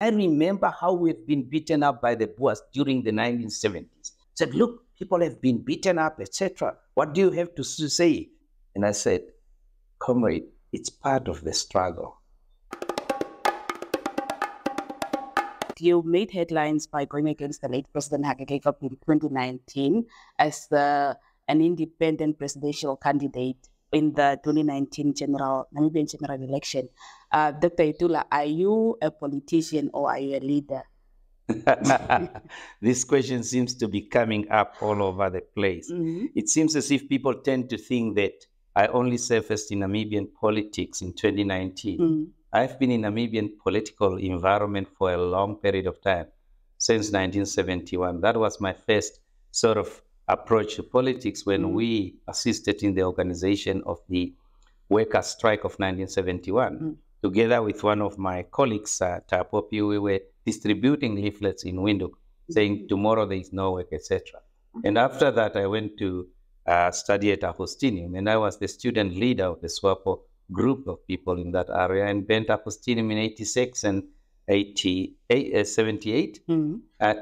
I remember how we've been beaten up by the Boers during the 1970s. Said, look, people have been beaten up, etc. What do you have to say? And I said, comrade, it's part of the struggle. You made headlines by going against the late President Hage Geingob in 2019 as an independent presidential candidate in the 2019 Namibian general election. Dr. Itulah, are you a politician or are you a leader? This question seems to be coming up all over the place. It seems as if people tend to think that I only surfaced in Namibian politics in 2019. I've been in Namibian political environment for a long period of time, since 1971. That was my first sort of approach to politics when we assisted in the organization of the workers' strike of 1971. Together with one of my colleagues, Tapopi, we were distributing leaflets in Windhoek saying, tomorrow there is no work, etc. And after that, I went to study at Agostinium, and I was the student leader of the SWAPO group of people in that area, and went Agostinium in 86 and 78,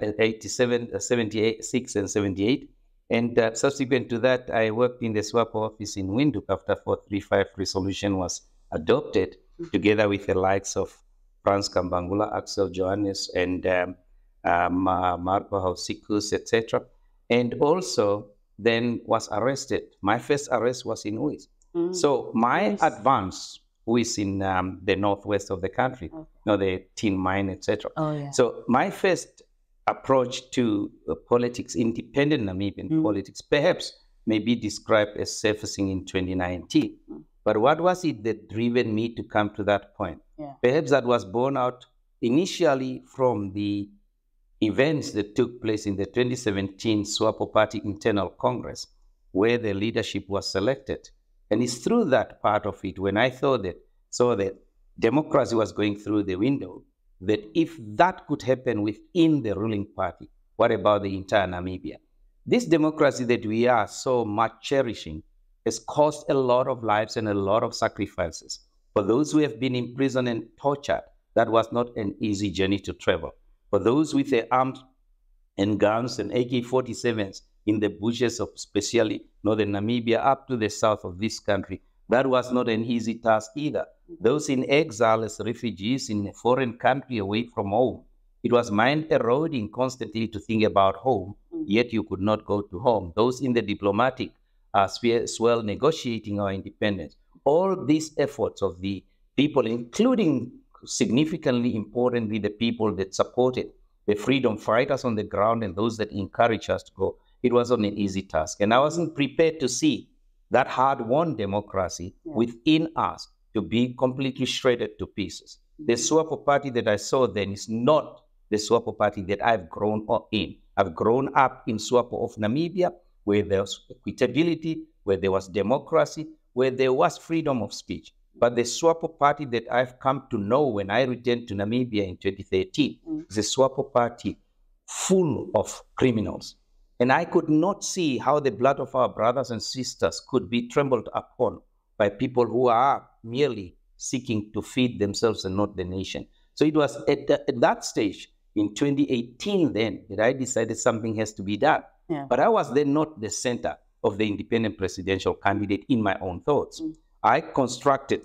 87, 76 and 78. And subsequent to that, I worked in the SWAPO office in Windhoek after 435 resolution was adopted, together with the likes of Frans Kambangula, Axel Johannes, and Marco Hausikus, etc. And also then was arrested. My first arrest was in Uis. So my advance, Uis in the northwest of the country, the tin mine, etc. So my first approach to politics, independent Namibian politics, perhaps may be described as surfacing in 2019. But what was it that driven me to come to that point? Perhaps that was born out initially from the events that took place in the 2017 SWAPO Party Internal Congress, where the leadership was selected. And it's through that part of it, when I saw that democracy was going through the window, that if that could happen within the ruling party, what about the entire Namibia? This democracy that we are so much cherishing has cost a lot of lives and a lot of sacrifices. For those who have been imprisoned and tortured, that was not an easy journey to travel. For those with their arms and guns and AK-47s in the bushes of especially northern Namibia up to the south of this country, that was not an easy task either. Those in exile as refugees in a foreign country away from home, it was mind eroding constantly to think about home, yet you could not go to home. Those in the diplomatic sphere as well, negotiating our independence. All these efforts of the people, including significantly importantly the people that supported the freedom fighters on the ground and those that encouraged us to go, it wasn't an easy task. And I wasn't prepared to see that hard-won democracy within us to be completely shredded to pieces. The SWAPO party that I saw then is not the SWAPO party that I've grown up in. I've grown up in SWAPO of Namibia, where there was equitability, where there was democracy, where there was freedom of speech. But the SWAPO party that I've come to know when I returned to Namibia in 2013 is a SWAPO party full of criminals. And I could not see how the blood of our brothers and sisters could be trampled upon by people who are merely seeking to feed themselves and not the nation. So it was at that stage in 2018 then that I decided something has to be done. But I was then not the center of the independent presidential candidate in my own thoughts. I constructed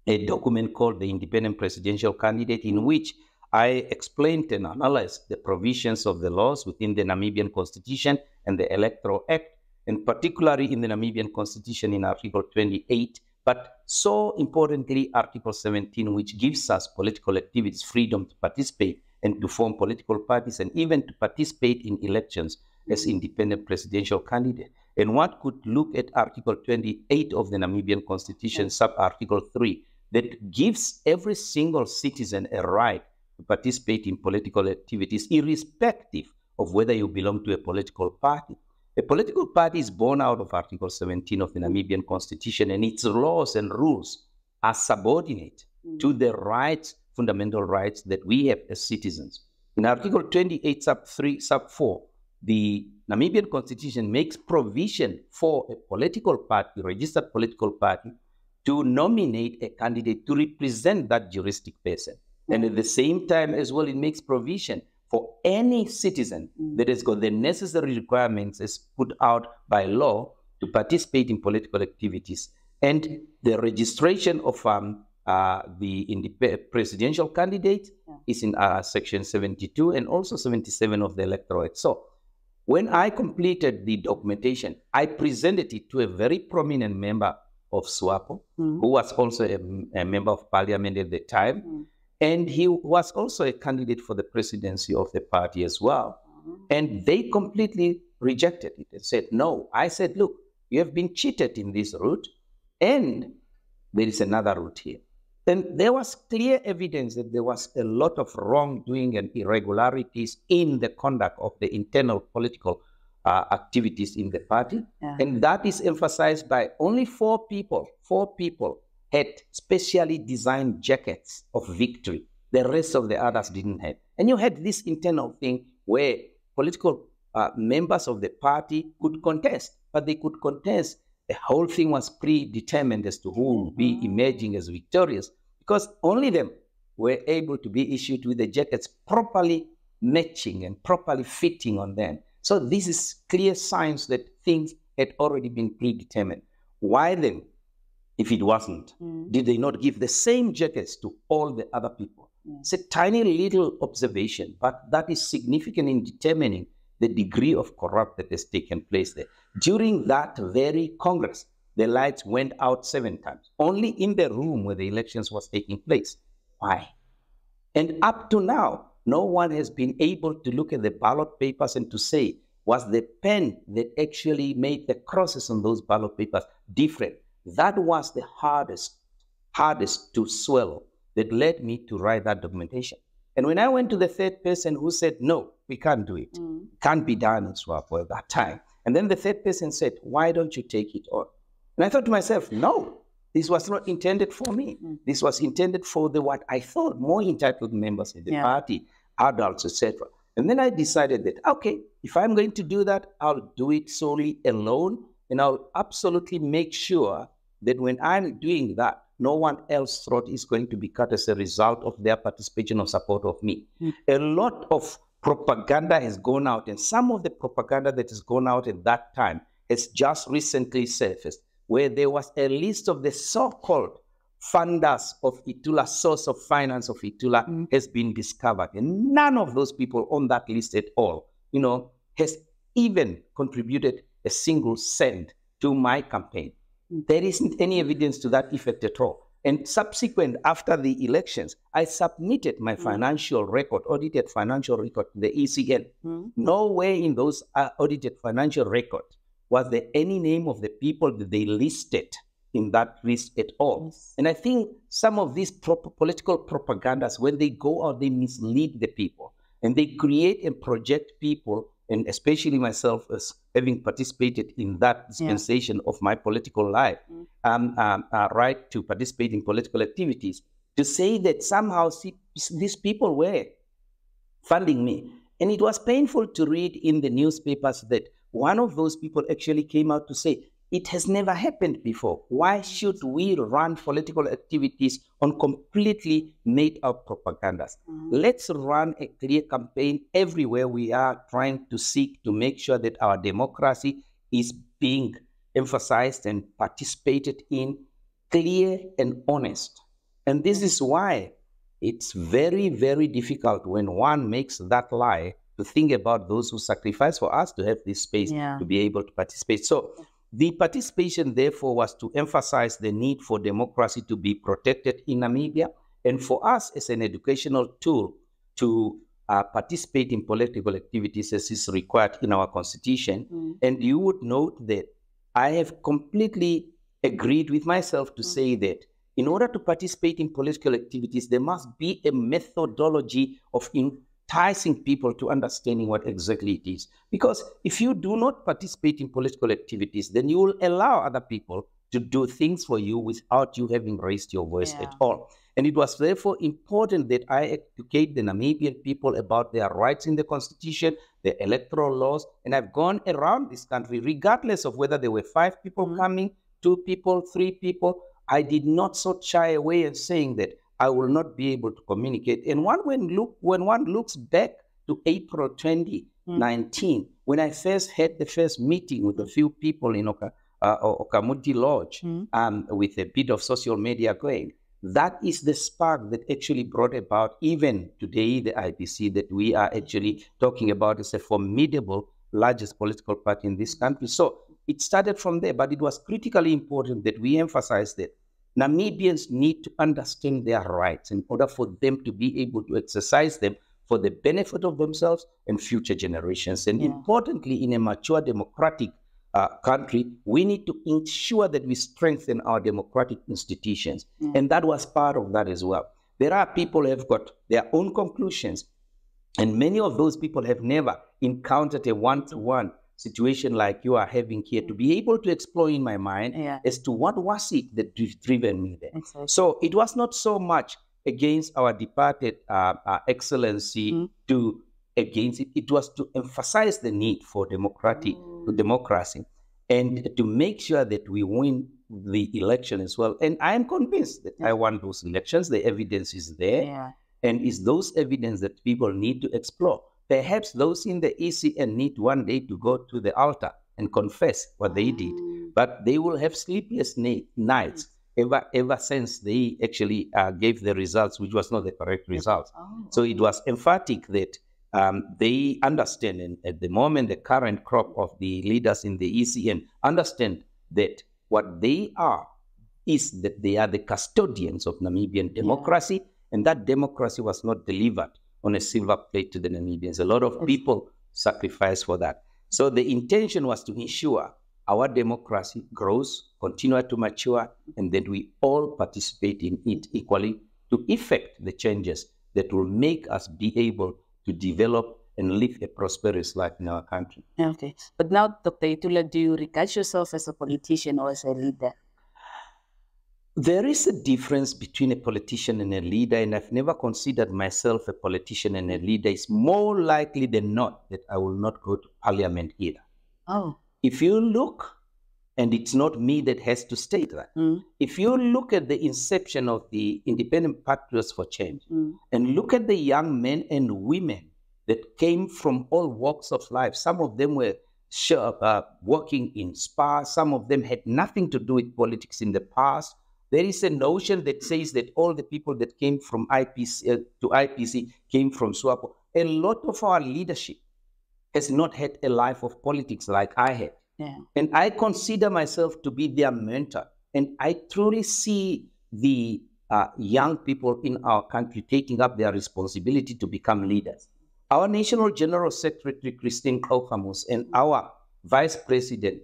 a document called the Independent Presidential Candidate, in which I explained and analyzed the provisions of the laws within the Namibian Constitution and the Electoral Act, and particularly in the Namibian Constitution in Article 28, but so importantly, Article 17, which gives us political activities freedom to participate and to form political parties and even to participate in elections as independent presidential candidate. And one could look at Article 28 of the Namibian Constitution, sub-Article 3, that gives every single citizen a right to participate in political activities, irrespective of whether you belong to a political party. A political party is born out of Article 17 of the Namibian Constitution, and its laws and rules are subordinate to the rights, fundamental rights that we have as citizens. In Article 28, sub 3, sub 4, the Namibian Constitution makes provision for a political party, registered political party, to nominate a candidate to represent that juristic person. And at the same time as well, it makes provision for any citizen that has got the necessary requirements as put out by law to participate in political activities. And the registration of the presidential candidate is in Section 72 and also 77 of the Electoral Act. So when I completed the documentation, I presented it to a very prominent member of SWAPO, who was also a member of parliament at the time. And he was also a candidate for the presidency of the party as well. And they completely rejected it and said, no. I said, look, you have been cheated in this route, and there is another route here. Then there was clear evidence that there was a lot of wrongdoing and irregularities in the conduct of the internal political activities in the party. And that is emphasized by only 4 people. 4 people had specially designed jackets of victory. The rest of the others didn't have. And you had this internal thing where political members of the party could contest, but they could contest. The whole thing was predetermined as to who would be emerging as victorious, because only them were able to be issued with the jackets properly matching and properly fitting on them. So this is clear signs that things had already been predetermined. Why then, if it wasn't, did they not give the same jackets to all the other people? It's a tiny little observation, but that is significant in determining the degree of corrupt that has taken place there. During that very Congress, the lights went out 7 times, only in the room where the elections was taking place. Why? And up to now, no one has been able to look at the ballot papers and to say, was the pen that actually made the crosses on those ballot papers different? That was the hardest to swallow that led me to write that documentation. And when I went to the third person who said, no, we can't do it. Can't be done in SWAPO at that time. And then the third person said, why don't you take it on? And I thought to myself, no, this was not intended for me. This was intended for the what I thought more entitled members of the party, adults, etc. And then I decided that, okay, if I'm going to do that, I'll do it solely alone. And I'll absolutely make sure that when I'm doing that, no one else's throat is going to be cut as a result of their participation or support of me. A lot of propaganda has gone out, and some of the propaganda that has gone out at that time has just recently surfaced, where there was a list of the so-called funders of Itula, source of finance of Itula has been discovered. And none of those people on that list at all, has even contributed a single cent to my campaign. There isn't any evidence to that effect at all. And subsequent, after the elections, I submitted my financial record, audited financial record to the ECN. Nowhere in those audited financial records was there any name of the people that they listed in that list at all. And I think some of these political propagandas, when they go out, they mislead the people. And they create and project people, and especially myself as having participated in that dispensation of my political life, right to participate in political activities, to say that somehow these people were funding me. And it was painful to read in the newspapers that one of those people actually came out to say, it has never happened before. Why should we run political activities on completely made-up propagandas? Let's run a clear campaign everywhere we are trying to seek to make sure that our democracy is being emphasized and participated in, clear and honest. And this is why it's very, very difficult when one makes that lie to think about those who sacrifice for us to have this space to be able to participate. So the participation, therefore, was to emphasize the need for democracy to be protected in Namibia, and for us as an educational tool to participate in political activities as is required in our constitution. And you would note that I have completely agreed with myself to say that in order to participate in political activities, there must be a methodology of enticing people to understanding what exactly it is. Because if you do not participate in political activities, then you will allow other people to do things for you without you having raised your voice at all. And it was therefore important that I educate the Namibian people about their rights in the constitution, the electoral laws. And I've gone around this country, regardless of whether there were 5 people coming, 2 people, 3 people. I did not so shy away in saying that I will not be able to communicate. And when one looks back to April 2019, when I first had the first meeting with a few people in Okamuti Lodge, with a bit of social media going, that is the spark that actually brought about even today the IPC that we are actually talking about as a formidable, largest political party in this country. So it started from there, but it was critically important that we emphasize that Namibians need to understand their rights in order for them to be able to exercise them for the benefit of themselves and future generations. And importantly, in a mature democratic country, we need to ensure that we strengthen our democratic institutions. And that was part of that as well. There are people who have got their own conclusions, and many of those people have never encountered a one-to-one situation like you are having here, to be able to explore in my mind as to what was it that driven me there. Exactly. So it was not so much against our departed excellency to against it. It was to emphasize the need for democracy and to make sure that we win the election as well. And I am convinced that I won those elections. The evidence is there, and it's those evidence that people need to explore. Perhaps those in the ECN need one day to go to the altar and confess what they did, but they will have sleepless nights ever since they actually gave the results, which was not the correct results. So it was emphatic that they understand, and at the moment, the current crop of the leaders in the ECN understand that what they are is that they are the custodians of Namibian democracy, and that democracy was not delivered on a silver plate to the Namibians. A lot of people sacrificed for that. So the intention was to ensure our democracy grows, continue to mature, and that we all participate in it equally to effect the changes that will make us be able to develop and live a prosperous life in our country. Okay. But now, Dr. Itulo, do you regard yourself as a politician or as a leader? There is a difference between a politician and a leader, and I've never considered myself a politician and a leader. It's more likely than not that I will not go to parliament either. Oh. If you look, and it's not me that has to state that, if you look at the inception of the Independent Patriots for Change and look at the young men and women that came from all walks of life, some of them were working in SPA, some of them had nothing to do with politics in the past. There is a notion that says that all the people that came from IPC to IPC came from SWAPO. A lot of our leadership has not had a life of politics like I had. And I consider myself to be their mentor. And I truly see the young people in our country taking up their responsibility to become leaders. Our National General Secretary, Christine Kochamus, and our Vice President,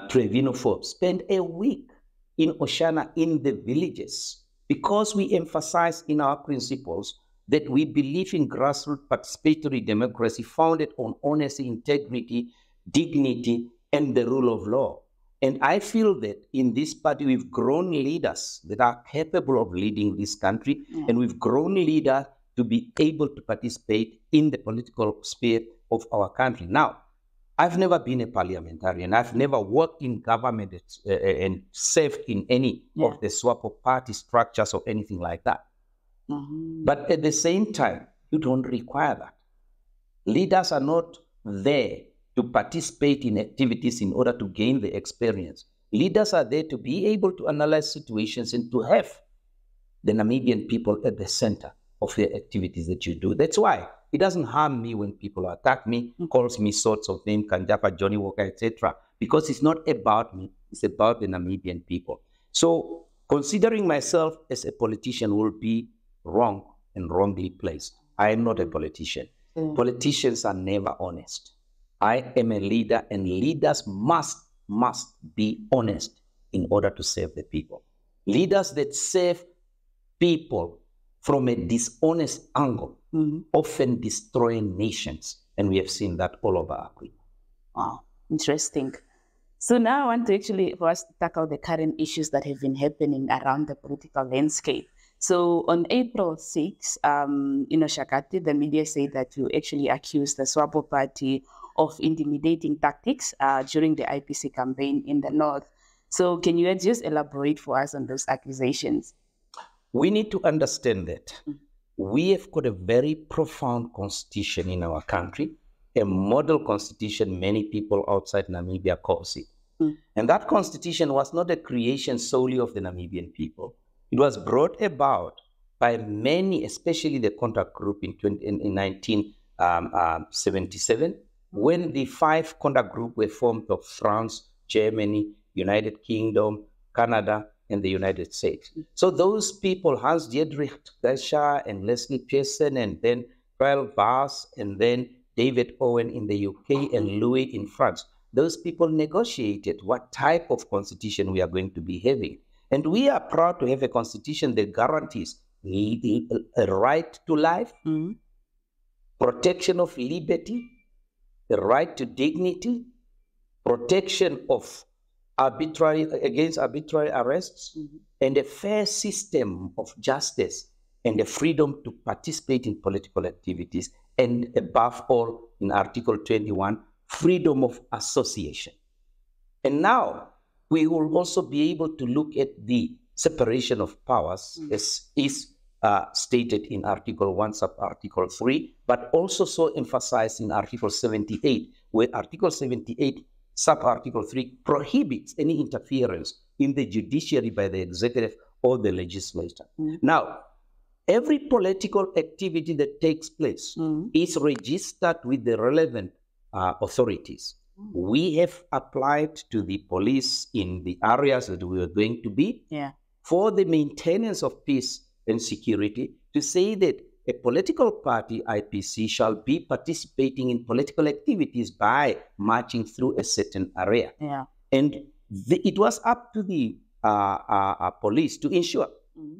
Trevino Forbes, spent a week in Oshana, in the villages, because we emphasize in our principles that we believe in grassroots participatory democracy founded on honesty, integrity, dignity, and the rule of law. And I feel that in this party, we've grown leaders that are capable of leading this country, and we've grown leaders to be able to participate in the political sphere of our country. Now, I've never been a parliamentarian. I've never worked in government and served in any of the SWAPO party structures or anything like that. But at the same time, you don't require that. Leaders are not there to participate in activities in order to gain the experience. Leaders are there to be able to analyze situations and to have the Namibian people at the center of the activities that you do. That's why it doesn't harm me when people attack me, calls me sorts of names, Kanjapa, Johnny Walker, etc. Because it's not about me, it's about the Namibian people. So considering myself as a politician will be wrong and wrongly placed. I am not a politician. Politicians are never honest. I am a leader, and leaders must be honest in order to serve the people. Leaders that serve people from a dishonest angle often destroy nations, and we have seen that all over Africa. Wow, interesting. So now I want to actually for us to tackle the current issues that have been happening around the political landscape. So on April 6, Shakati, the media said that you actually accused the SWAPO party of intimidating tactics during the IPC campaign in the north. So can you just elaborate for us on those accusations? we need to understand that we have got a very profound constitution in our country, a model constitution many people outside Namibia calls it. And that constitution was not a creation solely of the Namibian people. It was brought about by many, especially the contact group in 1977, when the 5 contact groups were formed of France, Germany, United Kingdom, Canada, and the United States. So those people, Hans Dietrich Genscher and Leslie Pearson, and then Karl Vass, and then David Owen in the UK and Louis in France, those people negotiated what type of constitution we are going to be having. And we are proud to have a constitution that guarantees a right to life, protection of liberty, the right to dignity, protection of against arbitrary arrests, and a fair system of justice, and the freedom to participate in political activities, and above all, in Article 21, freedom of association. And now we will also be able to look at the separation of powers as is stated in Article 1, sub-Article 3, but also so emphasized in Article 78, where Article 78, sub-Article 3 prohibits any interference in the judiciary by the executive or the legislature. Now, every political activity that takes place is registered with the relevant authorities. We have applied to the police in the areas that we are going to be for the maintenance of peace and security, to say that a political party, IPC, shall be participating in political activities by marching through a certain area. And it was up to the police to ensure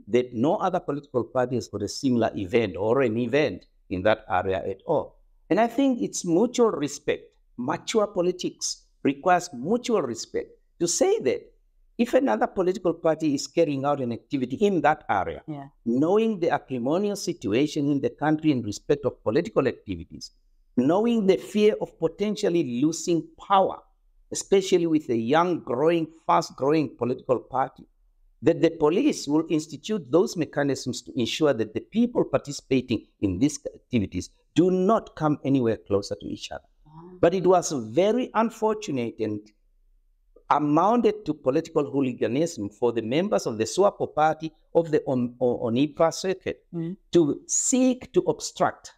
that no other political party has got a similar event or an event in that area at all. And I think it's mutual respect. Mature politics requires mutual respect to say that if another political party is carrying out an activity in that area, knowing the acrimonious situation in the country in respect of political activities, knowing the fear of potentially losing power, especially with a young, growing, fast-growing political party, that the police will institute those mechanisms to ensure that the people participating in these activities do not come anywhere closer to each other. But it was very unfortunate and amounted to political hooliganism for the members of the SWAPO party of the ONIPA circuit to seek to obstruct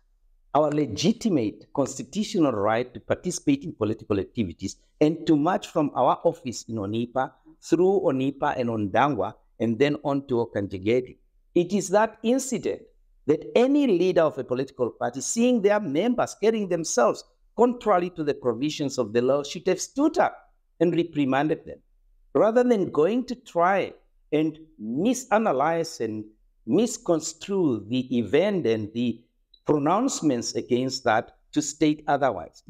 our legitimate constitutional right to participate in political activities and to march from our office in ONIPA through ONIPA and Ondangwa and then on to Okanjegedi. It is that incident that any leader of a political party, seeing their members carrying themselves contrary to the provisions of the law, should have stood up and reprimanded them, rather than going to try and misanalyze and misconstrue the event and the pronouncements against that to state otherwise.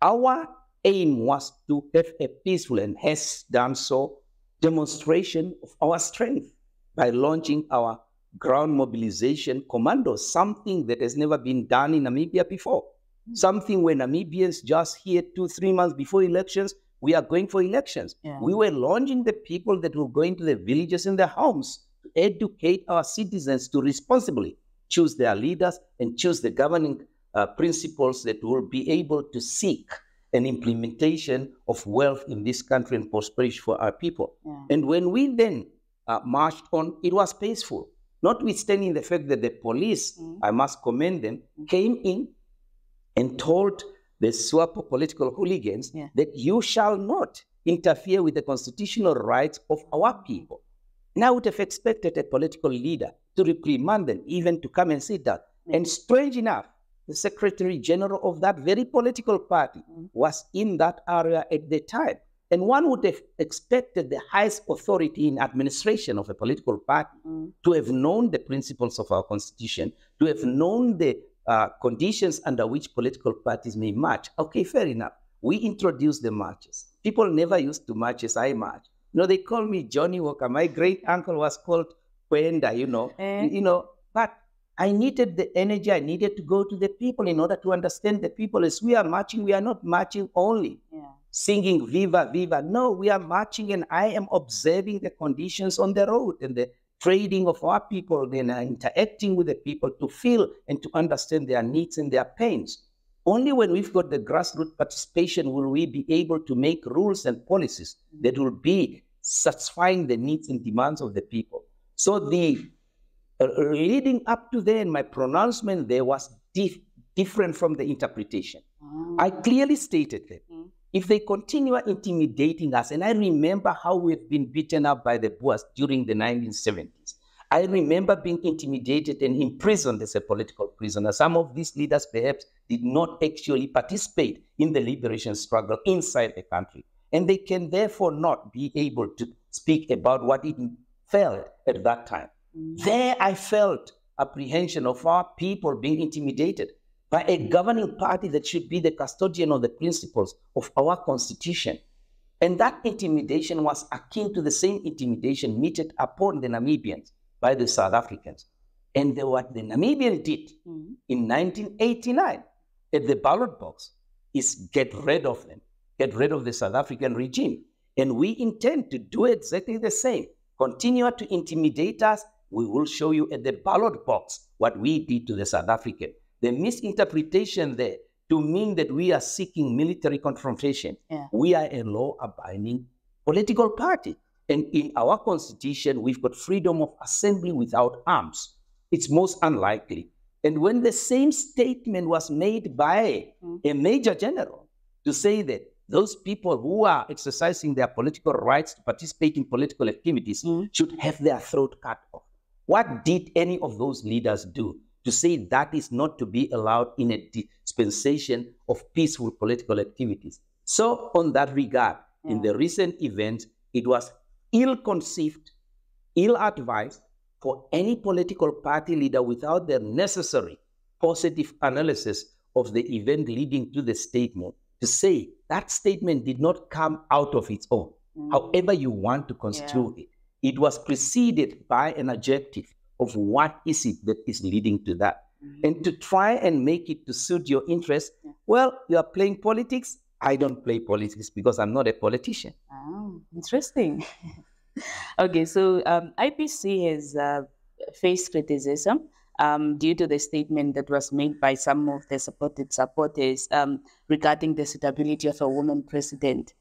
Our aim was to have a peaceful, and has done so, demonstration of our strength by launching our ground mobilization commandos, something that has never been done in Namibia before. Something where Namibians just here 2-3 months before elections, we are going for elections. We were launching the people that will go into the villages and their homes to educate our citizens to responsibly choose their leaders and choose the governing principles that will be able to seek an implementation of wealth in this country and prosperity for our people. And when we then marched on, it was peaceful. Notwithstanding the fact that the police, I must commend them, came in and told the SWAPO political hooligans that you shall not interfere with the constitutional rights of our people. And I would have expected a political leader to reprimand them, even to come and sit down. And strange enough, the Secretary General of that very political party was in that area at the time. And one would have expected the highest authority in administration of a political party to have known the principles of our constitution, to have known the conditions under which political parties may march. Okay, fair enough. We introduced the marches. People never used to march as I march. They call me Johnny Walker. My great uncle was called Kwenda, but I needed the energy. I needed to go to the people in order to understand the people. As we are marching, we are not marching only singing Viva, Viva. No, we are marching and I am observing the conditions on the road and the trading of our people, then interacting with the people to feel and to understand their needs and their pains. Only when we've got the grassroots participation will we be able to make rules and policies that will be satisfying the needs and demands of the people. So the leading up to then, my pronouncement there was different from the interpretation. I clearly stated that if they continue intimidating us, and I remember how we've been beaten up by the Boers during the 1970s. I remember being intimidated and imprisoned as a political prisoner. Some of these leaders perhaps did not actually participate in the liberation struggle inside the country. And they can therefore not be able to speak about what it felt at that time. There I felt apprehension of our people being intimidated by a governing party that should be the custodian of the principles of our constitution. And that intimidation was akin to the same intimidation meted upon the Namibians by the South Africans. And what the Namibians did in 1989 at the ballot box is get rid of them, get rid of the South African regime. And we intend to do exactly the same. Continue to intimidate us. We will show you at the ballot box what we did to the South African. The misinterpretation there to mean that we are seeking military confrontation. Yeah. We are a law-abiding political party. And in our constitution, we've got freedom of assembly without arms. It's most unlikely. And when the same statement was made by a major general to say that those people who are exercising their political rights to participate in political activities should have their throat cut off. What did any of those leaders do to say that is not to be allowed in a dispensation of peaceful political activities? So on that regard, in the recent events, it was ill-conceived, ill-advised for any political party leader without the necessary positive analysis of the event leading to the statement to say that statement did not come out of its own. However you want to construe it, it was preceded by an adjective of what is it that is leading to that. And to try and make it to suit your interest, well, you are playing politics. I don't play politics because I'm not a politician. Oh, interesting. Okay, so IPC has faced criticism due to the statement that was made by some of the supporters regarding the suitability of a woman president.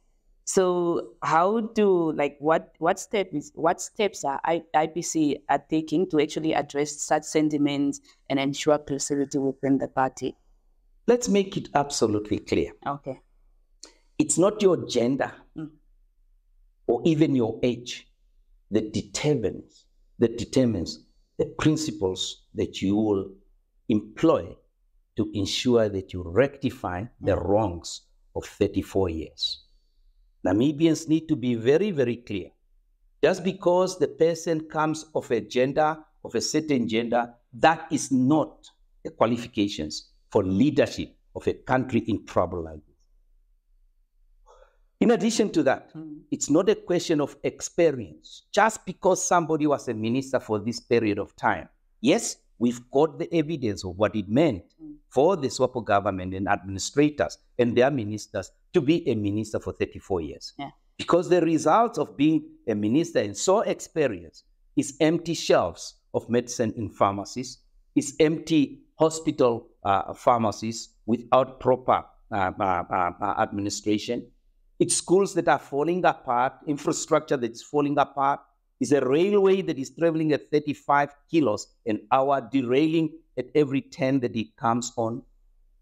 So how do, what steps are IPC are taking to actually address such sentiments and ensure inclusivity within the party? Let's make it absolutely clear. Okay. It's not your gender or even your age that determines the principles that you will employ to ensure that you rectify the wrongs of 34 years. Namibians need to be very, very clear. Just because the person comes of a gender, of a certain gender, that is not the qualifications for leadership of a country in trouble like this. In addition to that, it's not a question of experience. Just because somebody was a minister for this period of time. Yes, we've got the evidence of what it meant for the SWAPO government and administrators and their ministers to be a minister for 34 years. Yeah. Because the results of being a minister and so experienced is empty shelves of medicine in pharmacies, is empty hospital pharmacies without proper administration. It's schools that are falling apart, infrastructure that's falling apart. It's a railway that is traveling at 35 kilos an hour, derailing at every turn that it comes on.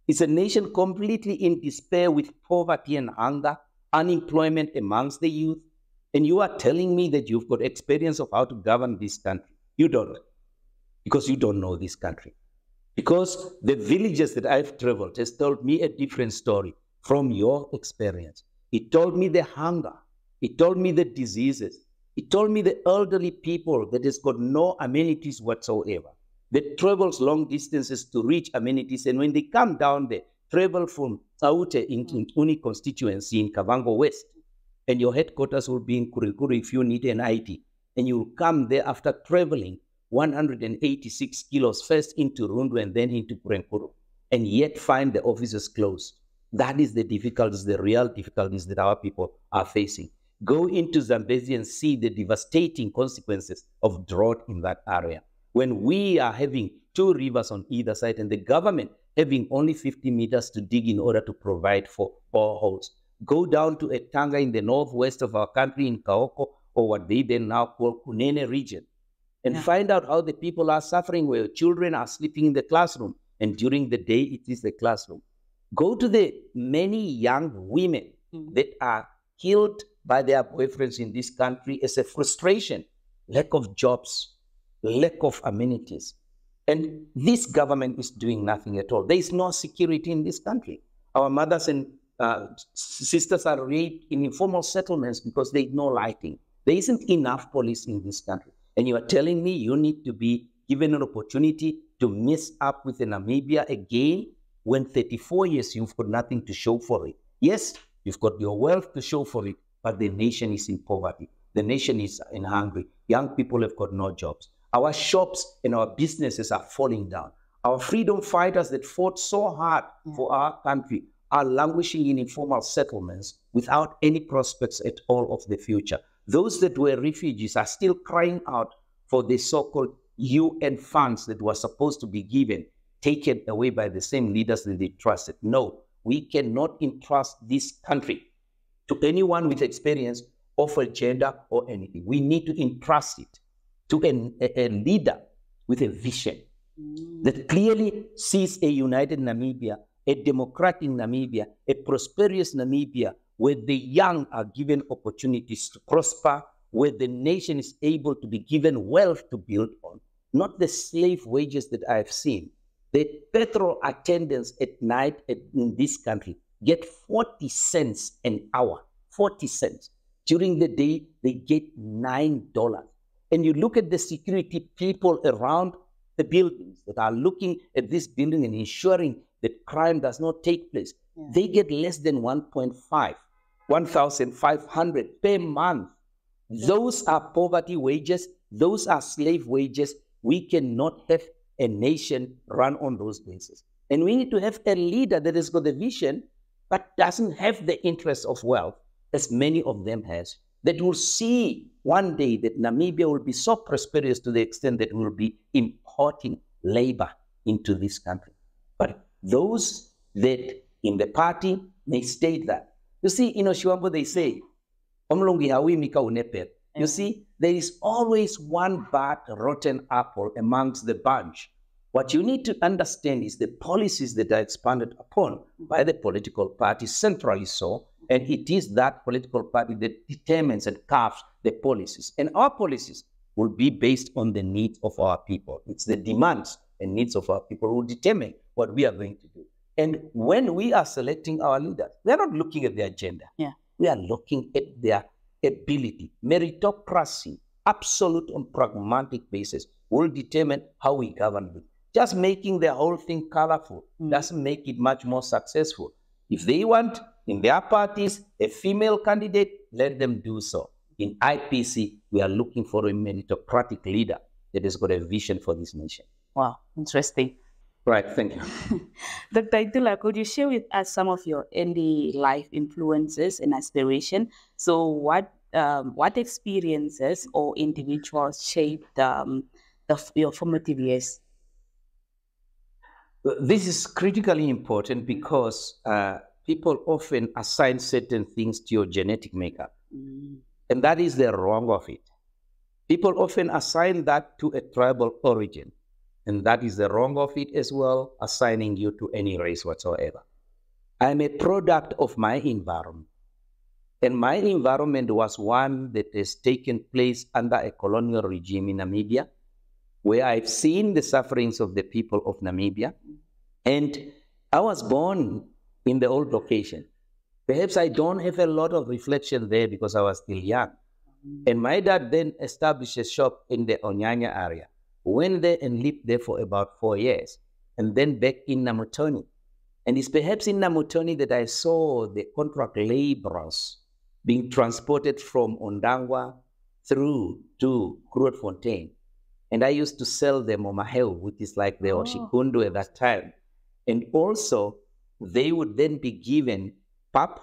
It's a nation completely in despair with poverty and hunger, unemployment amongst the youth. And you are telling me that you've got experience of how to govern this country. You don't, because you don't know this country. Because the villages that I've traveled has told me a different story from your experience. It told me the hunger. It told me the diseases. It told me the elderly people that has got no amenities whatsoever. That travels long distances to reach amenities. And when they come down there, travel from Aute in Uni constituency in Kavango West. And your headquarters will be in Kurikuru if you need an IT. And you will come there after traveling 186 kilos first into Rundu and then into Kurikuru. And yet find the offices closed. That is the difficulties, the real difficulties that our people are facing. Go into Zambezi and see the devastating consequences of drought in that area. When we are having 2 rivers on either side and the government having only 50 meters to dig in order to provide for boreholes. Go down to Etanga in the northwest of our country in Kaoko, or what they then now call Kunene region, and find out how the people are suffering, where children are sleeping in the classroom, and during the day it is the classroom. Go to the many young women that are killed by their boyfriends in this country as a frustration, lack of jobs, lack of amenities. And this government is doing nothing at all. There is no security in this country. Our mothers and sisters are raped in informal settlements because there is no lighting. There isn't enough police in this country. And you are telling me you need to be given an opportunity to mess up with Namibia again when 34 years you've got nothing to show for it. Yes, you've got your wealth to show for it, but the nation is in poverty. The nation is in hungry. Young people have got no jobs. Our shops and our businesses are falling down. Our freedom fighters that fought so hard for our country are languishing in informal settlements without any prospects at all of the future. Those that were refugees are still crying out for the so-called UN funds that were supposed to be given, taken away by the same leaders that they trusted. No, we cannot entrust this country to anyone with experience of agenda or anything. We need to entrust it to a leader with a vision that clearly sees a united Namibia, a democratic Namibia, a prosperous Namibia, where the young are given opportunities to prosper, where the nation is able to be given wealth to build on, not the slave wages that I have seen. The petrol attendants at night in this country get 40 cents an hour, 40 cents. During the day, they get $9. And you look at the security people around the buildings that are looking at this building and ensuring that crime does not take place. They get less than 1,500 per month. Those are poverty wages. Those are slave wages. We cannot have a nation run on those bases. And we need to have a leader that has got the vision, but doesn't have the interest of wealth, as many of them has, that will see one day that Namibia will be so prosperous to the extent that we will be importing labor into this country. But those that in the party may state that. You see, in Oshiwambo they say, you see, there is always one bad, rotten apple amongst the bunch. What you need to understand is the policies that are expanded upon by the political party, centrally so, and it is that political party that determines and carves the policies. And our policies will be based on the needs of our people. It's the demands and needs of our people who will determine what we are going to do. And when we are selecting our leaders, we are not looking at the agenda. We are looking at their ability. Meritocracy, absolute and pragmatic basis, will determine how we govern it. Just making the whole thing colorful doesn't make it much more successful. If they want, in their parties, a female candidate, let them do so. In IPC, we are looking for a meritocratic leader that has got a vision for this nation. Wow, interesting. Right, thank you. Dr. Itulah, could you share with us some of your early life influences and aspiration? So what experiences or individuals shaped your formative years? This is critically important because people often assign certain things to your genetic makeup. And that is the wrong of it. People often assign that to a tribal origin. And that is the wrong of it as well, assigning you to any race whatsoever. I'm a product of my environment. And my environment was one that has taken place under a colonial regime in Namibia, where I've seen the sufferings of the people of Namibia. And I was born in the old location. Perhaps I don't have a lot of reflection there because I was still young. And my dad then established a shop in the Onyanya area. Went there and lived there for about 4 years, and then back in Namutoni. And it's perhaps in Namutoni that I saw the contract laborers being transported from Ondangwa through to Grootfontein. And I used to sell them omaheu, which is like the oshikundu at that time. And also, they would then be given pap,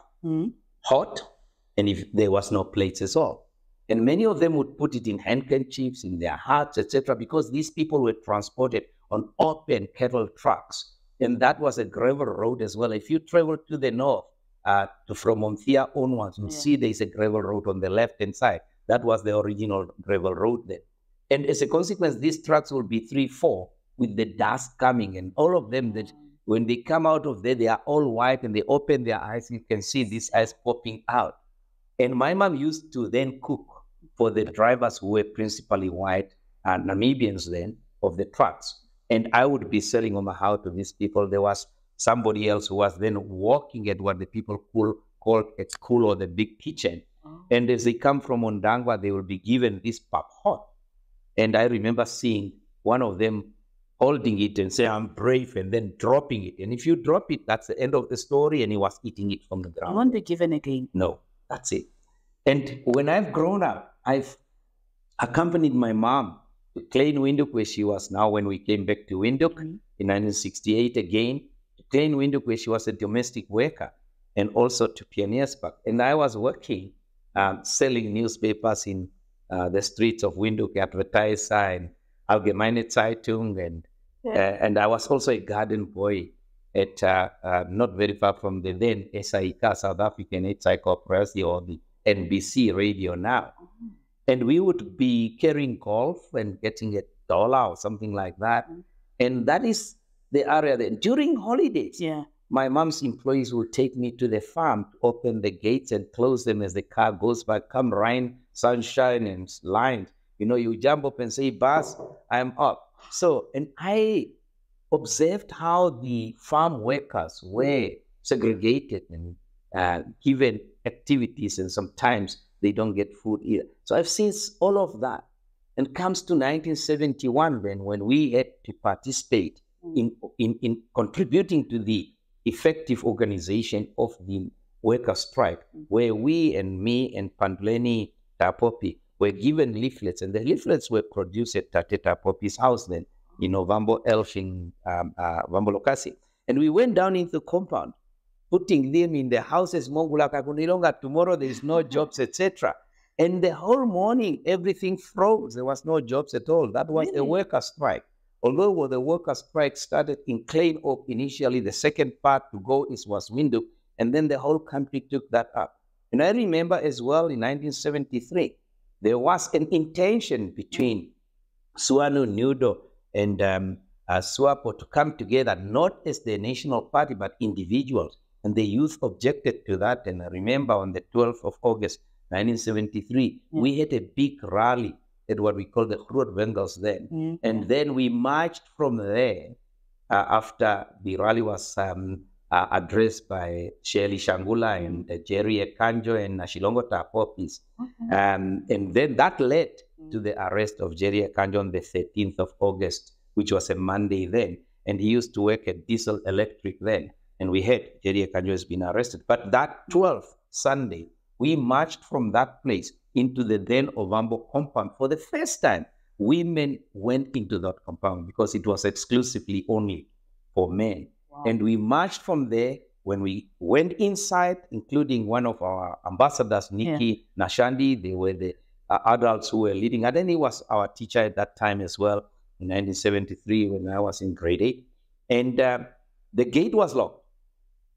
hot, and if there was no plates at all. And many of them would put it in handkerchiefs, in their hats, etc., because these people were transported on open cattle trucks. And that was a gravel road as well. If you travel to the north, from Monthia onwards, you'll see there's a gravel road on the left-hand side. That was the original gravel road there. And as a consequence, these trucks will be 3, 4 with the dust coming. And all of them, that when they come out of there, they are all white and they open their eyes. You can see these eyes popping out. And my mom used to then cook for the drivers who were principally white Namibians then of the trucks. And I would be selling on the house to these people. There was somebody else who was then working at what the people called a school or the big kitchen. And as they come from Ondangwa, they will be given this pap hot. And I remember seeing one of them holding it and saying, I'm brave, and then dropping it. And if you drop it, that's the end of the story, and he was eating it from the ground. I won't be given again. No, that's it. And when I've grown up, I've accompanied my mom to Klein Windhoek, where she was now when we came back to Windhoek in 1968 again, to Klein Windhoek, where she was a domestic worker, and also to Pioneersburg. And I was working, selling newspapers in the streets of Windhoek, Advertiser and Allgemeine Zeitung, and I was also a garden boy at not very far from the then SAIK, South African Encyclopedia, or the NBC radio now. And we would be carrying golf and getting $1 or something like that. And that is the area that during holidays, my mom's employees will take me to the farm to open the gates and close them as the car goes by. Come rain, sunshine, and lines. You know, you jump up and say, "Boss, I'm up." So, and I observed how the farm workers were segregated and given activities, and sometimes they don't get food either. So I've seen all of that. And comes to 1971, then, when we had to participate in contributing to the effective organization of the worker strike, where we and me and Panduleni Tapopi were given leaflets, and the leaflets were produced at Tate Tapopi's house then, in Ovambo Elf in Vambo Lokasi. And we went down into the compound, putting them in the houses, Mongulaka Kunilonga, tomorrow there is no jobs, etc. And the whole morning, everything froze. There was no jobs at all. That was a worker strike. Although the worker strike started in Klein Oak initially, the second part to go was Windhoek, and then the whole country took that up. And I remember as well in 1973, there was an intention between Suanu, Nudo, and SWAPO to come together, not as the national party, but individuals. And the youth objected to that. And I remember on the 12th of August, 1973, we had a big rally at what we call the Groot Wengels then. And then we marched from there after the rally was addressed by Shirley Shangula and Jerry Ekanjo and Shilongo Tapopis. And then that led to the arrest of Jerry Ekanjo on the 13th of August, which was a Monday then. And he used to work at Diesel Electric then. And we had Jerry Ekanjo has been arrested. But that 12th Sunday, we marched from that place into the then Ovambo compound. For the first time, women went into that compound because it was exclusively only for men. Wow. And we marched from there. When we went inside, including one of our ambassadors, Nikki Nashandi, they were the adults who were leading. And then he was our teacher at that time as well, in 1973 when I was in grade 8. And the gate was locked.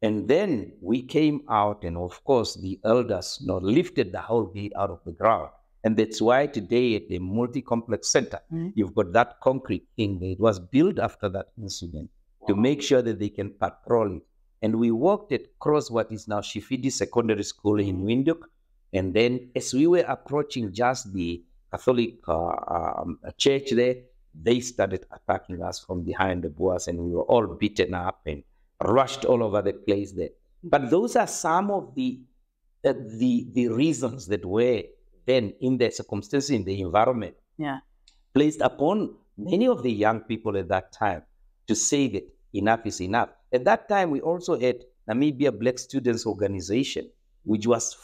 And then we came out, and of course, the elders lifted the whole gate out of the ground. And that's why today at the multi-complex center, you've got that concrete thing. It was built after that incident to make sure that they can patrol it. And we walked across what is now Shifidi Secondary School in Windhoek. And then as we were approaching just the Catholic church there, they started attacking us from behind the Boers, and we were all beaten up and rushed all over the place there. But those are some of the reasons that were then in the circumstances, in the environment, placed upon many of the young people at that time to say that enough is enough. At that time, we also had Namibia Black Students Organization, which was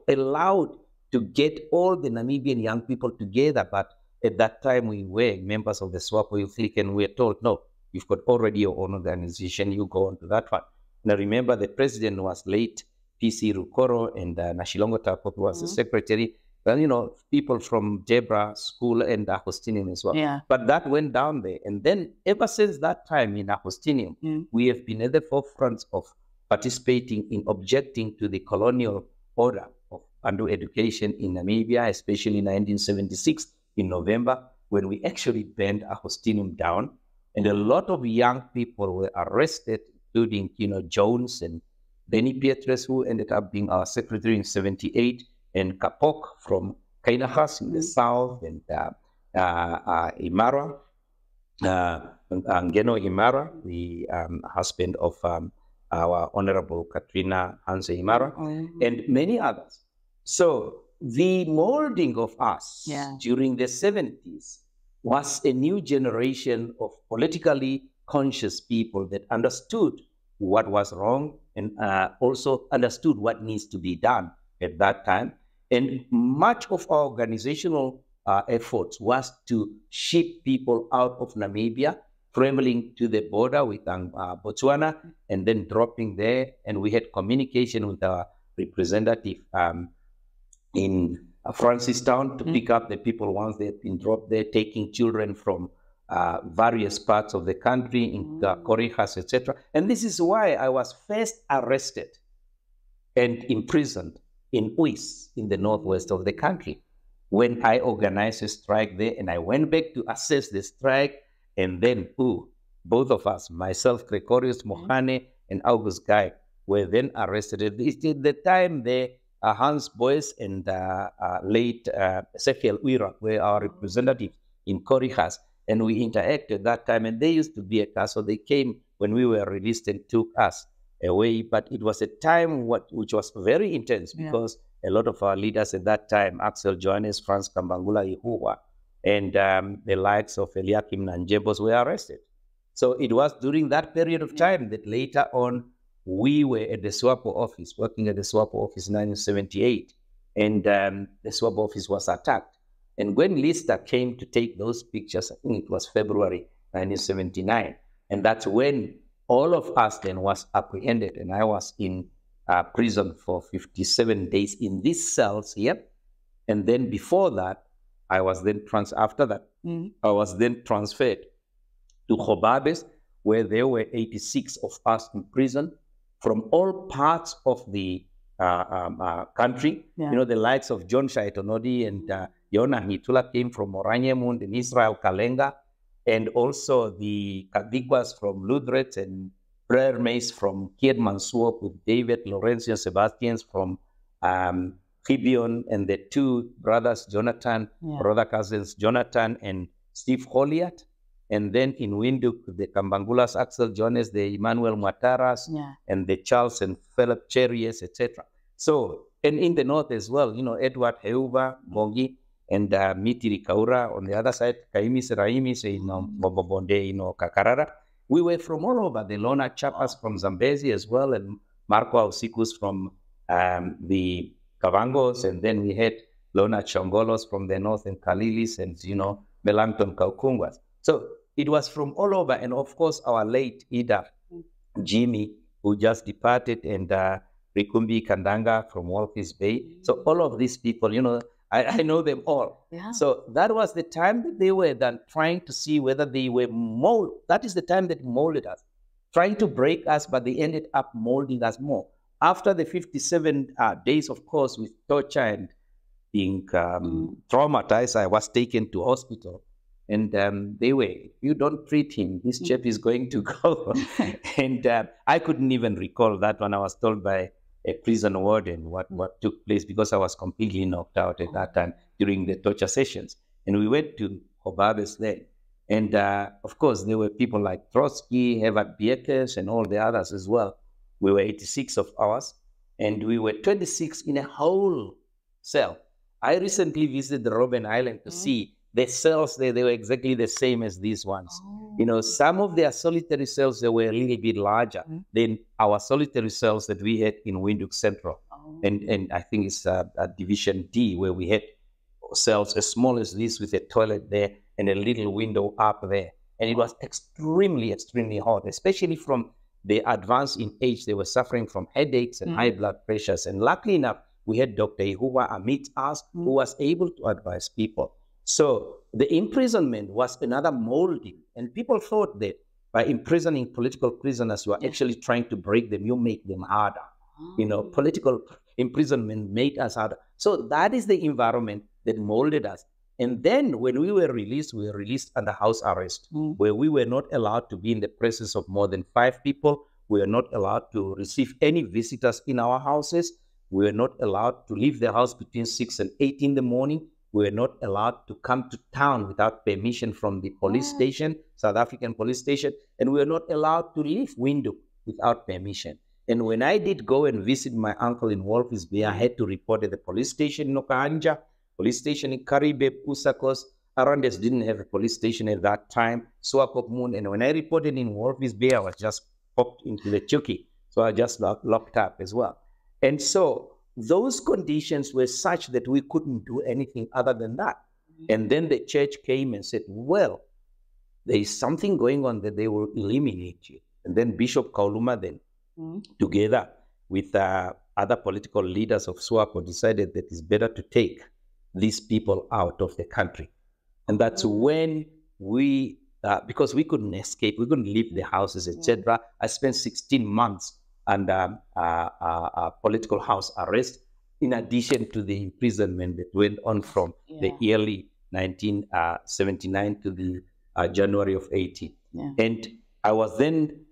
allowed to get all the Namibian young people together. But at that time, we were members of the SWAPO Youth League, and we were told, no, you've got already your own organization, you go on to that one. And I remember the president was late PC Rukoro and Nashilongo Tapo, who was the secretary. Well, people from Jebra School and Agostinium as well. Yeah. But that went down there. And then ever since that time in Agostinium, we have been at the forefront of participating in objecting to the colonial order of Bantu education in Namibia, especially in 1976 in November, when we actually burned Agostinium down. And a lot of young people were arrested, including, Jones and Benny Pietres, who ended up being our secretary in 78, and Kapok from Kainahas in the south, and Imara, Ngeno Imara, the husband of our Honorable Katrina Hanse Imara, and many others. So the molding of us during the 70s was a new generation of politically conscious people that understood what was wrong and also understood what needs to be done at that time. And much of our organizational efforts was to ship people out of Namibia, traveling to the border with Botswana, and then dropping there. And we had communication with our representative in Francistown to pick up the people once they had been dropped there, taking children from various parts of the country, in Corijas, etc. And this is why I was first arrested and imprisoned in Uis, in the northwest of the country, when I organized a strike there. And I went back to assess the strike. And then, both of us, myself, Gregorius Mohane, and August Guy, were then arrested. At the time there, Hans Boyce and late Sefiel Uira were our representatives in Corijas. And we interacted that time. And they used to be at us. So they came when we were released and took us away. But it was a time which was very intense, because a lot of our leaders at that time, Axel Johannes, Franz Kambangula Ihua, and the likes of Eliakim Nanjebos were arrested. So it was during that period of time that later on we were at the SWAPO office, working at the SWAPO office in 1978, and the SWAPO office was attacked. And when Lister came to take those pictures, I think it was February 1979, and that's when all of us then was apprehended, and I was in prison for 57 days in these cells here. And then before that, I was then I was then transferred to Hobabes, where there were 86 of us in prison from all parts of the country. The likes of John Shaitonodi and Yona Hitula came from Oraniemund, and Israel Kalenga, and also the Kadikwas from Ludret, and Prayer Mace from Kiedmansuop, with David, Lorenzo, and Sebastians from Gibeon, and the two brothers, brother cousins, Jonathan and Steve Holliat. And then in Windhoek, the Kambangulas, Axel Jones, the Emmanuel Mwataras, and the Charles and Philip Cherries, etc. So, and in the north as well, Edward Heuva, Bongi, and Mitiri Kaura. On the other side, Kaimis Raimis, Bobonde, Kakarara. We were from all over, the Lona Chapas from Zambezi as well, and Marco Ausikus from the Kavangos, and then we had Lona Chongolos from the north, and Kalilis, and, Melanchthon Kaukungas. So it was from all over, and of course, our late Ida, Jimmy, who just departed, and Rikumbi Kandanga from Walvis Bay. So all of these people, I know them all. So that was the time that they were then trying to see whether they were molded. That is the time that molded us, trying to break us, but they ended up molding us more. After the 57 days, of course, with torture and being traumatized, I was taken to hospital. And they were, if you don't treat him, this chap is going to go. And I couldn't even recall that when I was told by a prison warden what took place, because I was completely knocked out at that time during the torture sessions. And we went to Hobabes then. And of course, there were people like Trotsky, Herbert Biekes, and all the others as well. We were 86 of ours, and we were 26 in a whole cell. I recently visited the Robben Island to see the cells there. They were exactly the same as these ones. Some of their solitary cells, they were a little bit larger than our solitary cells that we had in Windhoek Central. And I think it's Division D, where we had cells as small as this, with a toilet there and a little window up there. And it was extremely, extremely hot, especially from they advanced in age. They were suffering from headaches and high blood pressures. And luckily enough, we had Dr. Ihuwa amidst us who was able to advise people. So the imprisonment was another molding. And people thought that by imprisoning political prisoners, you are actually trying to break them. You make them harder. Political imprisonment made us harder. So that is the environment that molded us. And then when we were released under house arrest, where we were not allowed to be in the presence of more than 5 people. We were not allowed to receive any visitors in our houses. We were not allowed to leave the house between 6 and 8 in the morning. We were not allowed to come to town without permission from the police station, South African police station. And we were not allowed to leave Windhoek without permission. And when I did go and visit my uncle in Walvis Bay, I had to report at the police station in Okahanja, police station in Karibe, Pusakos. Arandes didn't have a police station at that time, Swakop Moon. And when I reported in Walvis Bay, I was just popped into the Chuki. So I just locked up as well. And so those conditions were such that we couldn't do anything other than that. And then the church came and said, well, there is something going on that they will eliminate you. And then Bishop Kauluma then, together with other political leaders of SWAPO, decided that it's better to take these people out of the country. And that's when we, because we couldn't escape, we couldn't leave the houses, etc. I spent 16 months under political house arrest, in addition to the imprisonment that went on from the early 1979 to the January of 80. And I was then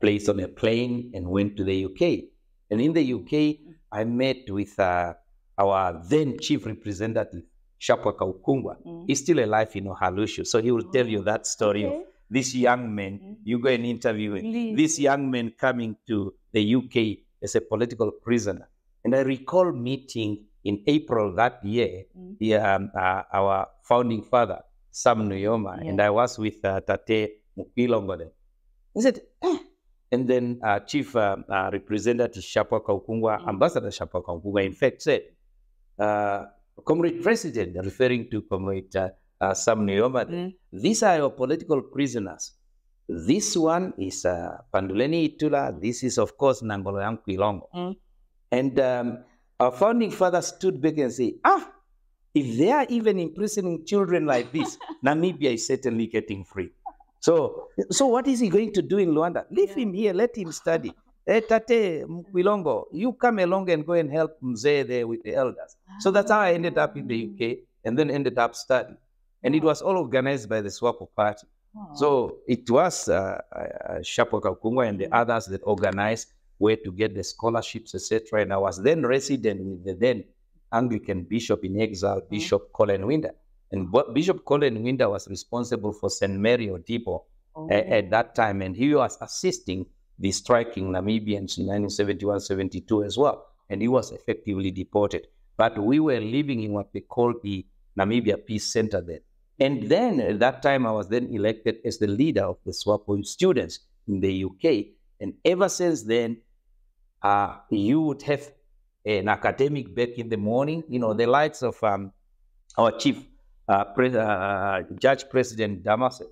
placed on a plane and went to the UK. And in the UK, I met with our then chief representative, Shapwaka Ukungwa. He's still alive in Ohalushu. So he will tell you that story of this young man. You go and interview him. This young man coming to the UK as a political prisoner. And I recall meeting in April that year, our founding father, Sam Nujoma, and I was with Tate Mukilongo then. He said, and then Chief Representative Shapwaka Ukungwa, Ambassador Shapwaka Ukungwa, in fact said, Comrade President, referring to Comrade Sam Nujoma, these are your political prisoners. This one is Panduleni Itula. This is, of course, Nangolo Yankwilongo. And our founding father stood back and said, if they are even imprisoning children like this, Namibia is certainly getting free. So what is he going to do in Luanda? Leave him here, let him study. Tate Mwilongo, you come along and go and help Mzee there with the elders. So that's how I ended up in the UK and then ended up studying. And it was all organized by the SWAPO party. So it was Shapwaka Ukungwa and the others that organized where to get the scholarships, etc. And I was then resident with the then Anglican bishop in exile, Bishop Colin Winder. And Bishop Colin Winder was responsible for St. Mary Odipo at that time. And he was assisting the striking Namibians in 1971-72 as well. And he was effectively deported. But we were living in what they called the Namibia Peace Center then. And then at that time, I was then elected as the leader of the SWAPO students in the UK. And ever since then, you would have an academic back in the morning, the likes of our chief Judge President Damaset,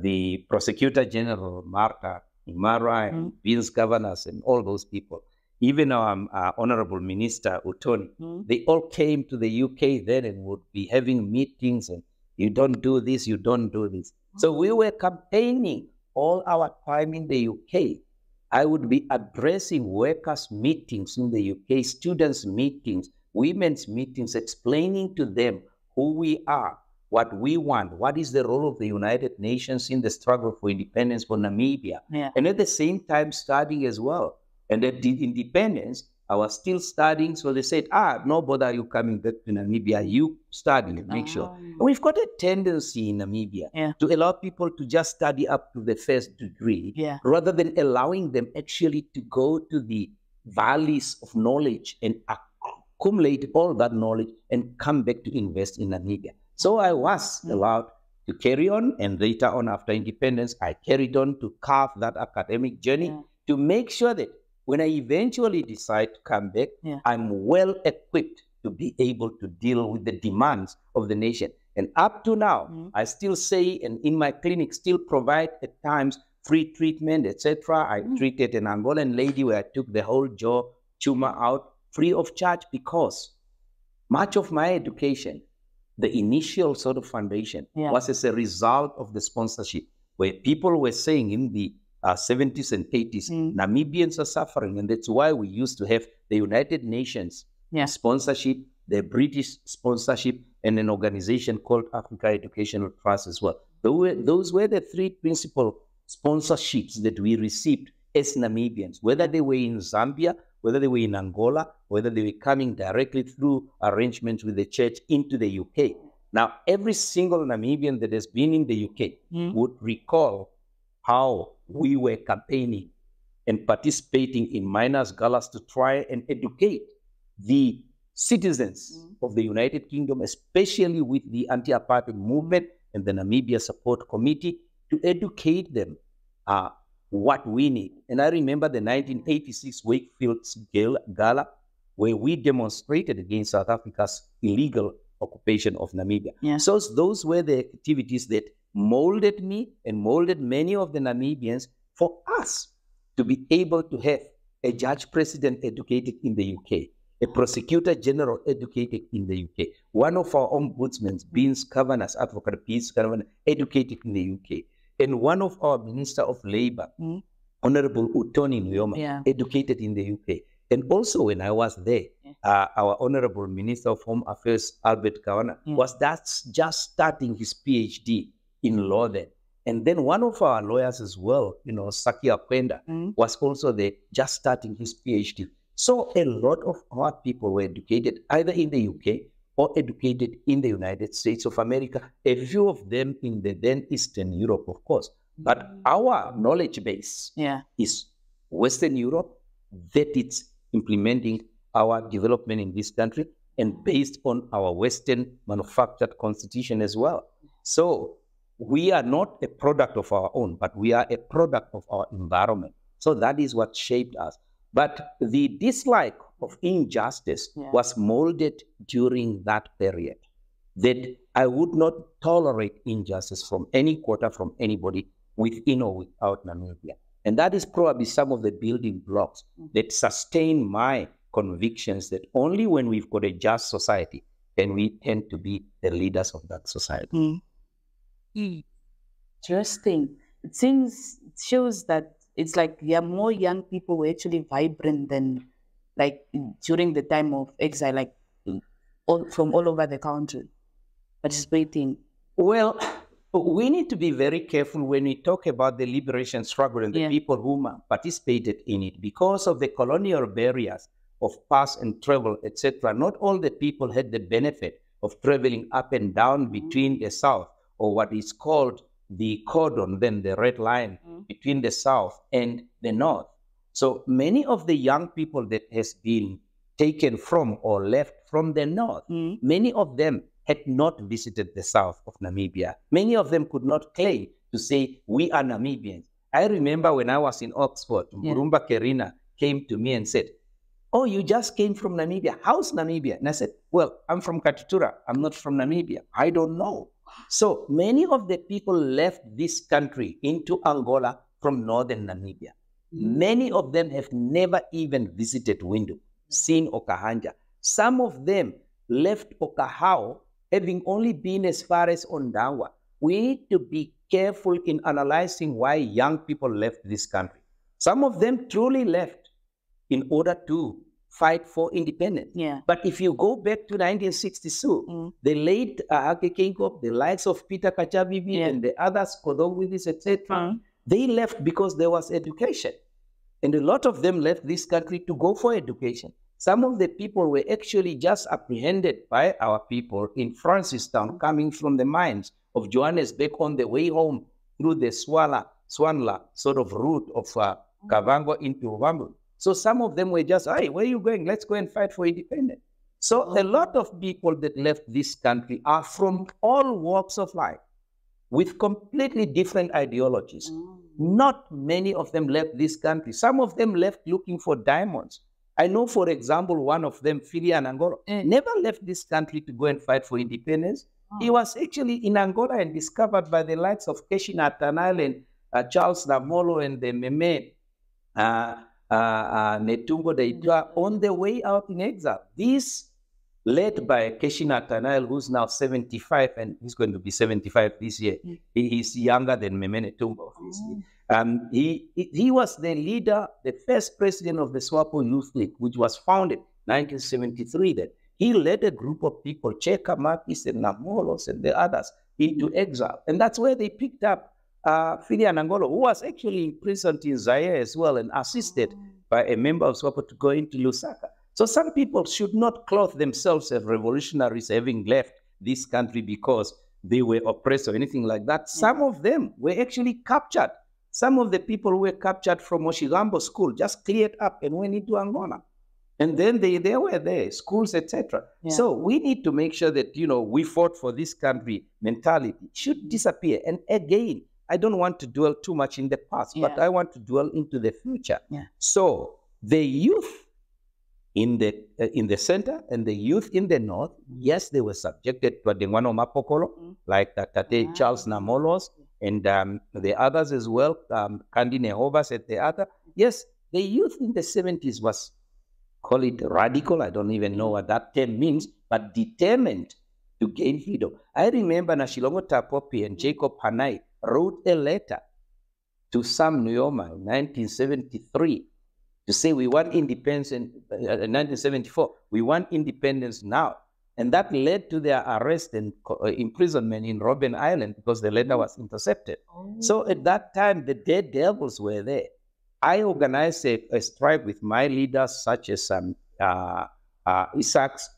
the Prosecutor General Martha Imara, and Vince governors, and all those people. Even our Honorable Minister Utoni, they all came to the UK then and would be having meetings and you don't do this, you don't do this. So we were campaigning all our time in the UK. I would be addressing workers' meetings in the UK, students' meetings, women's meetings, explaining to them who we are, what we want, what is the role of the United Nations in the struggle for independence for Namibia. And at the same time studying as well. And at the independence, I was still studying, so they said, no bother you coming back to Namibia, you study, make sure. And we've got a tendency in Namibia to allow people to just study up to the first degree, rather than allowing them actually to go to the valleys of knowledge and accumulate all that knowledge and come back to invest in Namibia. So I was allowed to carry on, and later on after independence, I carried on to carve that academic journey to make sure that when I eventually decide to come back, I'm well equipped to be able to deal with the demands of the nation. And up to now, I still say, and in my clinic still provide at times free treatment, etc. I treated an Angolan lady where I took the whole jaw tumor out free of charge, because much of my education, the initial sort of foundation, was as a result of the sponsorship, where people were saying in the 70s and 80s, Namibians are suffering. And that's why we used to have the United Nations sponsorship, the British sponsorship, and an organization called Africa Educational Trust as well. Those were the three principal sponsorships that we received as Namibians, whether they were in Zambia, whether they were in Angola, whether they were coming directly through arrangements with the church into the UK. Now, every single Namibian that has been in the UK would recall how we were campaigning and participating in miners' galas to try and educate the citizens of the United Kingdom, especially with the anti-apartheid movement and the Namibia Support Committee, to educate them what we need. And I remember the 1986 Wakefield's Gala, where we demonstrated against South Africa's illegal occupation of Namibia. So those were the activities that molded me and molded many of the Namibians for us to be able to have a judge president educated in the UK, a prosecutor general educated in the UK, one of our ombudsmen, Beans Kavanagh, Advocate Beans Kavanagh, educated in the UK, and one of our Minister of Labour, Honorable Utoni Nyoma, educated in the UK. And also when I was there, our Honorable Minister of Home Affairs, Albert Kawana, was just starting his PhD in law then. And then one of our lawyers as well, Saki Akwenda, was also there just starting his PhD. So a lot of our people were educated either in the UK or educated in the United States of America, a few of them in the then Eastern Europe, of course. But our knowledge base is Western Europe, that it's implementing our development in this country and based on our Western manufactured constitution as well. So we are not a product of our own, but we are a product of our environment. So that is what shaped us. But the dislike of injustice was molded during that period, that I would not tolerate injustice from any quarter, from anybody, within or without Namibia. And that is probably some of the building blocks that sustain my convictions that only when we've got a just society can we tend to be the leaders of that society. Interesting. It shows that it's like more young people were actually vibrant than like during the time of exile, like from all over the country participating. Well, we need to be very careful when we talk about the liberation struggle and the people who participated in it. Because of the colonial barriers of pass and travel, etc., not all the people had the benefit of traveling up and down between the South, or what is called the cordon, then the red line between the South and the North. So many of the young people that has been taken from or left from the North, many of them had not visited the South of Namibia. Many of them could not claim to say, we are Namibians. I remember when I was in Oxford, Murumba Kerina came to me and said, oh, you just came from Namibia. How's Namibia? And I said, well, I'm from Katutura. I'm not from Namibia. I don't know. So many of the people left this country into Angola from northern Namibia. Many of them have never even visited Windhoek, seen Okahanja. Some of them left Okahau having only been as far as Ondawa. We need to be careful in analyzing why young people left this country. Some of them truly left in order to fight for independence. But if you go back to 1962, the late Hage Geingob, the likes of Peter Kachavivi and the others, Kodongwidis, etc., they left because there was education. And a lot of them left this country to go for education. Some of the people were actually just apprehended by our people in Francistown, coming from the mines of Johannesburg on the way home through the Swanla sort of route of Kavango into Ovambu. So some of them were just, hey, where are you going? Let's go and fight for independence. So a lot of people that left this country are from all walks of life with completely different ideologies. Not many of them left this country. Some of them left looking for diamonds. I know, for example, one of them, Filian Angolo, never left this country to go and fight for independence. He was actually in Angola and discovered by the likes of Keshi Nathanael and Charles Namolo and the Meme Netumbo, they were on the way out in exile. This led by Keshi Nathaniel, who's now 75, and he's going to be 75 this year. He's younger than Meme Netumbo, obviously. He was the leader, the first president of the SWAPO Youth League, which was founded in 1973. Then he led a group of people, Cheka Makis and Namolos and the others, into exile. And that's where they picked up Philia Nangolo, who was actually imprisoned in Zaire as well and assisted by a member of SWAPO to go into Lusaka. So some people should not clothe themselves as revolutionaries having left this country because they were oppressed or anything like that. Some of them were actually captured. Some of the people who were captured from Oshigambo school just cleared up and went into Angola. And then they were there, schools, etc. So we need to make sure that, we fought for this country mentality should disappear. And again, I don't want to dwell too much in the past, but I want to dwell into the future. So the youth in the center and the youth in the north, yes, they were subjected to Adengwano Mapokolo, like Tate Charles Namolos and the others as well, Kandi Nehovas and the other. Yes, the youth in the 70s was, call it radical, I don't even know what that term means, but determined to gain freedom. I remember Nashilongo Tapopi and Jacob Hanai wrote a letter to Sam Nujoma in 1973 to say we want independence in 1974. We want independence now. And that led to their arrest and imprisonment in Robben Island because the letter was intercepted. So at that time, the dead devils were there. I organized a strike with my leaders, such as Isaacs,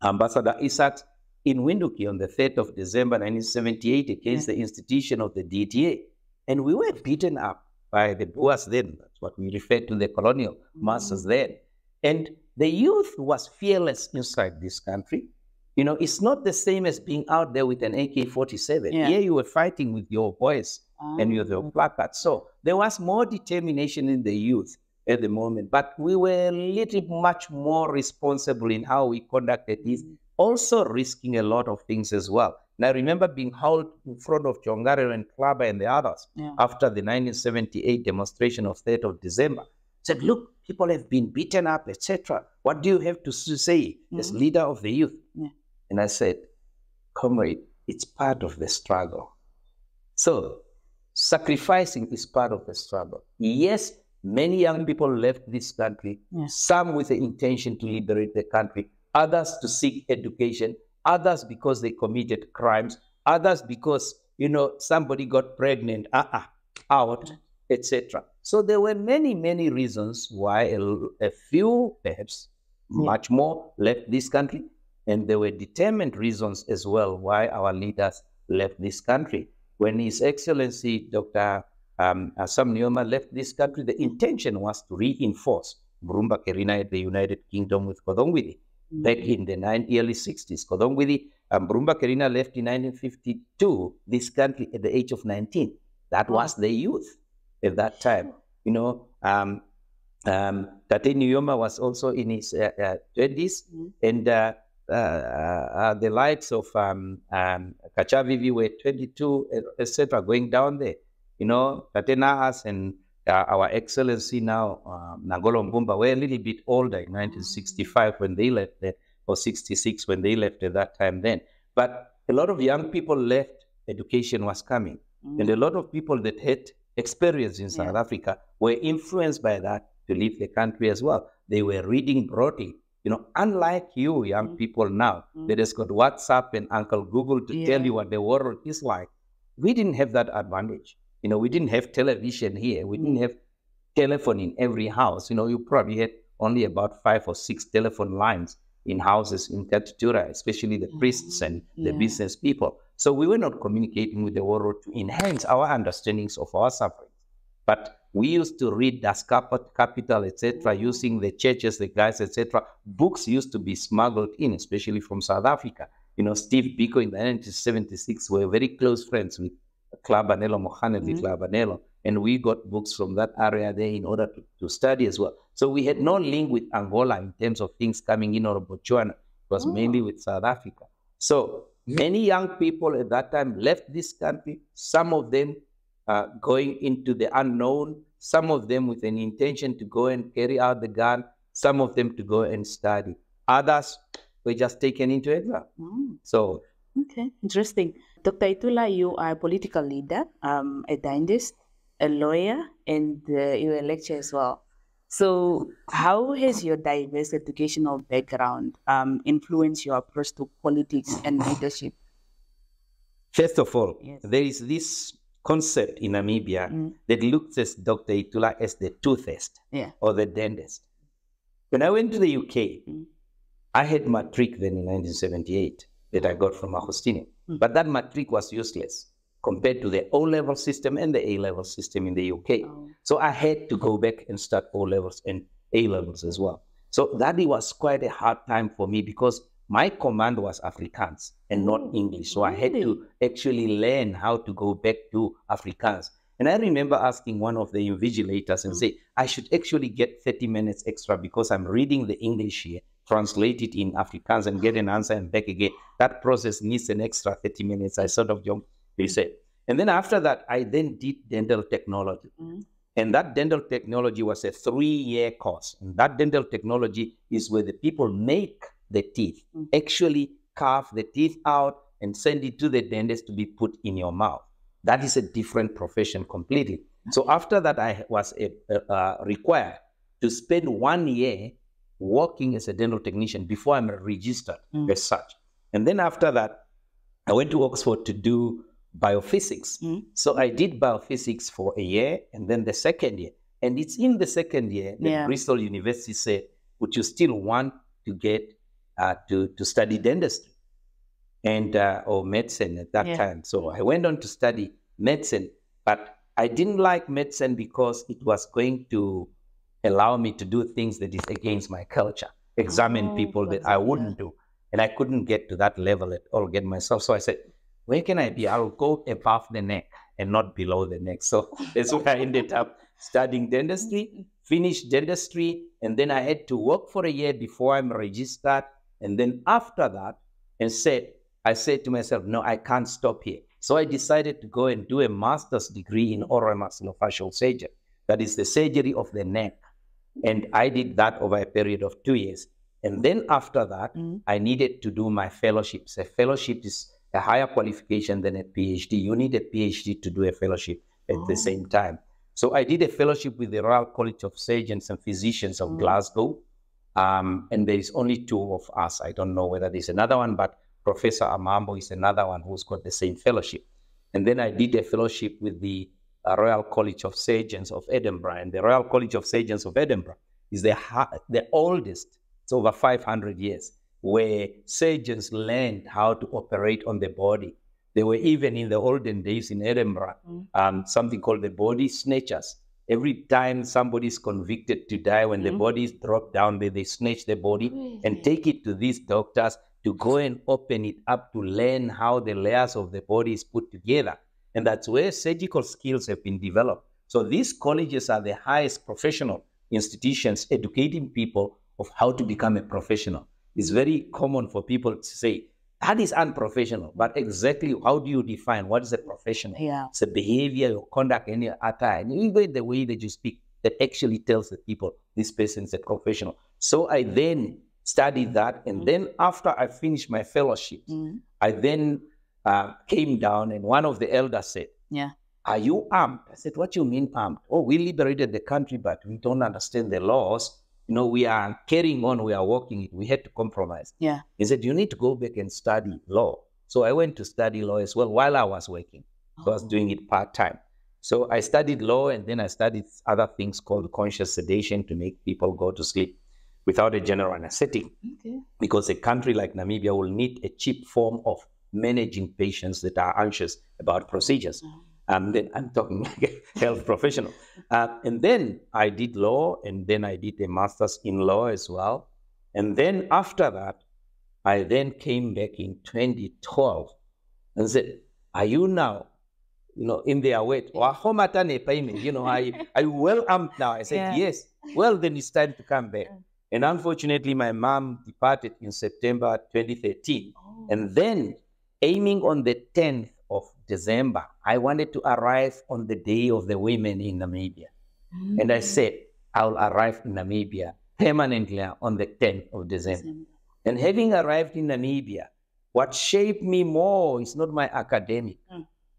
Ambassador Isaacs, in Windhoek on the 3rd of December 1978 against the institution of the DTA. And we were beaten up by the Boers then. That's what we refer to the colonial masters then. And the youth was fearless inside this country. It's not the same as being out there with an AK-47. Here you were fighting with your boys and with your placards. So there was more determination in the youth at the moment, but we were much more responsible in how we conducted this, also risking a lot of things as well. And I remember being held in front of Jongarero and Klaba and the others after the 1978 demonstration of 3rd of December. Said, look, people have been beaten up, etc. What do you have to say as leader of the youth? And I said, comrade, it's part of the struggle. So sacrificing is part of the struggle. Yes, many young people left this country, some with the intention to liberate the country, others to seek education, others because they committed crimes, others because, somebody got pregnant, out, etc. So there were many, many reasons why a few, perhaps much more, left this country. And there were determined reasons as well why our leaders left this country. When His Excellency Dr. Sam Nujoma left this country, the intention was to reinforce Murumba Kerina at the United Kingdom with Kodongwidi back in the early 60s. Kodongwidi, Murumba Kerina left in 1952, this country at the age of 19. That was the youth at that time. Tate Nujoma was also in his 20s, and the likes of Kachavivi were 22, etc., going down there. Tate Nahas and our Excellency now, Nangolo Mbumba, were a little bit older in 1965 when they left there, or 66 when they left at that time then. But a lot of young people left, education was coming. And a lot of people that had experience in South Africa were influenced by that to leave the country as well. They were reading broadly. Unlike you young people now, that has got WhatsApp and Uncle Google to tell you what the world is like. We didn't have that advantage. We didn't have television here. We didn't have telephone in every house. You probably had only about 5 or 6 telephone lines in houses in Katutura, especially the priests and the business people. So we were not communicating with the world to enhance our understandings of our suffering. But we used to read Das Kapital, etc., using the churches, the guys, etc. Books used to be smuggled in, especially from South Africa. Steve Biko in 1976 were very close friends with Klabanelo, Mohamed Klabanelo, and we got books from that area there in order to study as well. So we had no link with Angola in terms of things coming in, or Botswana. It was mainly with South Africa. So many young people at that time left this country. Some of them going into the unknown, some of them with an intention to go and carry out the gun, some of them to go and study. Others were just taken into exile. So, okay, interesting. Dr. Itula, you are a political leader, a dentist, a lawyer, and you're a lecturer as well. So how has your diverse educational background influenced your approach to politics and leadership? First of all, Yes. there is this concept in Namibia that looks at Dr. Itula as the toothist or the dentist. When I went to the UK, I had matric then in 1978 that I got from Agostino. But that matric was useless compared to the O-level system and the A-level system in the UK. So I had to go back and start O-levels and A-levels as well. So that was quite a hard time for me because my command was Afrikaans and not English. So I had to actually learn how to go back to Afrikaans. And I remember asking one of the invigilators and say, I should actually get 30 minutes extra because I'm reading the English here, translate it in Afrikaans and get an answer and back again. That process needs an extra 30 minutes. I sort of jumped, they said. And then after that, I then did dental technology. And that dental technology was a 3-year course. And that dental technology is where the people make the teeth, actually carve the teeth out and send it to the dentist to be put in your mouth. That is a different profession completely. So after that, I was required to spend 1 year working as a dental technician before I'm registered as such. And then after that, I went to Oxford to do biophysics. So I did biophysics for a year and then the second year. And it's in the second year that Bristol University said, would you still want to get to study dentistry and or medicine at that time? So I went on to study medicine, but I didn't like medicine because it was going to allow me to do things that is against my culture, examine people that I wouldn't do. And I couldn't get to that level at all, get myself. So I said, where can I be? I'll go above the neck and not below the neck. So that's why I ended up studying dentistry, finished dentistry, and then I had to work for a year before I'm registered. And then after that, I said to myself, no, I can't stop here. So I decided to go and do a master's degree in oral maxillofacial surgery. That is the surgery of the neck. And I did that over a period of 2 years. And then after that, I needed to do my fellowships. A fellowship is a higher qualification than a PhD. You need a PhD to do a fellowship at the same time. So I did a fellowship with the Royal College of Surgeons and Physicians of Glasgow. And there is only 2 of us. I don't know whether there's another one, but Professor Amambo is another one who's got the same fellowship. And then I did a fellowship with the Royal College of Surgeons of Edinburgh. And the Royal College of Surgeons of Edinburgh is the oldest. It's over 500 years, where surgeons learned how to operate on the body. They were even in the olden days in Edinburgh, something called the body snatchers. Every time somebody is convicted to die, when the body is dropped down, they snatch the body and take it to these doctors to go and open it up to learn how the layers of the body is put together. And that's where surgical skills have been developed. So these colleges are the highest professional institutions educating people of how to become a professional. It's very common for people to say, that is unprofessional. But exactly how do you define what is a professional? It's a behavior, your conduct, and your attire, and even the way that you speak that actually tells the people this person is a professional. So I then studied that. And then after I finished my fellowship, I then came down and one of the elders said, are you armed? I said, what do you mean armed? Oh, we liberated the country, but we don't understand the laws. You know, we are carrying on, we are working it. We had to compromise. He said, you need to go back and study law. So I went to study law as well while I was working. So I was doing it part-time. So I studied law and then I studied other things called conscious sedation to make people go to sleep without a general anesthetic. Because a country like Namibia will need a cheap form of managing patients that are anxious about procedures. Then I'm talking like a health professional. And then I did law, and then I did a master's in law as well. And then after that, I then came back in 2012 and said, are you now, in their way? Are you well armed now? I said, yes. Well, then it's time to come back. And unfortunately, my mom departed in September 2013. And then aiming on the 10th of December, I wanted to arrive on the Day of the Women in Namibia. And I said, I'll arrive in Namibia permanently on the 10th of December. And having arrived in Namibia, what shaped me more is not my academic.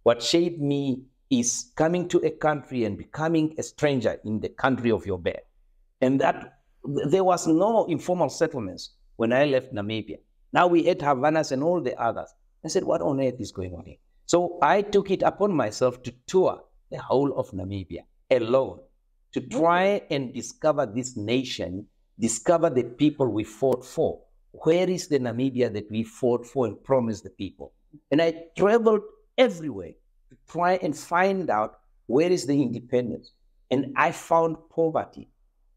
What shaped me is coming to a country and becoming a stranger in the country of your birth. And that there was no informal settlements when I left Namibia. Now we had Havanas and all the others. I said, what on earth is going on here? So I took it upon myself to tour the whole of Namibia alone, to try and discover this nation, discover the people we fought for. Where is the Namibia that we fought for and promised the people? And I traveled everywhere to try and find out where is the independence. And I found poverty.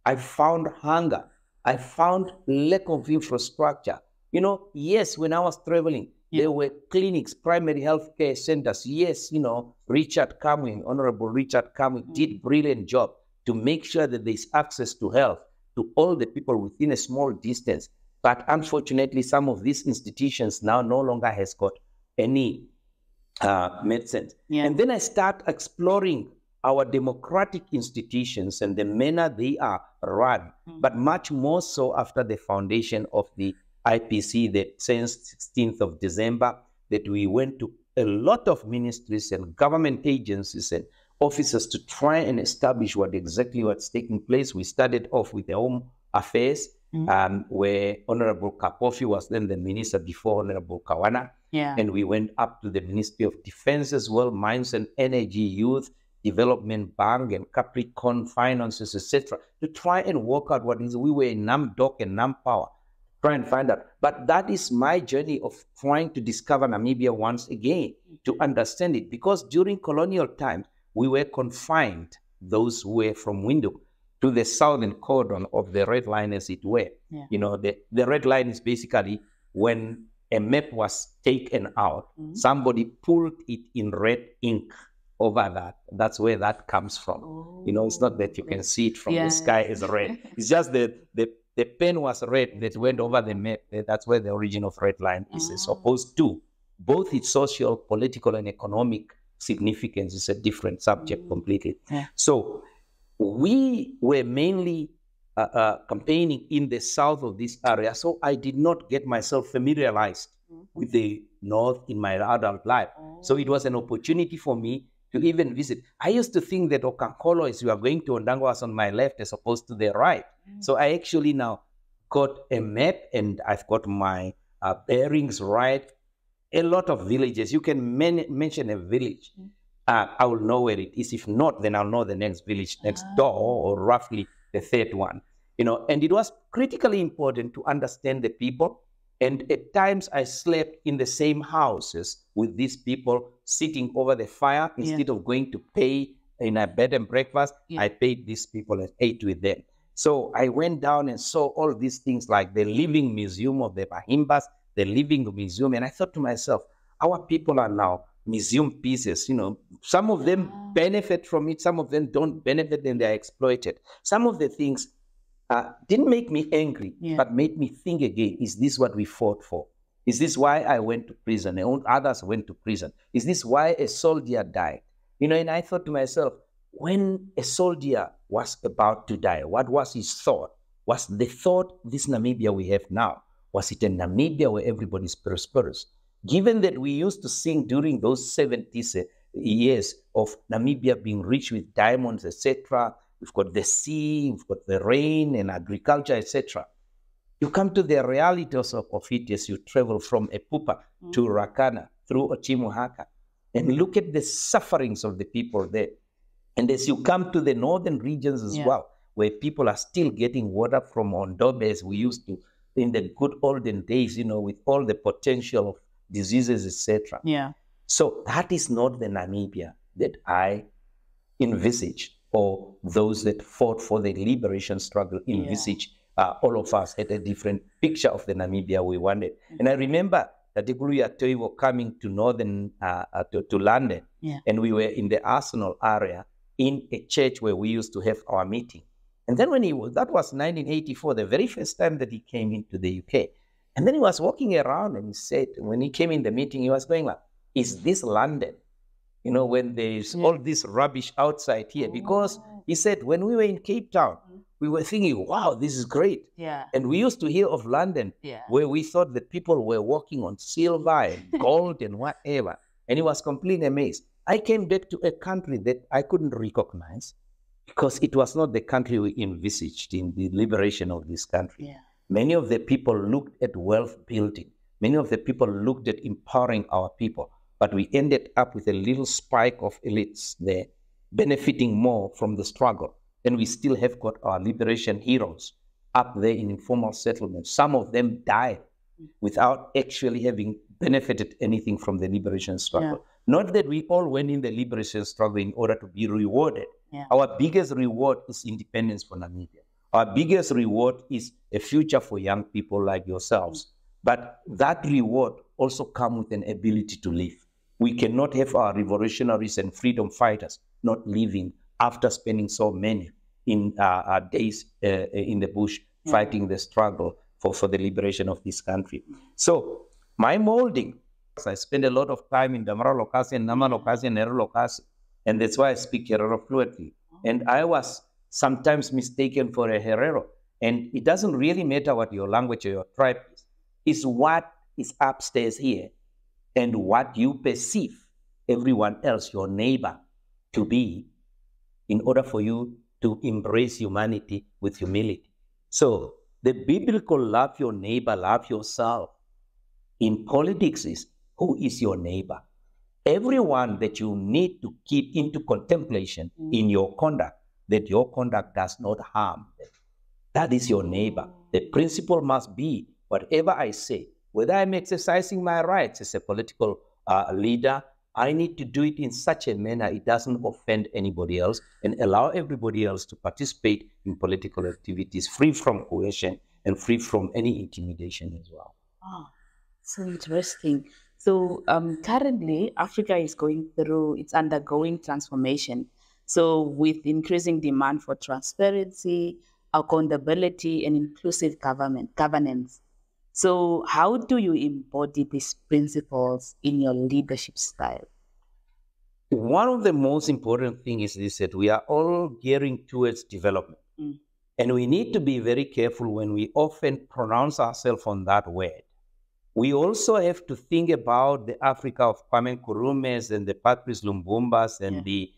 I found hunger. I found lack of infrastructure. You know, yes, when I was traveling, there were clinics, primary health care centers. Yes, you know, Richard Kamwin, Honorable Richard Kamwin, did brilliant job to make sure that there's access to health to all the people within a small distance. But unfortunately, some of these institutions now no longer has got any medicine. And then I start exploring our democratic institutions and the manner they are run, but much more so after the foundation of the IPC, that since 16th of December, that we went to a lot of ministries and government agencies and officers to try and establish what's taking place. We started off with the Home Affairs, where Honorable Kapofi was then the minister before Honorable Kawana. And we went up to the Ministry of Defense as well, Mines and Energy, Youth Development Bank and Capricorn Finances, etc., to try and work out what is. We were in NAMDOC and NAMPower, try and find out. But that is my journey of trying to discover Namibia once again, to understand it. Because during colonial times, we were confined, those who were from Windhoek, to the southern cordon of the red line, as it were. You know, the red line is basically when a map was taken out, somebody pulled it in red ink over that. That's where that comes from. You know, it's not that you can see it from the sky as red. It's just that the pen was red that went over the map. That's where the origin of red line is, as opposed to both its social, political, and economic significance is a different subject completely. So we were mainly campaigning in the south of this area, so I did not get myself familiarized with the north in my adult life. So it was an opportunity for me to even visit. I used to think that Okankolo, as you are going to Ondango, was on my left as opposed to the right. So I actually now got a map and I've got my bearings right. A lot of villages. You can mention a village. I will know where it is. If not, then I'll know the next village next door, or roughly the third one. You know, and it was critically important to understand the people. And at times I slept in the same houses with these people, sitting over the fire. Instead of going to pay in a bed and breakfast, I paid these people and ate with them. So I went down and saw all these things like the living museum of the Bahimbas, the living museum. And I thought to myself, our people are now museum pieces. You know, some of them benefit from it. Some of them don't benefit and they're exploited. Some of the things didn't make me angry, but made me think again, is this what we fought for? Is this why I went to prison and others went to prison? Is this why a soldier died? You know, and I thought to myself, when a soldier was about to die, what was his thought? Was the thought, this Namibia we have now, was it a Namibia where everybody's prosperous? Given that we used to sing during those 70s years of Namibia being rich with diamonds, etc., we've got the sea, we've got the rain and agriculture, etc. You come to the realities of it as you travel from Epupa to Rakana through Ochimuhaka and look at the sufferings of the people there. And as you come to the northern regions as well, where people are still getting water from Ondobe as we used to in the good olden days, you know, with all the potential of diseases, etc. So that is not the Namibia that I envisaged, or those that fought for the liberation struggle envisaged. All of us had a different picture of the Namibia we wanted. And I remember Tatekulu Yatoivo coming to northern, to London, and we were in the Arsenal area in a church where we used to have our meeting. And then when that was 1984, the very first time that he came into the UK. And then he was walking around and he said, when he came in the meeting, he was going like, is this London? You know, when there's all this rubbish outside here. Because he said, when we were in Cape Town, we were thinking, wow, this is great. Yeah. And we used to hear of London, where we thought that people were walking on silver and gold and whatever. And he was completely amazed. I came back to a country that I couldn't recognize because it was not the country we envisaged in the liberation of this country. Yeah. Many of the people looked at wealth building. Many of the people looked at empowering our people. But we ended up with a little spike of elites there, benefiting more from the struggle. And we still have got our liberation heroes up there in informal settlements. Some of them died without actually having benefited anything from the liberation struggle. Not that we all went in the liberation struggle in order to be rewarded. Our biggest reward is independence for Namibia. Our biggest reward is a future for young people like yourselves. But that reward also comes with an ability to live. We cannot have our revolutionaries and freedom fighters not living after spending so many days in the bush fighting the struggle for the liberation of this country. So my molding, I spend a lot of time in Damara Lokasi and Nama Lokasi and Nero Lokasi, and that's why I speak Herero fluently. And I was sometimes mistaken for a Herero. And it doesn't really matter what your language or your tribe is. It's what is upstairs here and what you perceive everyone else, your neighbor, to be in order for you to embrace humanity with humility. So the biblical love your neighbor, love yourself in politics is who is your neighbor. Everyone that you need to keep into contemplation in your conduct, that your conduct does not harm them. That is your neighbor. The principle must be whatever I say, whether I'm exercising my rights as a political leader, I need to do it in such a manner it doesn't offend anybody else and allow everybody else to participate in political activities free from coercion and free from any intimidation as well. Oh, so interesting. So currently, Africa is it's undergoing transformation. So with increasing demand for transparency, accountability, and inclusive governance. So how do you embody these principles in your leadership style? One of the most important things is that we are all gearing towards development. And we need to be very careful when we often pronounce ourselves on that word. We also have to think about the Africa of Kwame Nkrumah's and the Patrice Lumumba's and the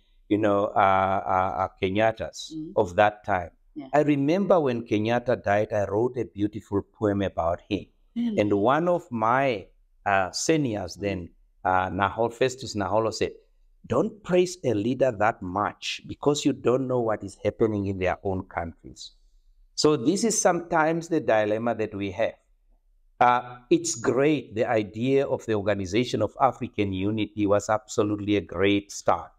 Kenyatta's of that time. I remember when Kenyatta died, I wrote a beautiful poem about him. And one of my seniors then, Festus Naholo, said, don't praise a leader that much because you don't know what is happening in their own countries. So this is sometimes the dilemma that we have. It's great. The idea of the Organization of African Unity was absolutely a great start.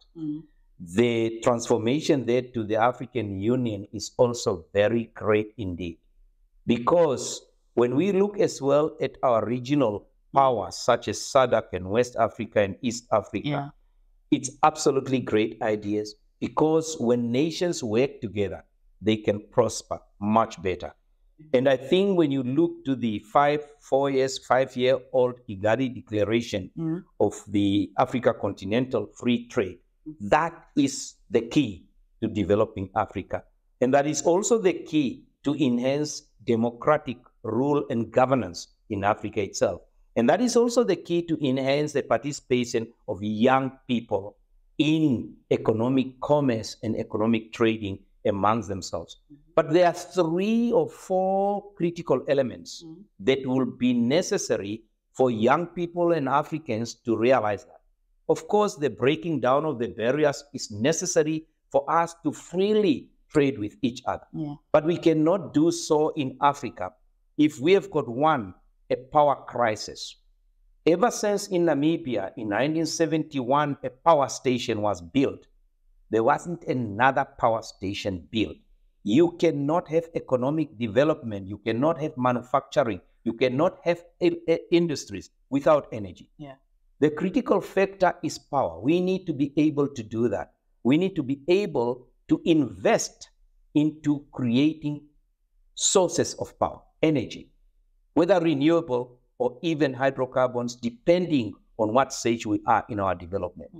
The transformation there to the African Union is also very great indeed. Because when we look as well at our regional powers, such as SADC and West Africa and East Africa, it's absolutely great ideas because when nations work together, they can prosper much better. And I think when you look to the 5-year-old Kigali Declaration of the Africa Continental Free Trade, that is the key to developing Africa. And that is also the key to enhance democratic rule and governance in Africa itself. And that is also the key to enhance the participation of young people in economic commerce and economic trading amongst themselves. But there are 3 or 4 critical elements that will be necessary for young people and Africans to realize that. Of course, the breaking down of the barriers is necessary for us to freely trade with each other. But we cannot do so in Africa if we have got a power crisis. Ever since in Namibia in 1971, a power station was built, there wasn't another power station built. You cannot have economic development, you cannot have manufacturing, you cannot have industries without energy. The critical factor is power. We need to be able to do that. We need to be able to invest into creating sources of power, energy, whether renewable or even hydrocarbons, depending on what stage we are in our development.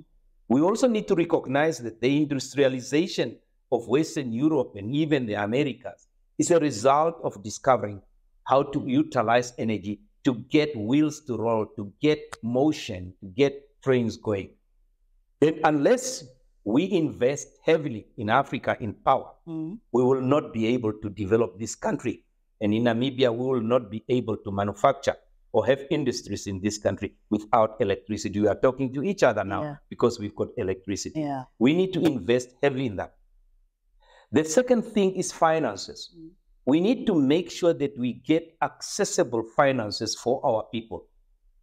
We also need to recognize that the industrialization of Western Europe and even the Americas is a result of discovering how to utilize energy to get wheels to roll, to get motion, to get trains going. And unless we invest heavily in Africa in power, we will not be able to develop this country. And in Namibia, we will not be able to manufacture or have industries in this country without electricity. We are talking to each other now because we've got electricity. We need to invest heavily in that. The second thing is finances. We need to make sure that we get accessible finances for our people.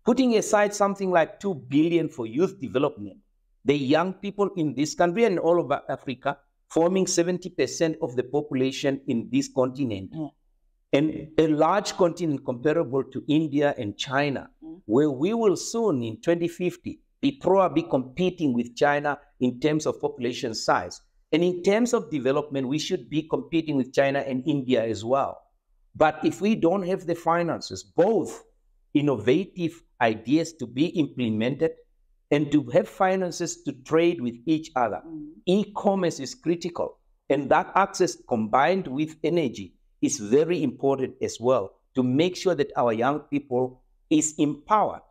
Putting aside something like 2 billion for youth development, the young people in this country and all over Africa, forming 70% of the population in this continent, and a large continent comparable to India and China, where we will soon, in 2050, be probably competing with China in terms of population size. And in terms of development, we should be competing with China and India as well. But if we don't have the finances, both innovative ideas to be implemented and to have finances to trade with each other, e-commerce is critical. And that access combined with energy is very important as well to make sure that our young people is empowered.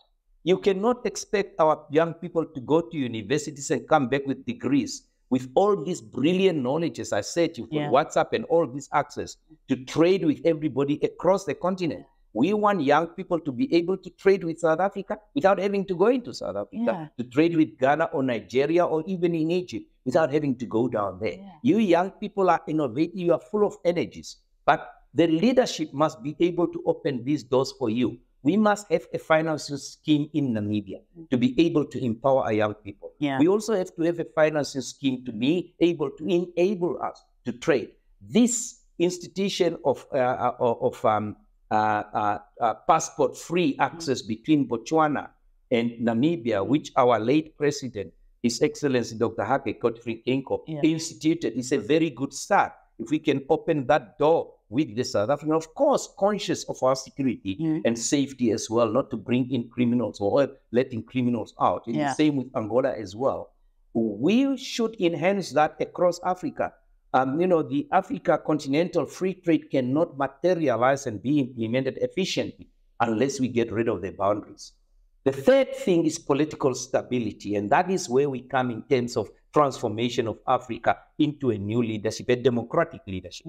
You cannot expect our young people to go to universities and come back with degrees, with all this brilliant knowledge, as I said, you've got WhatsApp and all this access to trade with everybody across the continent. We want young people to be able to trade with South Africa without having to go into South Africa, to trade with Ghana or Nigeria or even in Egypt without having to go down there. You young people are innovative, you are full of energies, but the leadership must be able to open these doors for you. We must have a financial scheme in Namibia to be able to empower our young people. We also have to have a financial scheme to be able to enable us to trade. This institution of passport-free access between Botswana and Namibia, which our late president, His Excellency Dr. Hage Godfrey Geingob, instituted, is a very good start. If we can open that door with the South African, of course, conscious of our security and safety as well, not to bring in criminals or letting criminals out. And the same with Angola as well. We should enhance that across Africa. The Africa continental free trade cannot materialize and be implemented efficiently unless we get rid of the boundaries. The third thing is political stability, and that is where we come in terms of transformation of Africa into a new leadership, a democratic leadership.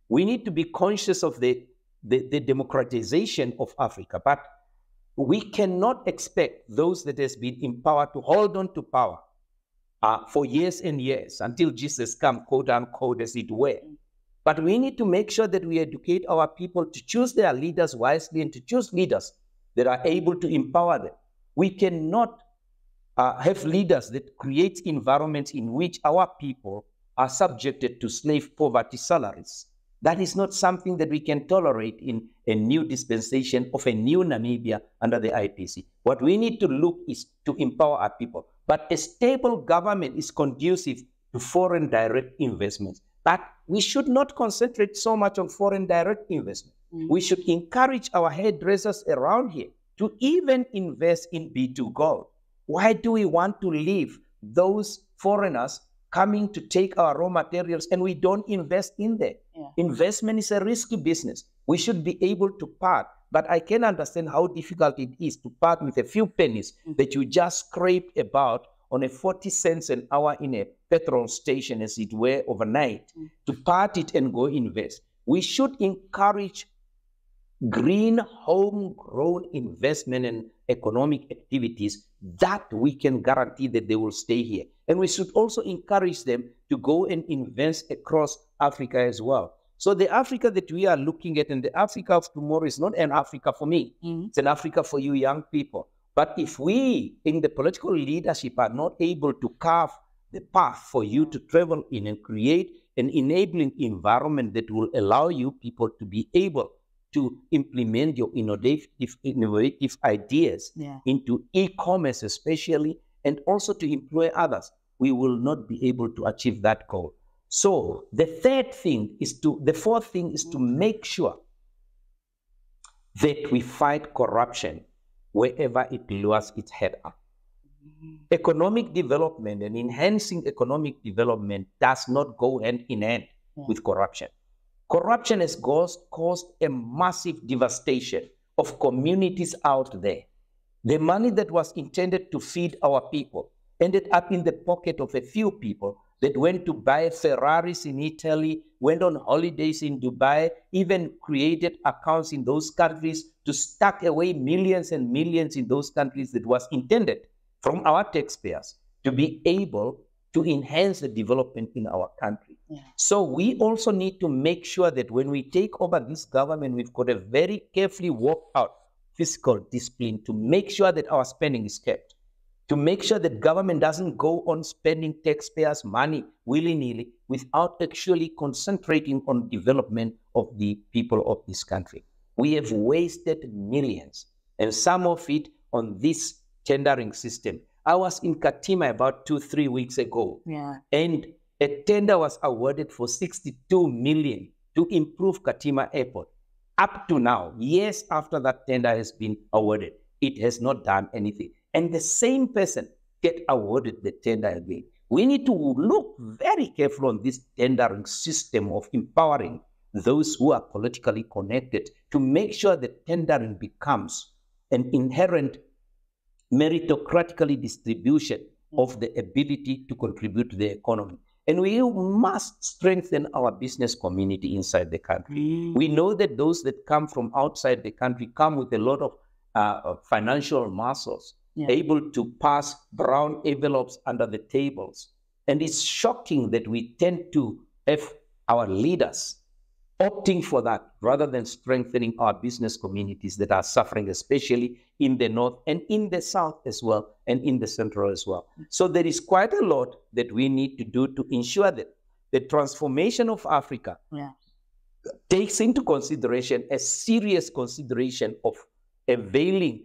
We need to be conscious of the democratization of Africa, but we cannot expect those that has been empowered to hold on to power for years and years until Jesus comes, quote unquote, as it were. But we need to make sure that we educate our people to choose their leaders wisely and to choose leaders that are able to empower them. We cannot have leaders that create environments in which our people are subjected to slave poverty salaries. That is not something that we can tolerate in a new dispensation of a new Namibia under the IPC. What we need to look is to empower our people. But a stable government is conducive to foreign direct investments. But we should not concentrate so much on foreign direct investment. We should encourage our hairdressers around here to even invest in B2 Gold. Why do we want to leave those foreigners coming to take our raw materials and we don't invest in there? Investment is a risky business. We should be able to part. But I can understand how difficult it is to part with a few pennies that you just scraped about on a 40 cents an hour in a petrol station, as it were, overnight, to part it and go invest. We should encourage green, homegrown investment and economic activities that we can guarantee that they will stay here. And we should also encourage them to go and invest across Africa as well. So the Africa that we are looking at and the Africa of tomorrow is not an Africa for me. It's an Africa for you young people. But if we in the political leadership are not able to carve the path for you to travel in and create an enabling environment that will allow you people to be able to implement your innovative ideas into e-commerce especially, and also to employ others, we will not be able to achieve that goal. So the fourth thing is to make sure that we fight corruption wherever it lures its head up. Economic development and enhancing economic development does not go hand in hand with corruption. Corruption has caused a massive devastation of communities out there. The money that was intended to feed our people ended up in the pocket of a few people that went to buy Ferraris in Italy, went on holidays in Dubai, even created accounts in those countries to stack away millions and millions in those countries that was intended from our taxpayers to be able to enhance the development in our country. So we also need to make sure that when we take over this government, we've got a very carefully worked out fiscal discipline to make sure that our spending is kept, to make sure that government doesn't go on spending taxpayers' money willy-nilly without actually concentrating on development of the people of this country. We have wasted millions, and some of it on this tendering system. I was in Katima about 2-3 weeks ago, and a tender was awarded for 62 million to improve Katima Airport. Up to now, years after that tender has been awarded, it has not done anything. And the same person get awarded the tender again. We need to look very careful on this tendering system of empowering those who are politically connected to make sure that tendering becomes an inherent meritocratically distribution of the ability to contribute to the economy. And we must strengthen our business community inside the country. We know that those that come from outside the country come with a lot of financial muscles, able to pass brown envelopes under the tables. And it's shocking that we tend to have our leaders opting for that rather than strengthening our business communities that are suffering, especially in the north and in the south as well, and in the central as well. So there is quite a lot that we need to do to ensure that the transformation of Africa takes into consideration a serious consideration of availing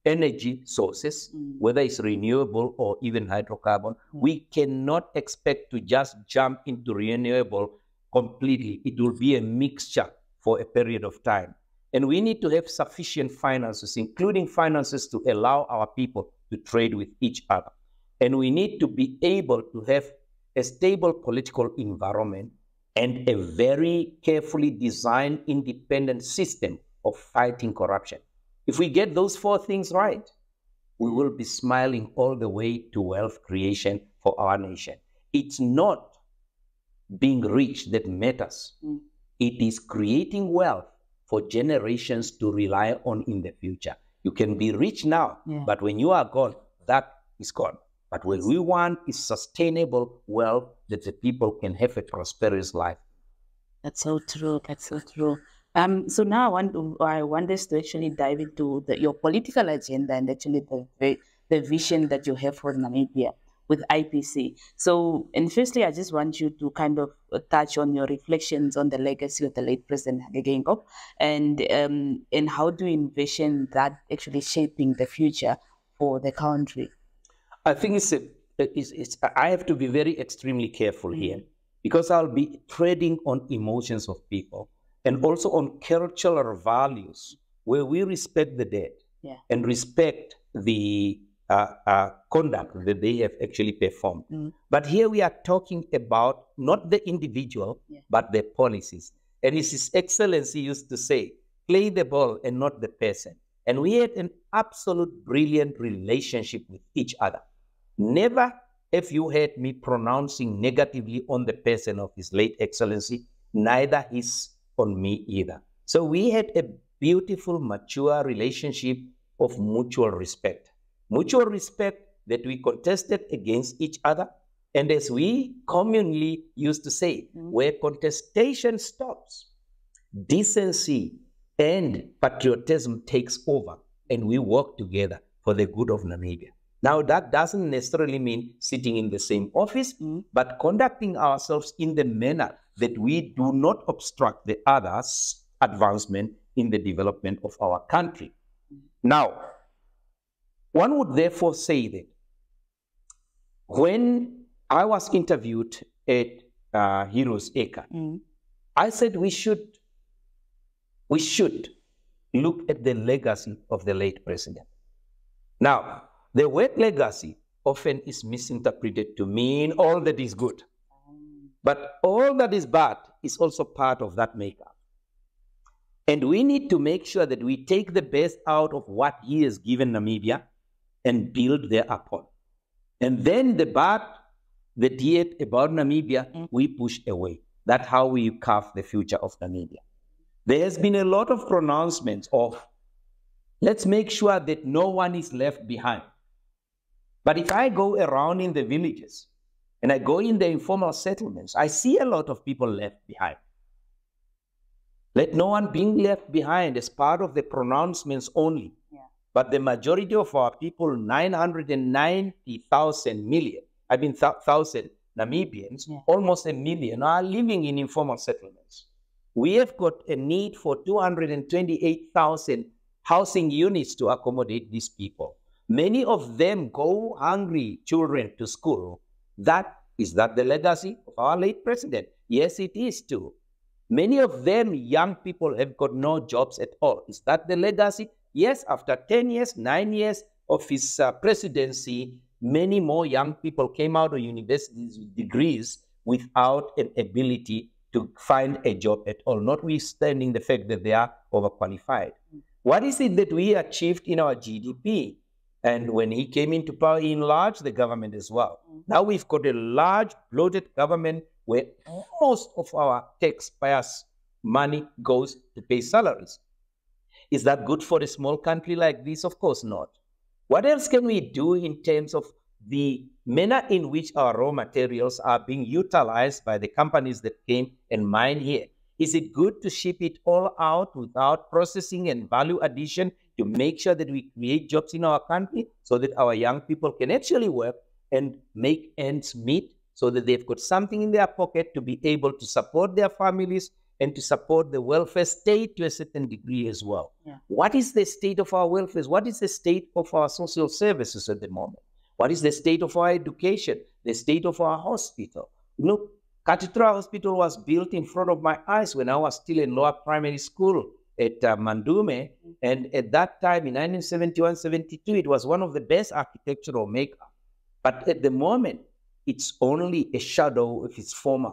energy sources, whether it's renewable or even hydrocarbon. We cannot expect to just jump into renewable completely. It will be a mixture for a period of time. And we need to have sufficient finances, including finances to allow our people to trade with each other. And we need to be able to have a stable political environment and a very carefully designed independent system of fighting corruption. If we get those 4 things right, we will be smiling all the way to wealth creation for our nation. It's not being rich that matters. It is creating wealth for generations to rely on in the future. You can be rich now, but when you are gone, that is gone. But what we want is sustainable wealth that the people can have a prosperous life. That's so true. That's so true. So now I want us to actually dive into your political agenda and actually the vision that you have for Namibia with IPC. So, and firstly, I just want you to kind of touch on your reflections on the legacy of the late President Hage Geingob, and how do you envision that actually shaping the future for the country? I think I have to be very extremely careful here, because I'll be treading on emotions of people and also on cultural values where we respect the dead and respect the conduct that they have actually performed. But here we are talking about not the individual, but the policies. And His Excellency used to say, play the ball and not the person. And we had an absolute brilliant relationship with each other. Never have you heard me pronouncing negatively on the person of His late Excellency, neither his on me either. So we had a beautiful, mature relationship of mutual respect. Mutual respect that we contested against each other. And as we commonly used to say, where contestation stops, decency and patriotism takes over, and we work together for the good of Namibia. Now, that doesn't necessarily mean sitting in the same office, but conducting ourselves in the manner that we do not obstruct the other's advancement in the development of our country. Now, one would therefore say that when I was interviewed at Heroes Acre, I said we should look at the legacy of the late president. Now, the word legacy often is misinterpreted to mean all that is good. But all that is bad is also part of that makeup. And we need to make sure that we take the best out of what he has given Namibia and build thereupon. And then the bad, the diet about Namibia, we push away. That's how we carve the future of Namibia. There has been a lot of pronouncements of, let's make sure that no one is left behind. But if I go around in the villages and I go in the informal settlements, I see a lot of people left behind. Let no one be left behind as part of the pronouncements only. Yeah. But the majority of our people, 990,000 Namibians, yeah, almost 1 million, are living in informal settlements. We have got a need for 228,000 housing units to accommodate these people. Many of them go hungry children to school. Is that the legacy of our late president? Yes, it is too. Many of them, young people, have got no jobs at all. Is that the legacy? Yes, after 10 years, 9 years of his presidency, many more young people came out of universities with degrees without an ability to find a job at all, notwithstanding the fact that they are overqualified. What is it that we achieved in our GDP? And when he came into power, he enlarged the government as well. Now we've got a large, bloated government where most of our taxpayers' money goes to pay salaries. Is that good for a small country like this? Of course not. What else can we do in terms of the manner in which our raw materials are being utilized by the companies that came and mine here? Is it good to ship it all out without processing and value addition to make sure that we create jobs in our country so that our young people can actually work and make ends meet so that they've got something in their pocket to be able to support their families and to support the welfare state to a certain degree as well? Yeah. What is the state of our welfare? What is the state of our social services at the moment? What is the state of our education? The state of our hospital? Look, Katutura Hospital was built in front of my eyes when I was still in lower primary school at Mandume. And at that time, in 1971-72, it was one of the best architectural makeup. But at the moment, it's only a shadow of its former.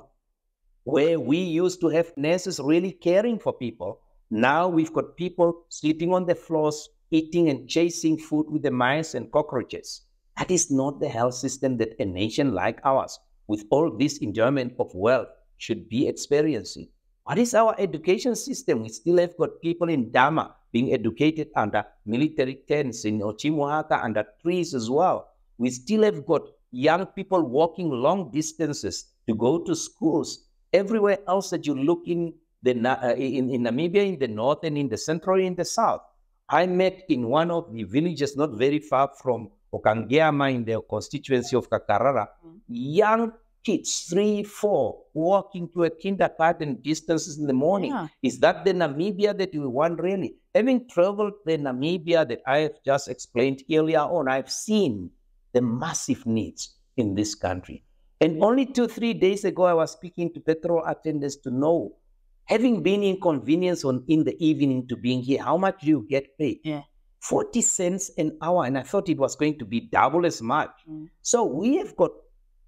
Where we used to have nurses really caring for people, now we've got people sleeping on the floors, eating and chasing food with the mice and cockroaches. That is not the health system that a nation like ours, with all this enjoyment of wealth, should be experiencing. What is our education system? We still have got people in Dama being educated under military tents, in Ochimuhaka under trees as well. We still have got young people walking long distances to go to schools. Everywhere else that you look in Namibia, in the north and in the central, in the south. I met in one of the villages not very far from Okangeama in the constituency of Kakarara, young kids, 3, 4, walking to a kindergarten distances in the morning. Yeah. Is that the Namibia that we want really? Having traveled the Namibia that I have just explained earlier on, I've seen the massive needs in this country. And only 2-3 days ago, I was speaking to petrol attendants to know, having been inconvenienced in the evening to being here, how much do you get paid? Yeah. 40 cents an hour. And I thought it was going to be double as much. So we have got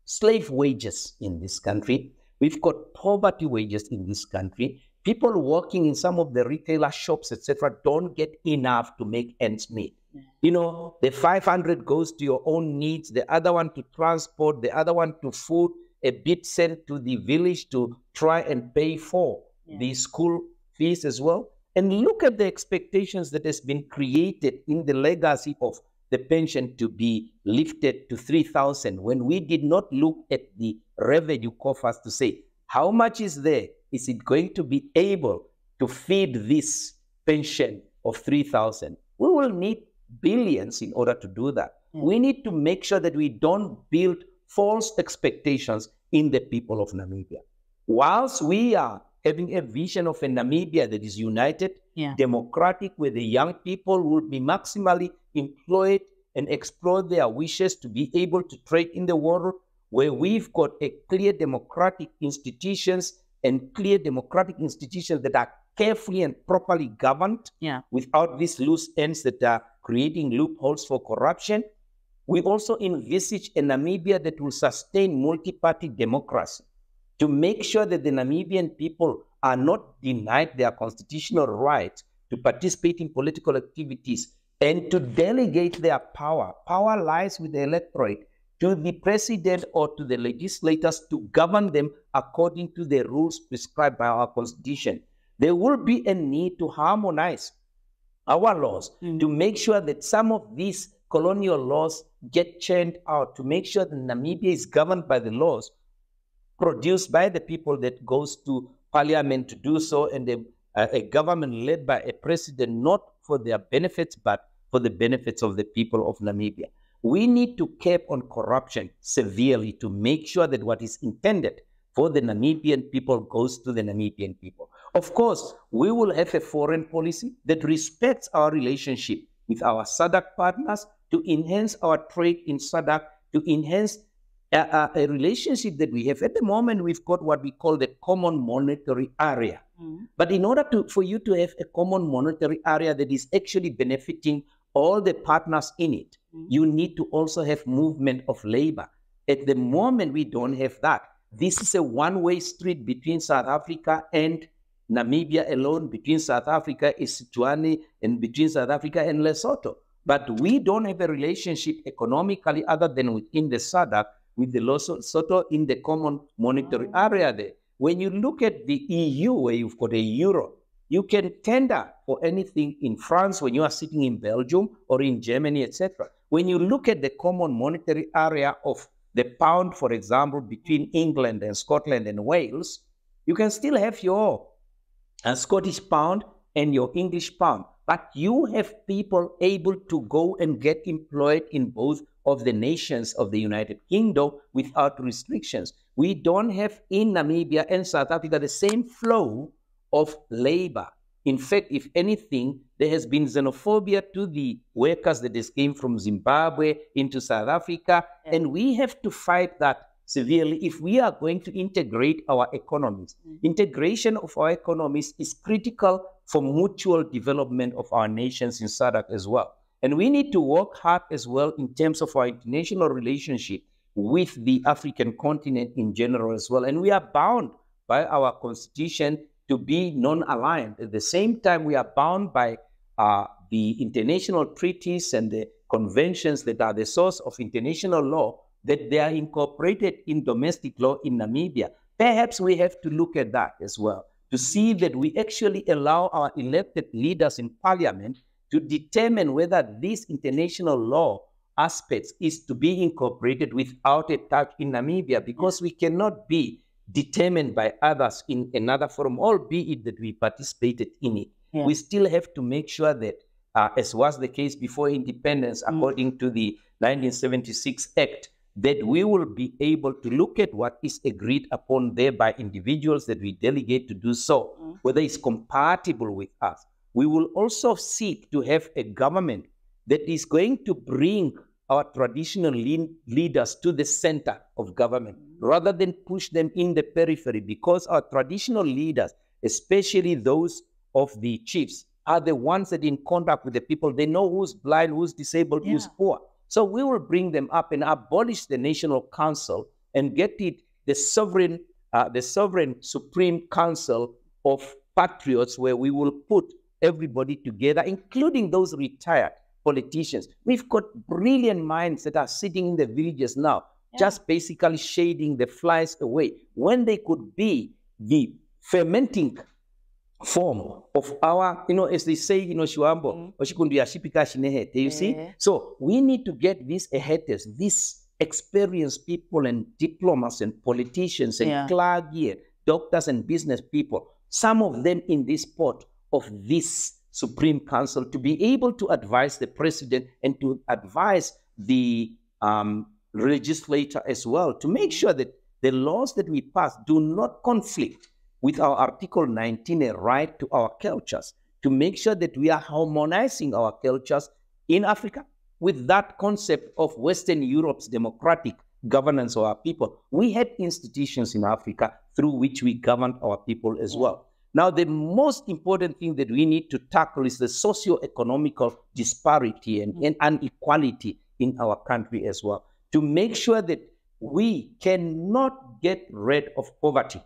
slave wages in this country. We've got poverty wages in this country. People working in some of the retailer shops, etc., don't get enough to make ends meet. You know, the 500 goes to your own needs, the other one to transport, the other one to food, a bit sent to the village to try and pay for the school fees as well. And look at the expectations that has been created in the legacy of the pension to be lifted to 3,000 when we did not look at the revenue coffers to say, how much is there? Is it going to be able to feed this pension of 3,000? We will need billions in order to do that. We need to make sure that we don't build false expectations in the people of Namibia. Whilst we are having a vision of a Namibia that is united, democratic, where the young people will be maximally employed and explore their wishes to be able to trade in the world, where we've got a clear democratic institutions and clear democratic institutions that are carefully and properly governed without these loose ends that creating loopholes for corruption. We also envisage a Namibia that will sustain multi-party democracy, to make sure that the Namibian people are not denied their constitutional right to participate in political activities and to delegate their power. Power lies with the electorate, to the president or to the legislators to govern them according to the rules prescribed by our constitution. There will be a need to harmonize our laws to make sure that some of these colonial laws get churned out, to make sure that Namibia is governed by the laws produced by the people that goes to parliament to do so, and a government led by a president, not for their benefits, but for the benefits of the people of Namibia. We need to cap on corruption severely to make sure that what is intended for the Namibian people goes to the Namibian people. Of course, we will have a foreign policy that respects our relationship with our SADC partners, to enhance our trade in SADC, to enhance a relationship that we have. At the moment, we've got what we call the common monetary area. But in order for you to have a common monetary area that is actually benefiting all the partners in it, you need to also have movement of labor. At the moment, we don't have that. This is a one-way street between South Africa and Namibia alone, between South Africa and Eswatini, and between South Africa and Lesotho. But we don't have a relationship economically other than within the SADC with the Lesotho in the common monetary area there. When you look at the EU, where you've got a euro, you can tender for anything in France when you are sitting in Belgium or in Germany, etc. When you look at the common monetary area of the pound, for example, between England and Scotland and Wales, you can still have your Scottish pound and your English pound, but you have people able to go and get employed in both of the nations of the United Kingdom without restrictions. We don't have in Namibia and South Africa the same flow of labor. In fact, if anything, there has been xenophobia to the workers that just came from Zimbabwe into South Africa, and we have to fight that severely if we are going to integrate our economies. Integration of our economies is critical for mutual development of our nations in SADC as well. And we need to work hard as well in terms of our international relationship with the African continent in general as well. And we are bound by our constitution to be non-aligned. At the same time, we are bound by the international treaties and the conventions that are the source of international law, that they are incorporated in domestic law in Namibia. Perhaps we have to look at that as well, to see that we actually allow our elected leaders in parliament to determine whether these international law aspects is to be incorporated without a touch in Namibia, because we cannot be determined by others in another forum, albeit that we participated in it. We still have to make sure that, as was the case before independence, according to the 1976 Act, that we will be able to look at what is agreed upon there by individuals that we delegate to do so, whether it's compatible with us. We will also seek to have a government that is going to bring our traditional leaders to the center of government, rather than push them in the periphery, because our traditional leaders, especially those of the chiefs, are the ones that in contact with the people. They know who's blind, who's disabled, who's poor. So we will bring them up and abolish the National Council and get it the sovereign Supreme Council of Patriots, where we will put everybody together, including those retired politicians. We've got brilliant minds that are sitting in the villages now, just basically shading the flies away, when they could be the fermenting form of our, as they say, Shuambo, you see? So we need to get these ehetes, these experienced people and diplomats and politicians and clergy, doctors and business people, some of them in this pot of this Supreme Council, to be able to advise the president and to advise the legislature as well, to make sure that the laws that we pass do not conflict with our Article 19, a right to our cultures, to make sure that we are harmonizing our cultures in Africa with that concept of Western Europe's democratic governance of our people. We had institutions in Africa through which we governed our people as well. Now, the most important thing that we need to tackle is the socio-economical disparity and inequality in our country as well, to make sure that we cannot get rid of poverty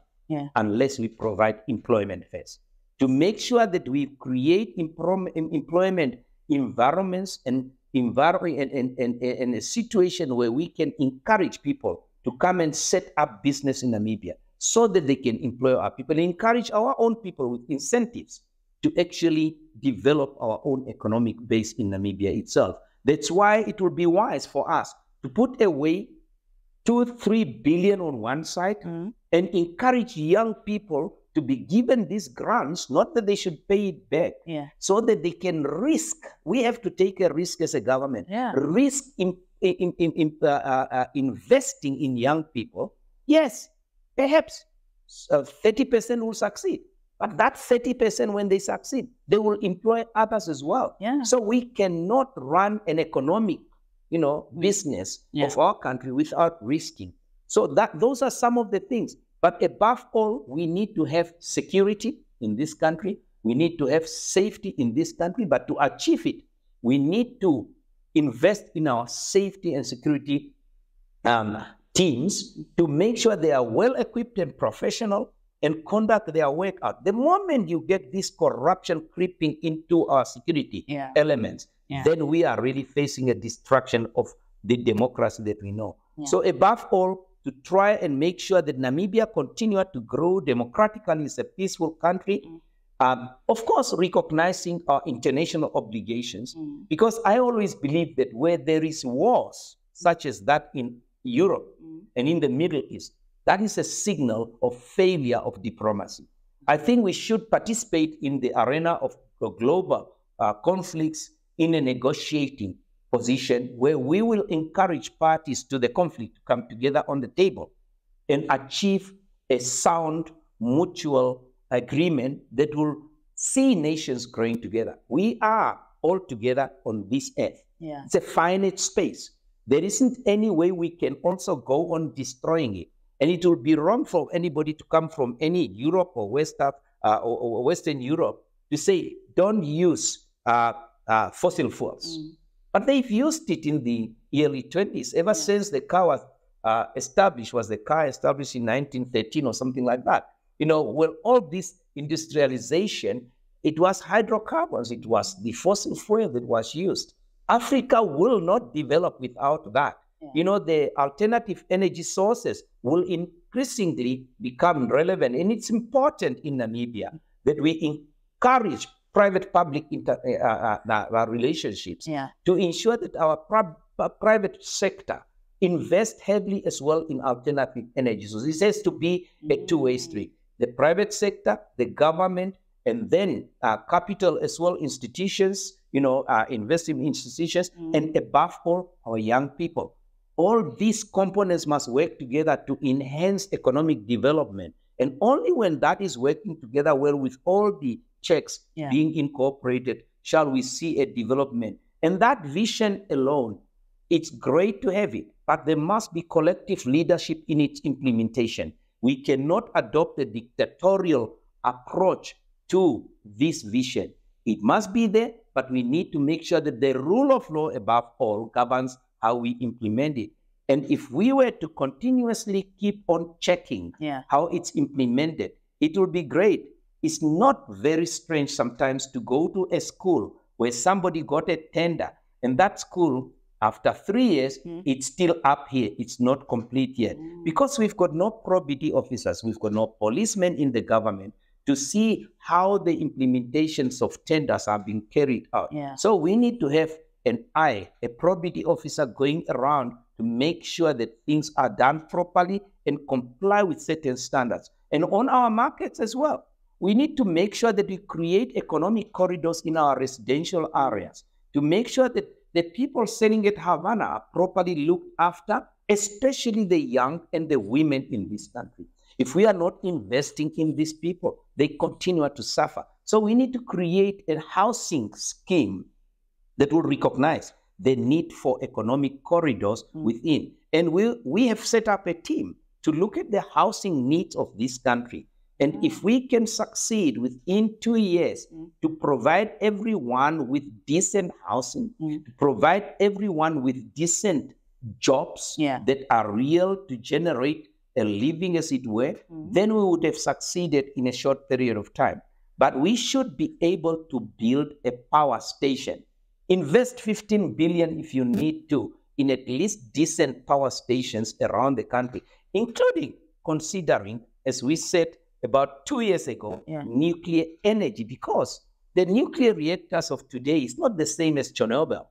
unless we provide employment first. To make sure that we create employment environments and a situation where we can encourage people to come and set up business in Namibia so that they can employ our people and encourage our own people with incentives to actually develop our own economic base in Namibia itself. That's why it will be wise for us to put away 2-3 billion on one side and encourage young people to be given these grants, not that they should pay it back, so that they can risk. We have to take a risk as a government, risk investing in young people. Yes, perhaps 30% will succeed, but that 30%, when they succeed, they will employ others as well. So we cannot run an economic, business of our country without risking. So those are some of the things. But above all, we need to have security in this country. We need to have safety in this country. But to achieve it, we need to invest in our safety and security teams to make sure they are well-equipped and professional and conduct their work out. The moment you get this corruption creeping into our security elements, then we are really facing a destruction of the democracy that we know. So above all, to try and make sure that Namibia continue to grow democratically as a peaceful country, of course, recognizing our international obligations, because I always believe that where there is wars, such as that in Europe and in the Middle East, that is a signal of failure of diplomacy. I think we should participate in the arena of global conflicts in a negotiating position where we will encourage parties to the conflict to come together on the table and achieve a sound mutual agreement that will see nations growing together. We are all together on this earth. It's a finite space. There isn't any way we can also go on destroying it. And it will be wrong for anybody to come from any Europe or Western Europe to say, don't use fossil fuels. But they've used it in the early 20s. Ever since the car was established in 1913 or something like that. Well, all this industrialization, it was hydrocarbons. It was the fossil fuel that was used. Africa will not develop without that. The alternative energy sources will increasingly become relevant. And it's important in Namibia that we encourage private-public relationships to ensure that our private sector invest heavily as well in alternative energy. So this has to be a two-way street. The private sector, the government, and then capital as well, institutions, investing institutions, and above all, our young people. All these components must work together to enhance economic development. And only when that is working together well with all the checks being incorporated, shall we see a development. And that vision alone, it's great to have it, but there must be collective leadership in its implementation. We cannot adopt a dictatorial approach to this vision. It must be there, but we need to make sure that the rule of law above all governs how we implement it. And if we were to continuously keep on checking how it's implemented, it will be great. It's not very strange sometimes to go to a school where somebody got a tender, and that school, after 3 years, it's still up here. It's not complete yet. Because we've got no probity officers, we've got no policemen in the government to see how the implementations of tenders are being carried out. So we need to have a probity officer going around to make sure that things are done properly and comply with certain standards. And on our markets as well. We need to make sure that we create economic corridors in our residential areas to make sure that the people selling at Havana are properly looked after, especially the young and the women in this country. If we are not investing in these people, they continue to suffer. So we need to create a housing scheme that will recognize the need for economic corridors within. And we have set up a team to look at the housing needs of this country And if we can succeed within 2 years to provide everyone with decent housing, to provide everyone with decent jobs that are real to generate a living, as it were, then we would have succeeded in a short period of time. But we should be able to build a power station. Invest 15 billion if you need to in at least decent power stations around the country, including considering, as we said about 2 years ago, nuclear energy, because the nuclear reactors of today is not the same as Chernobyl.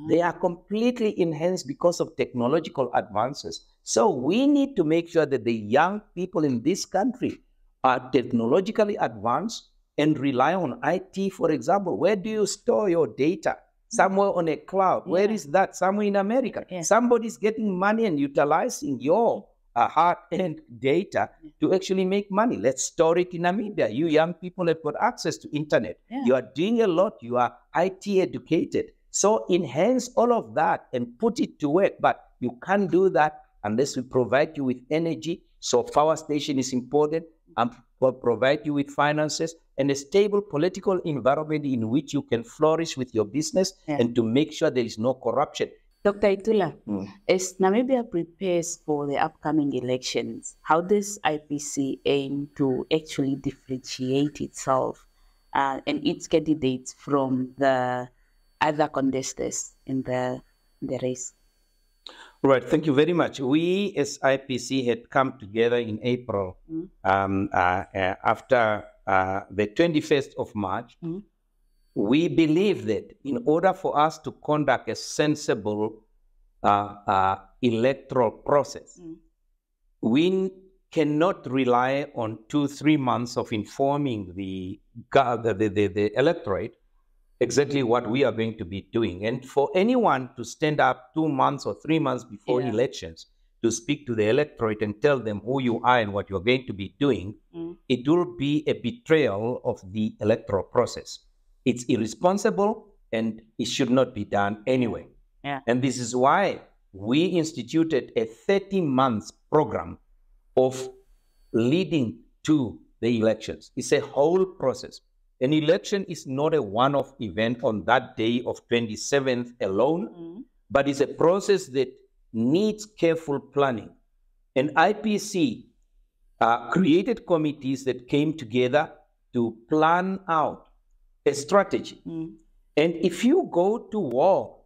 They are completely enhanced because of technological advances. So we need to make sure that the young people in this country are technologically advanced and rely on IT, for example. Where do you store your data? Somewhere on a cloud. Where is that? Somewhere in America. Somebody's getting money and utilizing your hard-earned data to actually make money. Let's store it in Namibia. You young people have got access to internet. You are doing a lot. You are IT educated. So enhance all of that and put it to work. But you can't do that unless we provide you with energy. So power station is important, and provide you with finances and a stable political environment in which you can flourish with your business and to make sure there is no corruption. Dr. Itula, as Namibia prepares for the upcoming elections, how does IPC aim to actually differentiate itself and its candidates from the other contestants in the race? Right, thank you very much. We as IPC had come together in April after the 21st of March. We believe that in order for us to conduct a sensible electoral process, we cannot rely on 2-3 months of informing the electorate exactly what we are going to be doing. And for anyone to stand up 2 months or 3 months before elections to speak to the electorate and tell them who you are and what you're going to be doing, it will be a betrayal of the electoral process. It's irresponsible and it should not be done anyway. And this is why we instituted a 30-month program of leading to the elections. It's a whole process. An election is not a one-off event on that day of 27th alone, but it's a process that needs careful planning. And IPC created committees that came together to plan out a strategy. And if you go to war,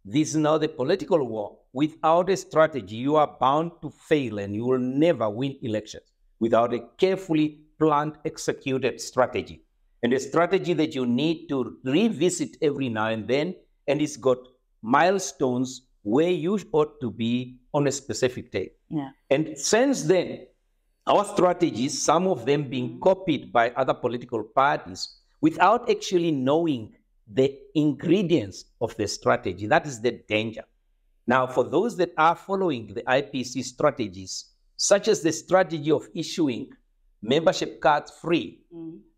this is now the political war, without a strategy, you are bound to fail and you will never win elections without a carefully planned, executed strategy. And a strategy that you need to revisit every now and then, and it's got milestones where you ought to be on a specific day. And since then, our strategies, some of them being copied by other political parties, without actually knowing the ingredients of the strategy. That is the danger. Now, for those that are following the IPC strategies, such as the strategy of issuing membership cards free,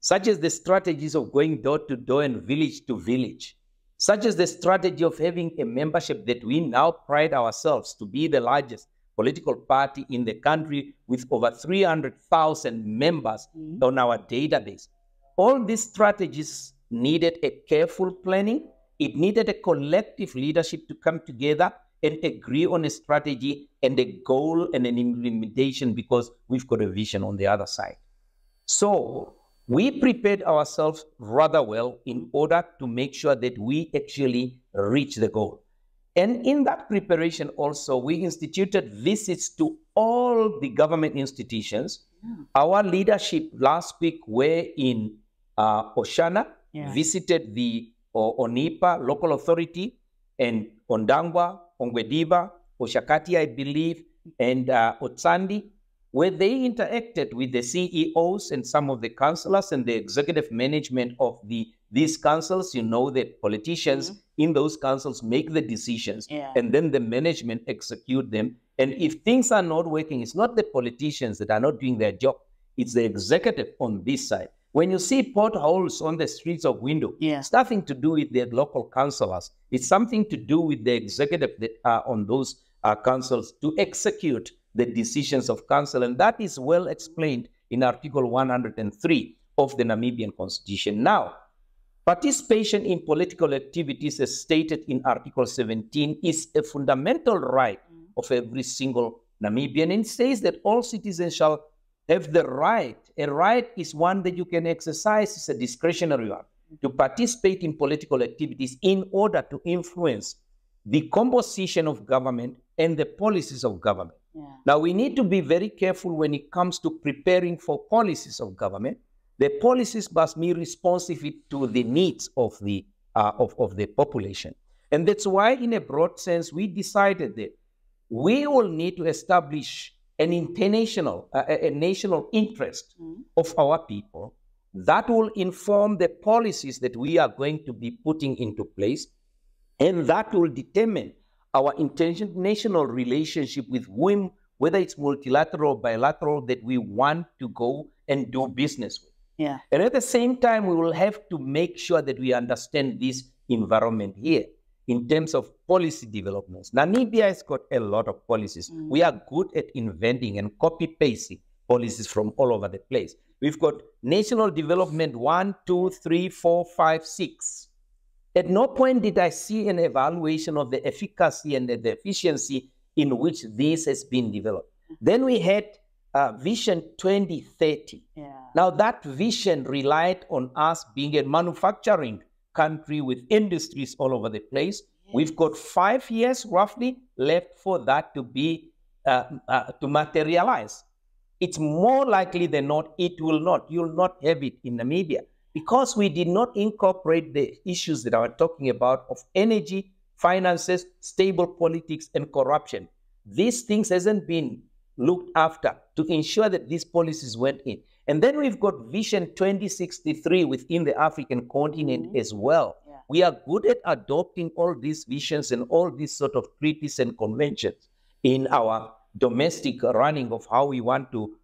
such as the strategies of going door to door and village to village, such as the strategy of having a membership that we now pride ourselves to be the largest political party in the country with over 300,000 members on our database. All these strategies needed a careful planning. It needed a collective leadership to come together and agree on a strategy and a goal and an implementation, because we've got a vision on the other side. So we prepared ourselves rather well in order to make sure that we actually reach the goal. And in that preparation also, we instituted visits to all the government institutions. Our leadership last week were in Oshana, visited the Onipa local authority, and Ondangwa, Ongwediba, Oshakati, I believe, and Otsandi, where they interacted with the CEOs and some of the councillors and the executive management of these councils. You know that politicians in those councils make the decisions, and then the management execute them. And if things are not working, it's not the politicians that are not doing their job. It's the executive on this side. When you see potholes on the streets of Windhoek, it's nothing to do with the local councillors. It's something to do with the executive that are on those councils to execute the decisions of council. And that is well explained in Article 103 of the Namibian Constitution. Now, participation in political activities as stated in Article 17 is a fundamental right of every single Namibian, and says that all citizens shall have the right. A right is one that you can exercise, it's a discretionary one, to participate in political activities in order to influence the composition of government and the policies of government. Yeah. Now, we need to be very careful when it comes to preparing for policies of government. The policies must be responsive to the needs of the population. And that's why, in a broad sense, we decided that we will need to establish an international, a national interest of our people that will inform the policies that we are going to be putting into place, and that will determine our international relationship with whom, whether it's multilateral or bilateral, that we want to go and do business with. Yeah. And at the same time, we will have to make sure that we understand this environment here in terms of policy developments. Namibia has got a lot of policies. We are good at inventing and copy-pasting policies from all over the place. We've got national development 1, 2, 3, 4, 5, 6. At no point did I see an evaluation of the efficacy and the efficiency in which this has been developed. Then we had Vision 2030. Yeah. Now, that vision relied on us being a manufacturing country with industries all over the place. Yes. We've got 5 years roughly left for that to be to materialize. It's more likely than not, it will not. You'll not have it in Namibia, because we did not incorporate the issues that I was talking about of energy, finances, stable politics, and corruption. These things hasn't been looked after to ensure that these policies went in. And then we've got Vision 2063 within the African continent as well. Yeah. We are good at adopting all these visions and all these sort of treaties and conventions in our domestic running of how we want to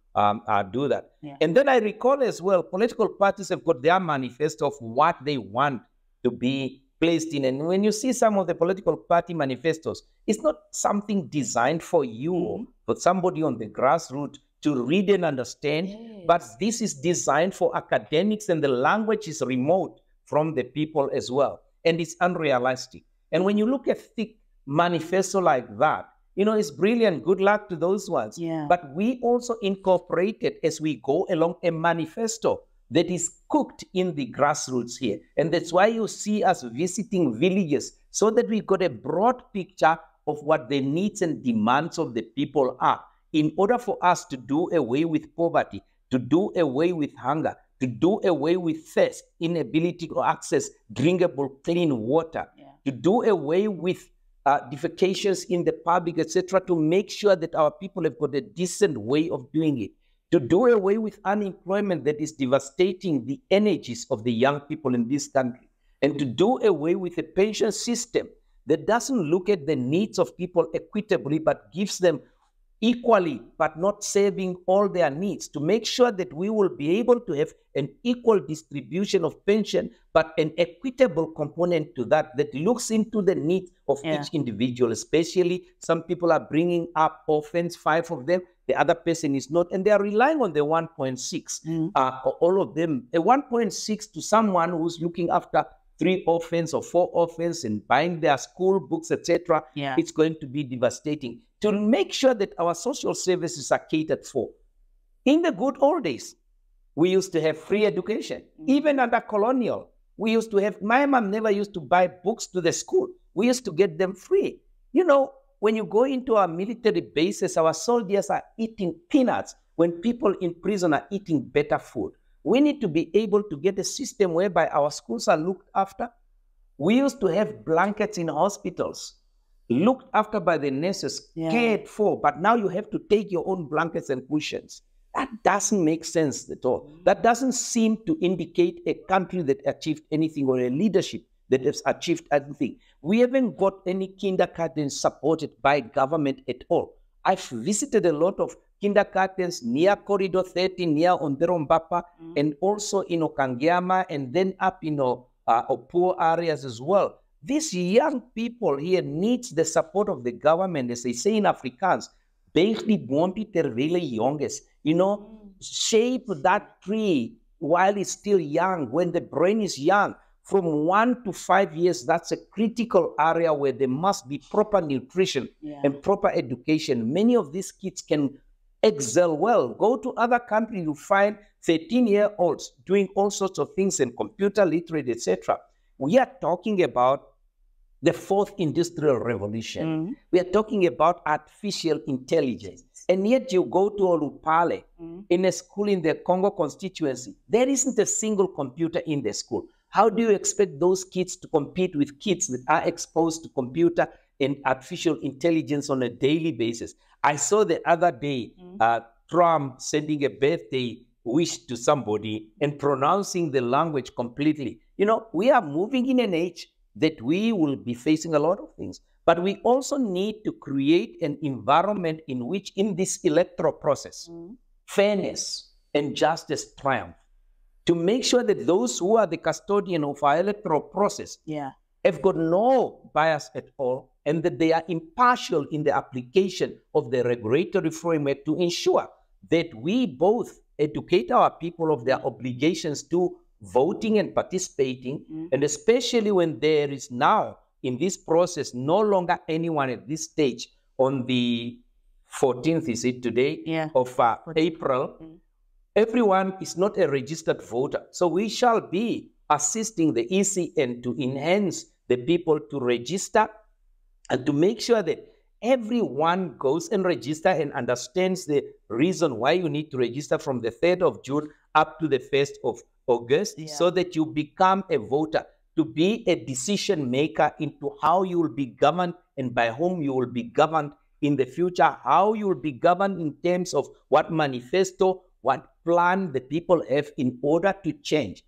do that. Yeah. And then I recall as well, political parties have got their manifesto of what they want to be placed in. And when you see some of the political party manifestos, it's not something designed for you, for somebody on the grassroots to read and understand, but this is designed for academics, and the language is remote from the people as well. And it's unrealistic. And when you look at thick manifesto like that, you know, it's brilliant. Good luck to those ones. Yeah. But we also incorporated, as we go along, a manifesto that is cooked in the grassroots here. And that's why you see us visiting villages, so that we got a broad picture of what the needs and demands of the people are, in order for us to do away with poverty, to do away with hunger, to do away with thirst, inability to access drinkable, clean water, to do away with defecations in the public, etc., to make sure that our people have got a decent way of doing it, to do away with unemployment that is devastating the energies of the young people in this country, and to do away with a pension system that doesn't look at the needs of people equitably, but gives them equally, but not saving all their needs, to make sure that we will be able to have an equal distribution of pension, but an equitable component to that that looks into the needs of each individual. Especially, some people are bringing up orphans, 5 of them, the other person is not, and they are relying on the 1.6. All of them, a 1.6 to someone who's looking after 3 orphans or 4 orphans and buying their school books, etc., it's going to be devastating. To make sure that our social services are catered for. In the good old days, we used to have free education. Even under colonial, we used to have, my mom never used to buy books to the school. We used to get them free. You know, when you go into our military bases, our soldiers are eating peanuts when people in prison are eating better food. We need to be able to get a system whereby our schools are looked after. We used to have blankets in hospitals, looked after by the nurses, cared for, but now you have to take your own blankets and cushions. That doesn't make sense at all. That doesn't seem to indicate a country that achieved anything, or a leadership that has achieved anything. We haven't got any kindergartens supported by government at all. I've visited a lot of kindergartens near Corridor 13, near Onderombapa, and also in Okangiama, and then up in poor areas as well. These young people here needs the support of the government, as they say in Afrikaans. Beeg die boompie terwyl hy jong is. You know, shape that tree while it's still young, when the brain is young. From 1 to 5 years, that's a critical area where there must be proper nutrition and proper education. Many of these kids can excel well. Go to other countries, you find 13-year-olds doing all sorts of things and computer literate, etc. We are talking about the fourth industrial revolution. We are talking about artificial intelligence. And yet you go to Olupale in a school in the Congo constituency, there isn't a single computer in the school. How do you expect those kids to compete with kids that are exposed to computer and artificial intelligence on a daily basis? I saw the other day Trump sending a birthday wish to somebody and pronouncing the language completely. You know, we are moving in an age that we will be facing a lot of things. But we also need to create an environment in which, in this electoral process, fairness and justice triumph, to make sure that those who are the custodian of our electoral process have got no bias at all, and that they are impartial in the application of the regulatory framework to ensure that we both educate our people of their obligations to voting and participating, and especially when there is now in this process no longer anyone at this stage on the 14th, is it today, of April, everyone is not a registered voter. So we shall be assisting the ECN to enhance the people to register and to make sure that everyone goes and register and understands the reason why you need to register from the 3rd of June up to the 1st of August, so that you become a voter, to be a decision maker into how you will be governed and by whom you will be governed in the future, how you will be governed in terms of what manifesto, what plan the people have in order to change.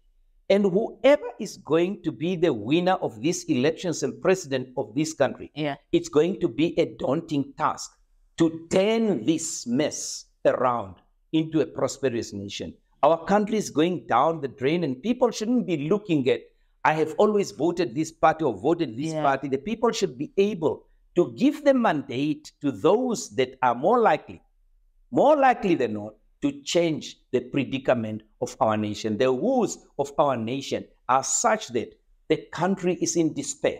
And whoever is going to be the winner of these elections and president of this country, it's going to be a daunting task to turn this mess around into a prosperous nation. Our country is going down the drain, and people shouldn't be looking at, I have always voted this party or voted this party. The people should be able to give the mandate to those that are more likely than not, to change the predicament of our nation. The woes of our nation are such that the country is in despair,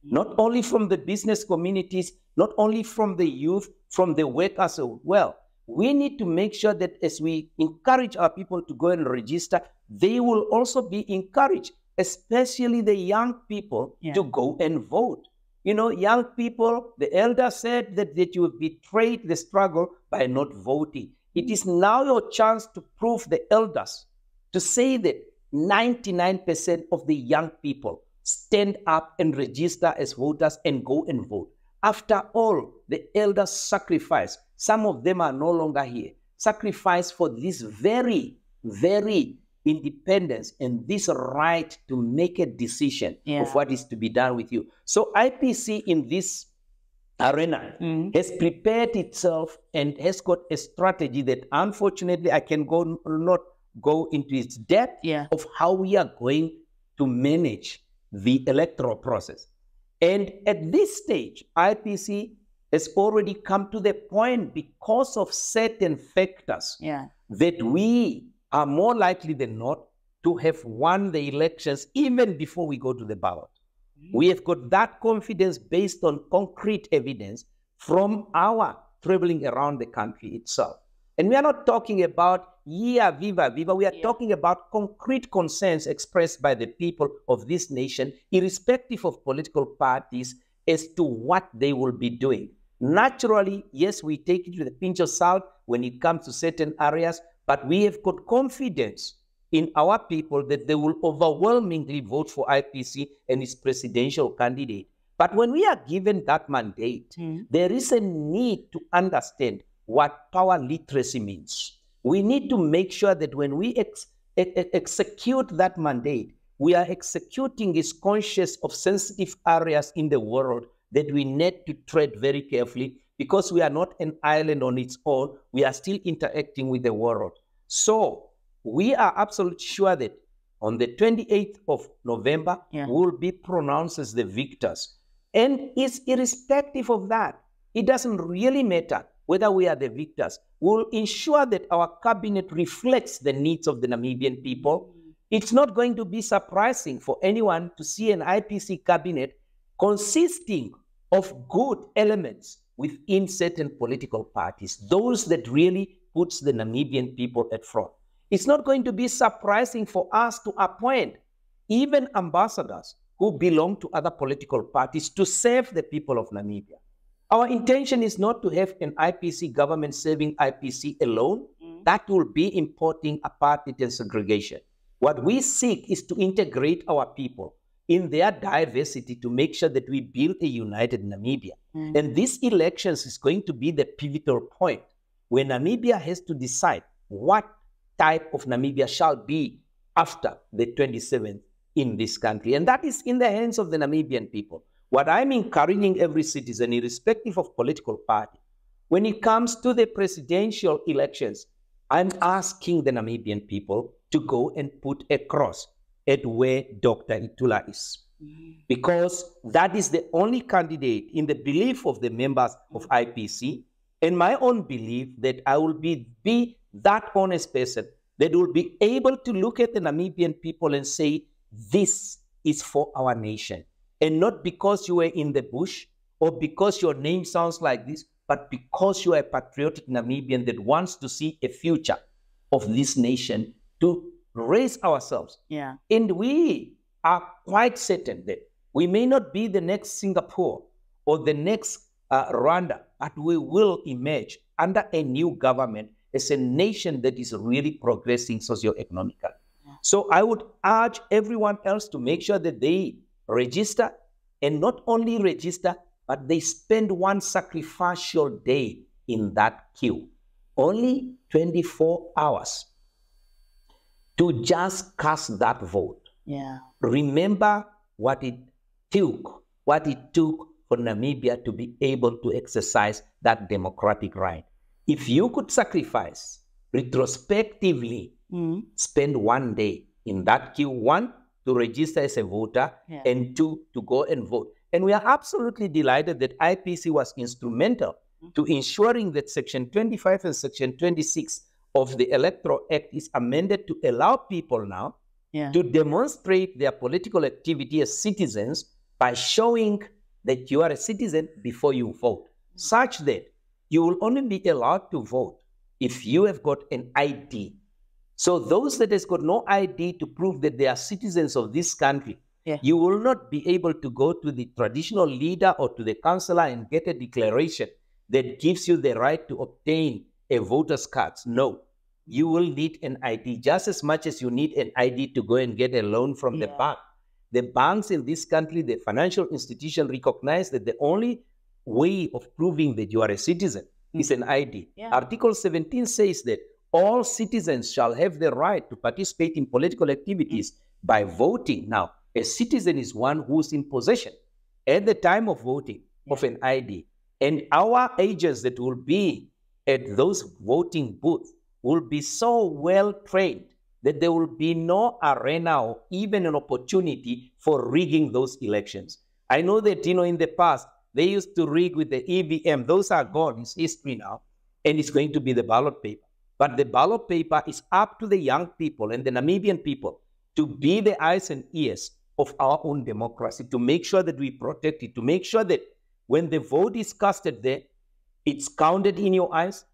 not only from the business communities, not only from the youth, from the workers as well. We need to make sure that as we encourage our people to go and register, they will also be encouraged, especially the young people, to go and vote. You know, young people, the elder said that you betrayed the struggle by not voting. It is now your chance to prove the elders, to say that 99% of the young people stand up and register as voters and go and vote. After all, the elders sacrifice. Some of them are no longer here. Sacrifice for this very, very independence and this right to make a decision of what is to be done with you. So IPC in this arena has prepared itself and has got a strategy that, unfortunately, I can not go into its depth of how we are going to manage the electoral process. And at this stage, IPC has already come to the point, because of certain factors, that we are more likely than not to have won the elections even before we go to the ballot. We have got that confidence based on concrete evidence from our traveling around the country itself. And we are not talking about viva. We are talking about concrete concerns expressed by the people of this nation, irrespective of political parties, as to what they will be doing. Naturally, yes, we take it with a pinch of salt when it comes to certain areas, but we have got confidence in our people that they will overwhelmingly vote for IPC and its presidential candidate. But when we are given that mandate, there is a need to understand what power literacy means. We need to make sure that when we execute that mandate, we are executing is conscious of sensitive areas in the world that we need to tread very carefully, because we are not an island on its own. We are still interacting with the world. So we are absolutely sure that on the 28th of November, we will be pronounced as the victors. And it's irrespective of that. It doesn't really matter whether we are the victors. will ensure that our cabinet reflects the needs of the Namibian people. It's not going to be surprising for anyone to see an IPC cabinet consisting of good elements within certain political parties, those that really puts the Namibian people at front. It's not going to be surprising for us to appoint even ambassadors who belong to other political parties to serve the people of Namibia. Our intention is not to have an IPC government serving IPC alone. That will be importing apartheid and segregation. What we seek is to integrate our people in their diversity to make sure that we build a united Namibia. And these elections is going to be the pivotal point where Namibia has to decide what type of Namibia shall be after the 27th in this country. And that is in the hands of the Namibian people. What I'm encouraging every citizen, irrespective of political party, when it comes to the presidential elections, I'm asking the Namibian people to go and put a cross at where Dr. Itula is. Because that is the only candidate in the belief of the members of IPC, and my own belief that I will be that honest person that will be able to look at the Namibian people and say, this is for our nation. And not because you were in the bush or because your name sounds like this, but because you are a patriotic Namibian that wants to see a future of this nation to raise ourselves. Yeah. And we are quite certain that we may not be the next Singapore or the next Rwanda, but we will emerge under a new government as a nation that is really progressing socioeconomically. Yeah. So I would urge everyone else to make sure that they register, and not only register, but they spend one sacrificial day in that queue. Only 24 hours to just cast that vote. Yeah. Remember what it took for Namibia to be able to exercise that democratic right. If you could sacrifice retrospectively, spend one day in that queue, one, to register as a voter, and two, to go and vote. And we are absolutely delighted that IPC was instrumental to ensuring that Section 25 and Section 26 of the Electoral Act is amended to allow people now to demonstrate their political activity as citizens by showing that you are a citizen before you vote, such that you will only be allowed to vote if you have got an ID. So those that has got no ID to prove that they are citizens of this country, you will not be able to go to the traditional leader or to the councillor and get a declaration that gives you the right to obtain a voter's card. No, you will need an ID just as much as you need an ID to go and get a loan from the bank. The banks in this country, the financial institution, recognize that the only way of proving that you are a citizen is an ID. Article 17 says that all citizens shall have the right to participate in political activities by voting. Now, a citizen is one who's in possession at the time of voting of an ID. And our agents that will be at those voting booths will be so well trained that there will be no arena or even an opportunity for rigging those elections. I know that, in the past, they used to rig with the EVM. Those are gone. It's history now. And it's going to be the ballot paper. But the ballot paper is up to the young people and the Namibian people to be the eyes and ears of our own democracy, to make sure that we protect it, to make sure that when the vote is casted there, it's counted in your eyes,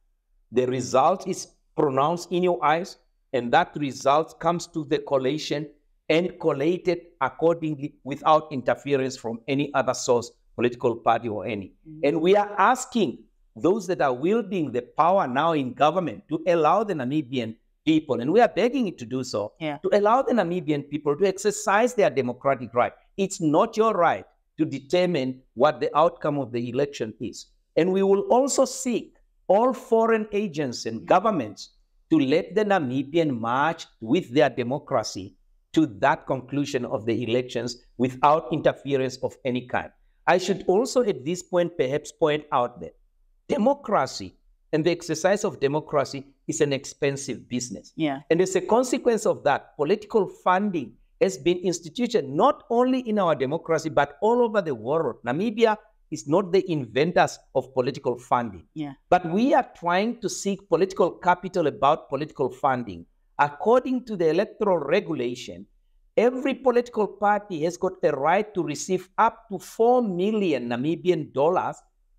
the result is pronounced in your eyes, and that result comes to the collation and collated accordingly without interference from any other source, political party or any. And we are asking those that are wielding the power now in government to allow the Namibian people, and we are begging it to do so, to allow the Namibian people to exercise their democratic right. It's not your right to determine what the outcome of the election is. And we will also seek all foreign agents and governments to let the Namibian march with their democracy to that conclusion of the elections without interference of any kind. I should also at this point perhaps point out that democracy and the exercise of democracy is an expensive business. And as a consequence of that, political funding has been instituted not only in our democracy, but all over the world. Namibia is not the inventors of political funding. Yeah. But we are trying to seek political capital about political funding. According to the electoral regulation, every political party has got the right to receive up to 4 million Namibian dollars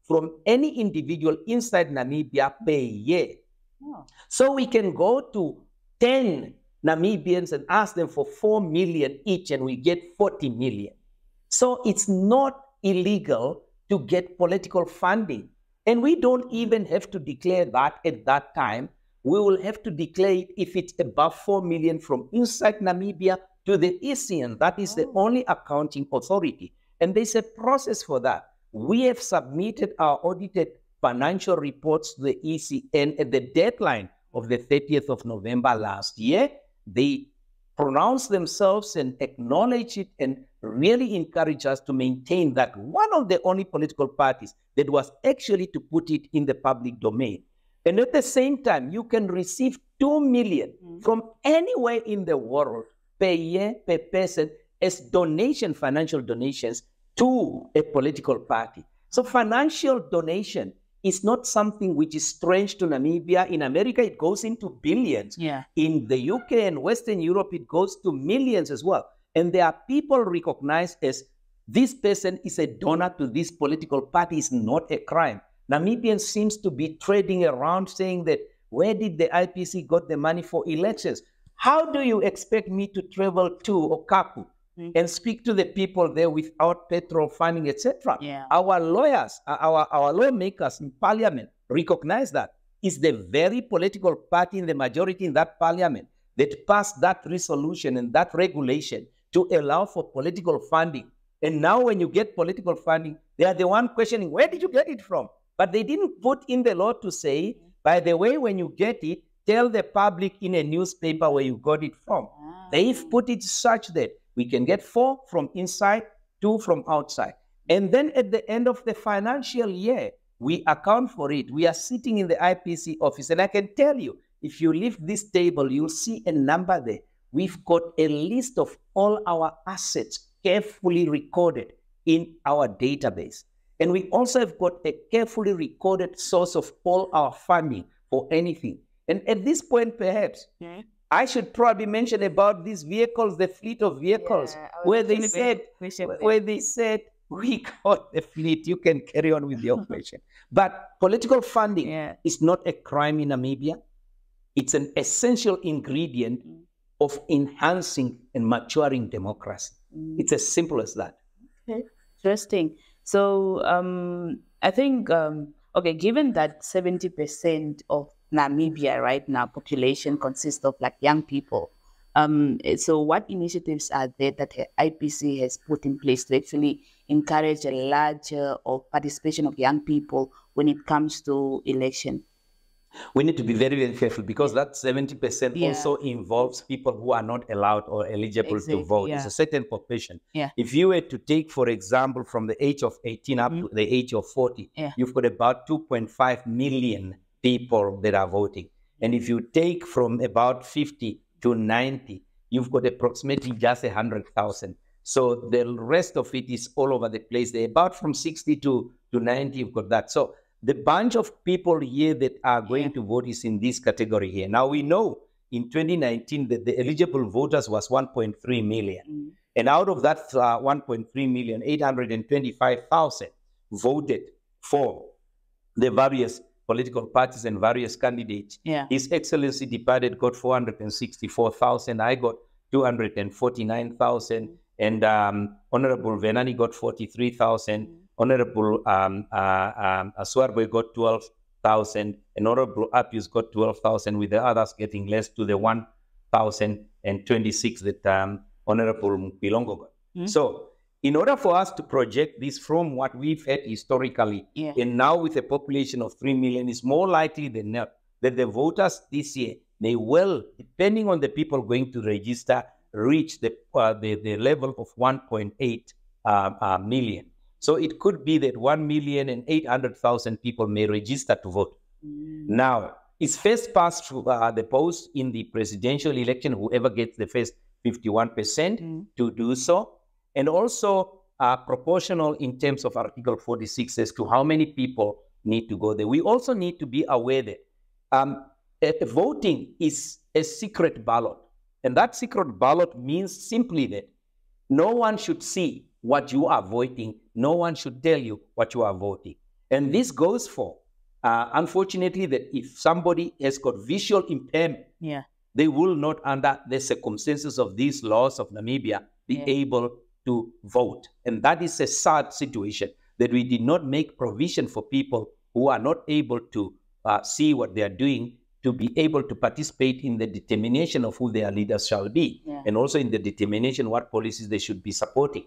from any individual inside Namibia per year. Oh. So we can go to 10 Namibians and ask them for 4 million each, and we get 40 million. So it's not illegal to get political funding. And we don't even have to declare that at that time. We will have to declare it if it's above 4 million from inside Namibia to the ECN. That is the only accounting authority. And there's a process for that. We have submitted our audited financial reports to the ECN at the deadline of the 30th of November last year. They pronounced themselves and acknowledged it and really encouraged us to maintain that one of the only political parties that was actually to put it in the public domain. And at the same time, you can receive 2 million from anywhere in the world per year, per person, as donation, financial donations to a political party. So financial donation is not something which is strange to Namibia. In America, it goes into billions. Yeah. In the UK and Western Europe, it goes to millions as well. And there are people recognized as this person is a donor to this political party. Is not a crime. Namibians seems to be trading around saying that, where did the IPC got the money for elections? How do you expect me to travel to Okapu and speak to the people there without petrol funding, etc.? Yeah. Our lawyers, our lawmakers in parliament recognize that. It's the very political party in the majority in that parliament that passed that resolution and that regulation to allow for political funding. And now when you get political funding, they are the one questioning, where did you get it from? But they didn't put in the law to say, by the way, when you get it, tell the public in a newspaper where you got it from. They've put it such that we can get 4 from inside, 2 from outside. And then at the end of the financial year, we account for it. We are sitting in the IPC office. And I can tell you, if you lift this table, you'll see a number there. We've got a list of all our assets carefully recorded in our database. And we also have got a carefully recorded source of all our funding for anything. And at this point, perhaps, I should probably mention about these vehicles, the fleet of vehicles, where they said, we got the fleet. You can carry on with your question. But political funding is not a crime in Namibia. It's an essential ingredient of enhancing and maturing democracy. It's as simple as that. Okay. Interesting. So I think, given that 70% of Namibia right now population consists of like young people, so what initiatives are there that the IPC has put in place to actually encourage a larger participation of young people when it comes to election? We need to be very, very careful because that 70% also involves people who are not allowed or eligible to vote. It's a certain population. If you were to take, for example, from the age of 18 up to the age of 40, you've got about 2.5 million people that are voting. And if you take from about 50 to 90, you've got approximately just 100,000. So the rest of it is all over the place. They're about from 60 to 90, you've got that. So the bunch of people here that are going to vote is in this category here. Now, we know in 2019 that the eligible voters was 1.3 million. And out of that 1.3 million, 825,000 voted for the various political parties and various candidates. His Excellency departed got 464,000. I got 249,000. And Honorable Venani got 43,000. Honorable Aswarboy got 12,000, and Honorable Appius got 12,000, with the others getting less to the 1,026 that Honorable Mpilongo got. So in order for us to project this from what we've had historically, and now with a population of 3 million, it's more likely than not that the voters this year, they will, depending on the people going to register, reach the level of 1.8 million. So it could be that 1,800,000 people may register to vote. Now, it's first past the post in the presidential election, whoever gets the first 51% to do so. And also, proportional in terms of Article 46 as to how many people need to go there. We also need to be aware that voting is a secret ballot. And that secret ballot means simply that no one should see what you are voting. No one should tell you what you are voting. And this goes for, unfortunately, that if somebody has got visual impairment, they will not, under the circumstances of these laws of Namibia, be able to vote. And that is a sad situation, that we did not make provision for people who are not able to see what they are doing, to be able to participate in the determination of who their leaders shall be, and also in the determination what policies they should be supporting.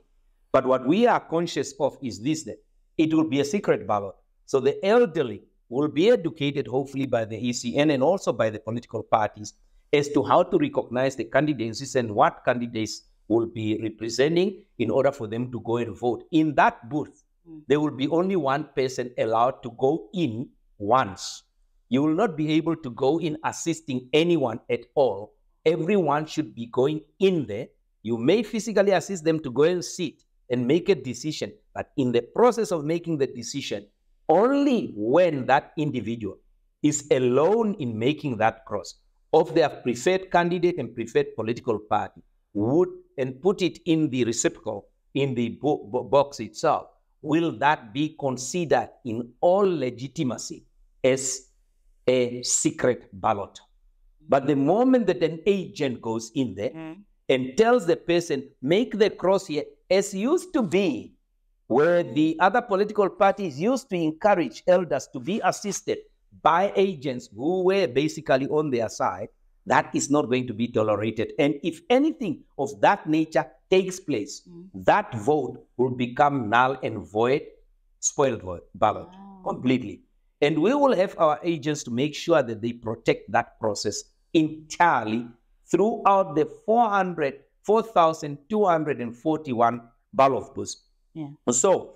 But what we are conscious of is this, that it will be a secret ballot. So the elderly will be educated, hopefully, by the ECN and also by the political parties as to how to recognize the candidacies and what candidates will be representing in order for them to go and vote. In that booth, there will be only one person allowed to go in once. You will not be able to go in assisting anyone at all. Everyone should be going in there. You may physically assist them to go and sit and make a decision, but in the process of making the decision, only when that individual is alone in making that cross of their preferred candidate and preferred political party would and put it in the receptacle in the box itself, will that be considered in all legitimacy as a secret ballot. But the moment that an agent goes in there and tells the person, make the cross here, as used to be, where the other political parties used to encourage elders to be assisted by agents who were basically on their side, that is not going to be tolerated. And if anything of that nature takes place, that vote will become null and void, spoiled vote, ballot, completely. And we will have our agents to make sure that they protect that process entirely throughout the 4,241 ballot booths. So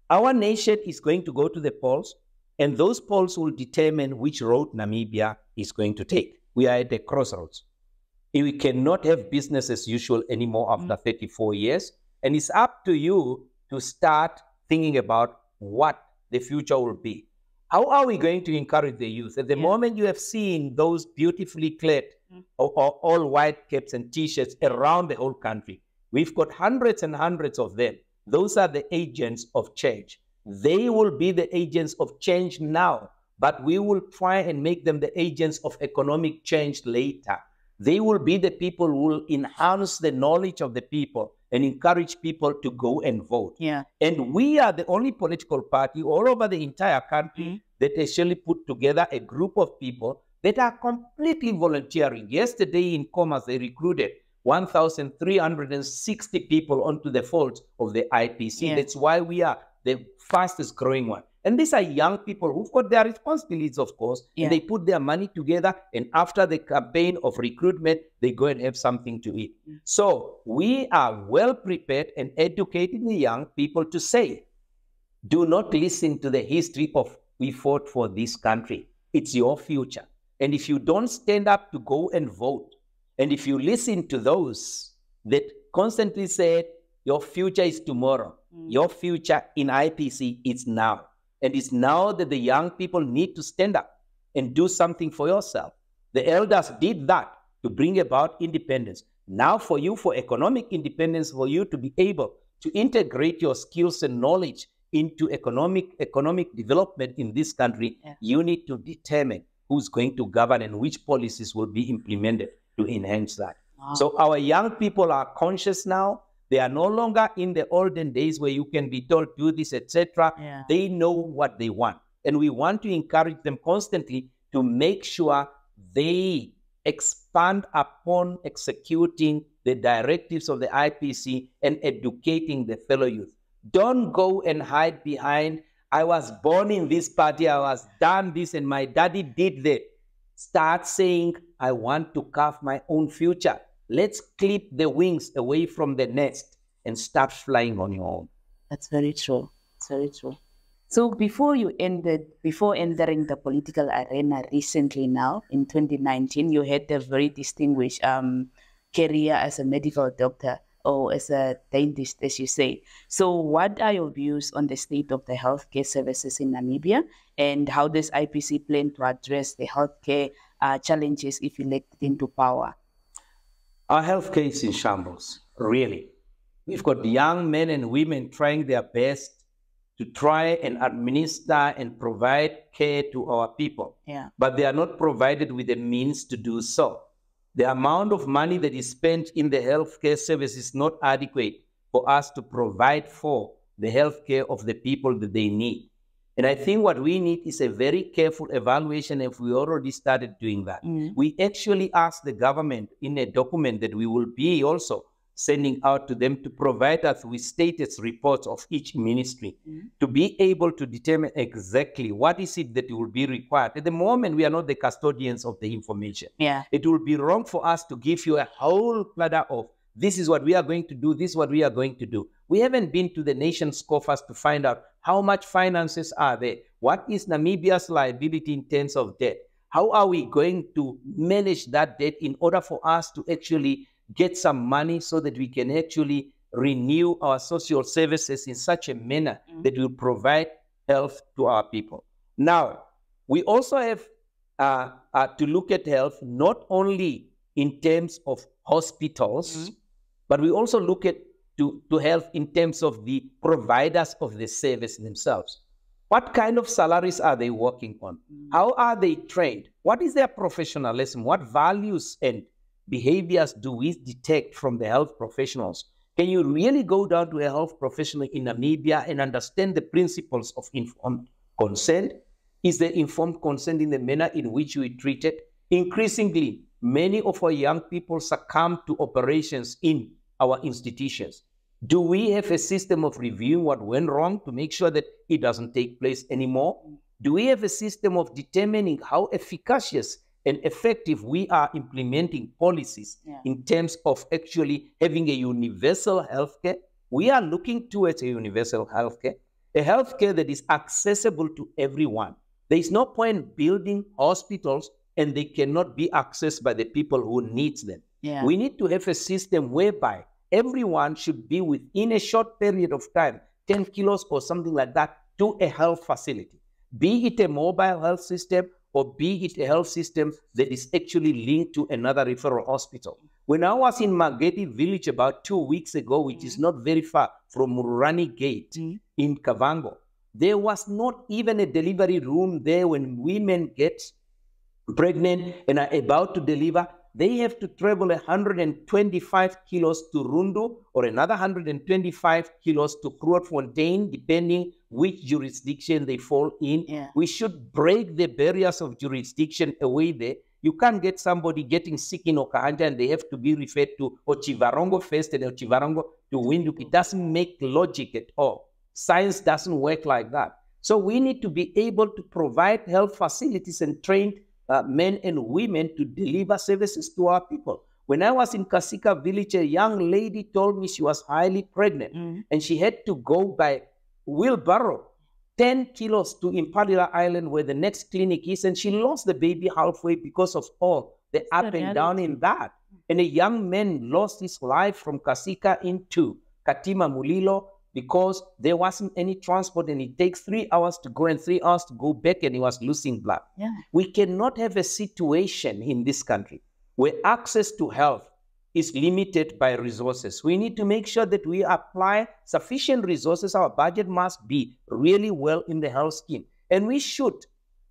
our nation is going to go to the polls, and those polls will determine which road Namibia is going to take. We are at a crossroads. We cannot have business as usual anymore after 34 years. And it's up to you to start thinking about what the future will be. How are we going to encourage the youth? At the moment you have seen those beautifully clad all white caps and T-shirts around the whole country. We've got hundreds and hundreds of them. Those are the agents of change. They will be the agents of change now, but we will try and make them the agents of economic change later. They will be the people who will enhance the knowledge of the people and encourage people to go and vote. And we are the only political party all over the entire country that actually put together a group of people that are completely volunteering. Yesterday in Comas, they recruited 1,360 people onto the fold of the IPC. That's why we are the fastest growing one. And these are young people who've got their responsibilities, of course, and they put their money together, and after the campaign of recruitment, they go and have something to eat. So we are well prepared and educating the young people to say, do not listen to the history of we fought for this country. It's your future. And if you don't stand up to go and vote, and if you listen to those that constantly said, your future is tomorrow, your future in IPC is now. And it's now that the young people need to stand up and do something for yourself. The elders did that to bring about independence. Now for you, for economic independence, for you to be able to integrate your skills and knowledge into economic development in this country, you need to determine who's going to govern and which policies will be implemented to enhance that. So our young people are conscious now. They are no longer in the olden days where you can be told, do this, etc. They know what they want. And we want to encourage them constantly to make sure they expand upon executing the directives of the IPC and educating the fellow youth. Don't go and hide behind, I was born in this party, I was done this, and my daddy did that. Start saying, I want to carve my own future. Let's clip the wings away from the nest and start flying on your own. That's very true. It's very true. So before entering the political arena recently now, in 2019, you had a very distinguished career as a medical doctor. or as a dentist, as you say. So what are your views on the state of the healthcare services in Namibia, and how does IPC plan to address the healthcare challenges if elected into power? Our healthcare is in shambles, really. We've got young men and women trying their best to try and administer and provide care to our people. Yeah. But they are not provided with the means to do so. The amount of money that is spent in the healthcare service is not adequate for us to provide for the healthcare of the people that they need. And I think what we need is a very careful evaluation, if we already started doing that. We actually asked the government in a document that we will be also sending out to them to provide us with status reports of each ministry to be able to determine exactly what is it that will be required. At the moment, we are not the custodians of the information. Yeah. It will be wrong for us to give you a whole platter of this is what we are going to do, this is what we are going to do. We haven't been to the nation's coffers to find out how much finances are there. What is Namibia's liability in terms of debt? How are we going to manage that debt in order for us to actually get some money so that we can actually renew our social services in such a manner that will provide health to our people. Now, we also have to look at health not only in terms of hospitals, but we also look at to health in terms of the providers of the service themselves. What kind of salaries are they working on? How are they trained? What is their professionalism? What values and behaviors do we detect from the health professionals? Can you really go down to a health professional in Namibia and understand the principles of informed consent? Is there informed consent in the manner in which we treat it? Increasingly, many of our young people succumb to operations in our institutions. Do we have a system of reviewing what went wrong to make sure that it doesn't take place anymore? Do we have a system of determining how efficacious and effective we are implementing policies in terms of actually having a universal healthcare? We are looking towards a universal healthcare, a healthcare that is accessible to everyone. There is no point building hospitals and they cannot be accessed by the people who need them. Yeah. We need to have a system whereby everyone should be within a short period of time, 10 kilos or something like that, to a health facility. Be it a mobile health system or be it a health system that is actually linked to another referral hospital. When I was in Magedi village about 2 weeks ago, which is not very far from Murani Gate in Kavango, there was not even a delivery room there. When women get pregnant and are about to deliver, they have to travel 125 kilos to Rundu or another 125 kilos to Grootfontein, depending which jurisdiction they fall in. Yeah. We should break the barriers of jurisdiction away there. You can't get somebody getting sick in Okahanja and they have to be referred to Otjiwarongo first and Otjiwarongo to Windhoek. It doesn't make logic at all. Science doesn't work like that. So we need to be able to provide health facilities and trained men and women to deliver services to our people. When I was in Kasika village, a young lady told me she was highly pregnant and she had to go by wheelbarrow 10 kilos to Impalila Island where the next clinic is, and she lost the baby halfway because of all the up and down in that. And a young man lost his life from Kasika into Katima Mulilo because there wasn't any transport and it takes 3 hours to go and 3 hours to go back, and he was losing blood. Yeah. We cannot have a situation in this country where access to health is limited by resources. We need to make sure that we apply sufficient resources. Our budget must be really well in the health scheme. And we should.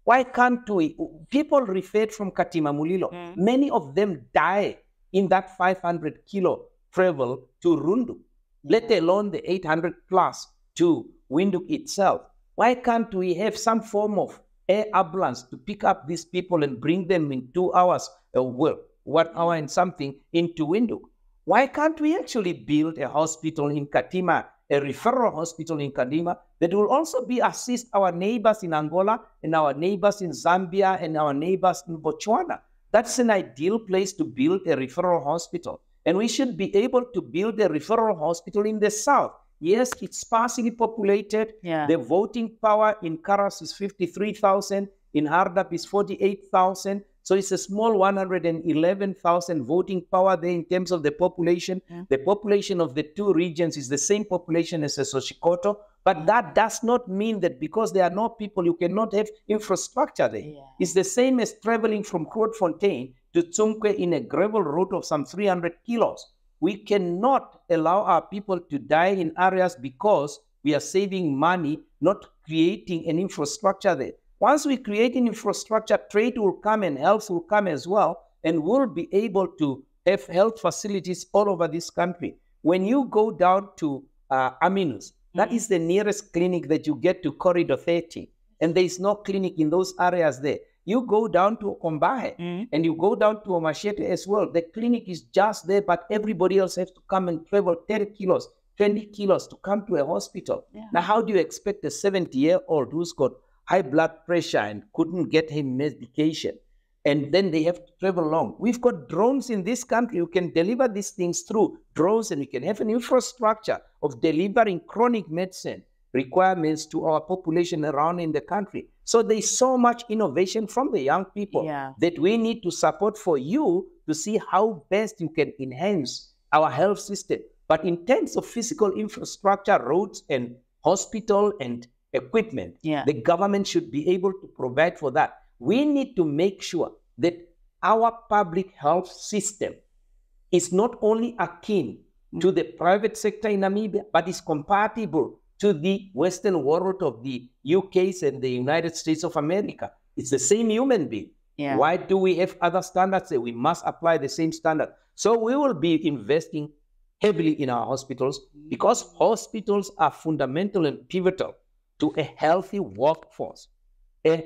Why can't we? People referred from Katima Mulilo. Many of them die in that 500 kilo travel to Rundu, let alone the 800 plus to Windhoek itself. Why can't we have some form of air ambulance to pick up these people and bring them in 2 hours, 1 hour and something into Windhoek? Why can't we actually build a hospital in Katima, a referral hospital in Katima that will also be assist our neighbors in Angola and our neighbors in Zambia and our neighbors in Botswana? That's an ideal place to build a referral hospital. And we should be able to build a referral hospital in the south. Yes, it's sparsely populated. Yeah. The voting power in Karas is 53,000. In Hardap is 48,000. So it's a small 111,000 voting power there in terms of the population. The population of the two regions is the same population as Soshikoto, but that does not mean that because there are no people, you cannot have infrastructure there. It's the same as traveling from Grootfontein to Tsumkwe in a gravel road of some 300 kilos. We cannot allow our people to die in areas because we are saving money, not creating an infrastructure there. Once we create an infrastructure, trade will come and health will come as well, and we'll be able to have health facilities all over this country. When you go down to Aminus, that is the nearest clinic that you get to Corridor 30, and there is no clinic in those areas there. You go down to Okombahe and you go down to Omashete as well. The clinic is just there, but everybody else has to come and travel 30 kilos, 20 kilos to come to a hospital. Now, how do you expect a 70-year-old who's got high blood pressure and couldn't get him medication, and then they have to travel long? We've got drones in this country who can deliver these things through drones, and we can have an infrastructure of delivering chronic medicine requirements to our population around in the country. So there's so much innovation from the young people that we need to support for you to see how best you can enhance our health system. But in terms of physical infrastructure, roads and hospital and equipment, the government should be able to provide for that. We need to make sure that our public health system is not only akin to the private sector in Namibia, but is compatible to the Western world of the UK's and the United States of America. It's the same human being. Why do we have other standards that we must apply the same standard? So we will be investing heavily in our hospitals because hospitals are fundamental and pivotal to a healthy workforce. An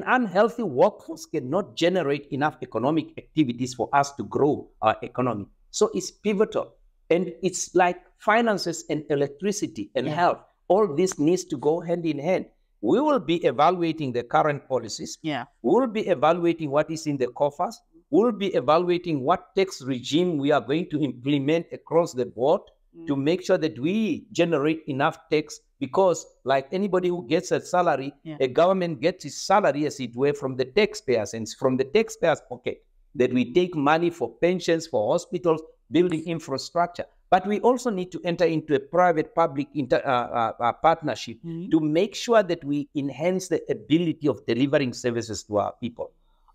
unhealthy workforce cannot generate enough economic activities for us to grow our economy. So it's pivotal. And it's like finances and electricity and health. All this needs to go hand in hand. We will be evaluating the current policies. We will be evaluating what is in the coffers. We will be evaluating what tax regime we are going to implement across the board to make sure that we generate enough tax, because like anybody who gets a salary, a government gets its salary as it were from the taxpayers, and it's from the taxpayers' pocket that we take money for pensions, for hospitals, building infrastructure. But we also need to enter into a private-public partnership to make sure that we enhance the ability of delivering services to our people.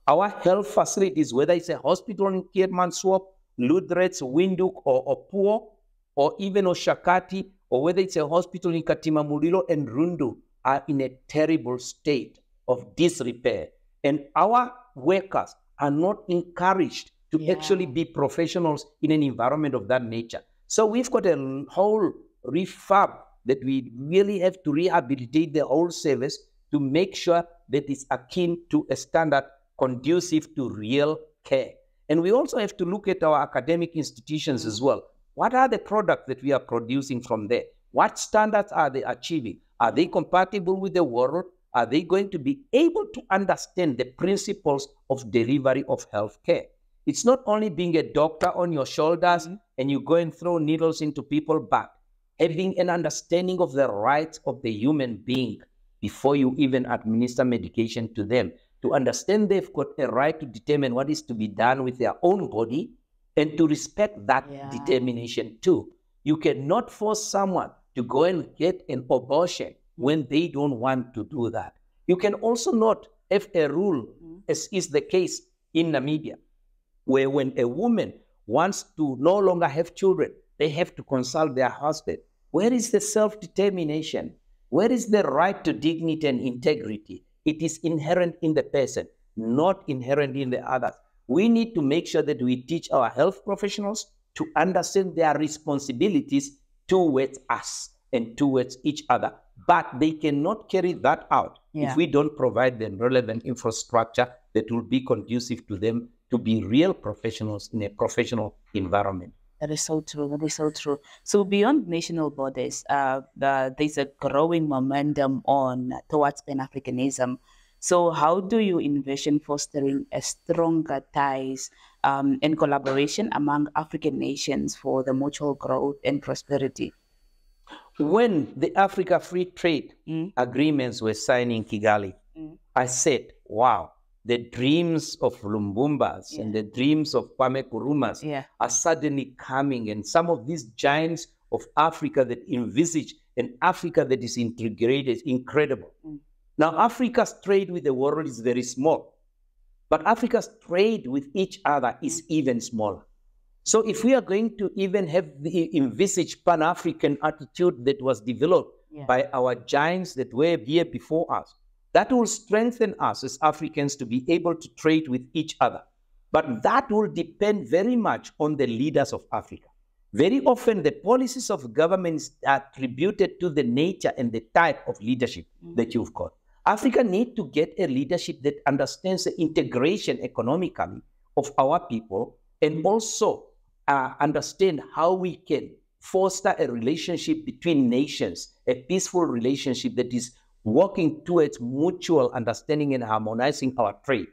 Our health facilities, whether it's a hospital in Keetmanshoop, Luderitz, Windhoek, or Puo, or even Oshakati, or whether it's a hospital in Katima Mulilo and Rundu, are in a terrible state of disrepair. And our workers are not encouraged to actually be professionals in an environment of that nature. So we've got a whole refurb that we really have to rehabilitate the whole service to make sure that it's akin to a standard conducive to real care. And we also have to look at our academic institutions as well. What are the products that we are producing from there? What standards are they achieving? Are they compatible with the world? Are they going to be able to understand the principles of delivery of health care? It's not only being a doctor on your shoulders and you go and throw needles into people, but having an understanding of the rights of the human being before you even administer medication to them, to understand they've got a right to determine what is to be done with their own body and to respect that determination too. You cannot force someone to go and get an abortion when they don't want to do that. You can also not have a rule, as is the case in Namibia, where when a woman wants to no longer have children, they have to consult their husband. Where is the self-determination? Where is the right to dignity and integrity? It is inherent in the person, not inherent in the others. We need to make sure that we teach our health professionals to understand their responsibilities towards us and towards each other. But they cannot carry that out if we don't provide them relevant infrastructure that will be conducive to them to be real professionals in a professional environment. That is so true. That is so true. So beyond national borders, there's a growing momentum towards Pan-Africanism. So how do you envision fostering a stronger ties and collaboration among African nations for the mutual growth and prosperity? When the Africa Free Trade Agreements were signed in Kigali, I said, wow, the dreams of Lumbumbas and the dreams of Kwame Nkrumahs are suddenly coming. And some of these giants of Africa that envisage an Africa that is integrated, incredible. Now, Africa's trade with the world is very small, but Africa's trade with each other is even smaller. So if we are going to even have the envisaged Pan-African attitude that was developed by our giants that were here before us, that will strengthen us as Africans to be able to trade with each other. But that will depend very much on the leaders of Africa. Very often, the policies of governments are attributed to the nature and the type of leadership that you've got. Africa needs to get a leadership that understands the integration economically of our people and also understand how we can foster a relationship between nations, a peaceful relationship that is working towards mutual understanding and harmonizing our trade.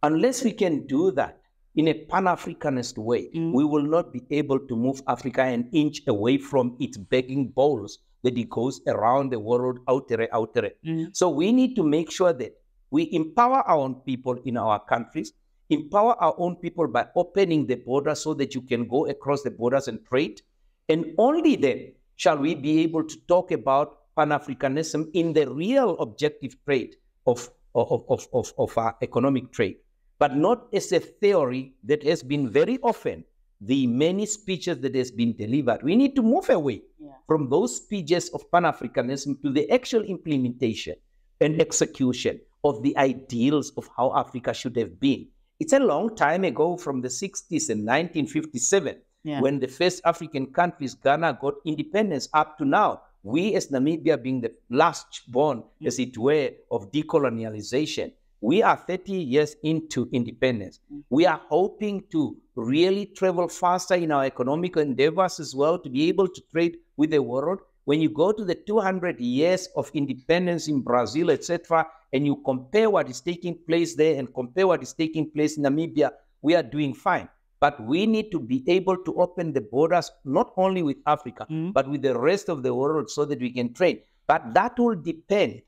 Unless we can do that in a Pan-Africanist way, we will not be able to move Africa an inch away from its begging bowls that it goes around the world, out there. So we need to make sure that we empower our own people in our countries, empower our own people by opening the borders so that you can go across the borders and trade. And only then shall we be able to talk about Pan-Africanism in the real objective trade of our economic trade, but not as a theory that has been very often the many speeches that has been delivered. We need to move away from those speeches of Pan-Africanism to the actual implementation and execution of the ideals of how Africa should have been. It's a long time ago, from the 60s and 1957, when the first African countries, Ghana, got independence, up to now. We as Namibia being the last born, as it were, of decolonialization. We are 30 years into independence. We are hoping to really travel faster in our economic endeavors as well, to be able to trade with the world. When you go to the 200 years of independence in Brazil, etc., and you compare what is taking place there and compare what is taking place in Namibia, we are doing fine. But we need to be able to open the borders, not only with Africa, but with the rest of the world so that we can trade. But that will depend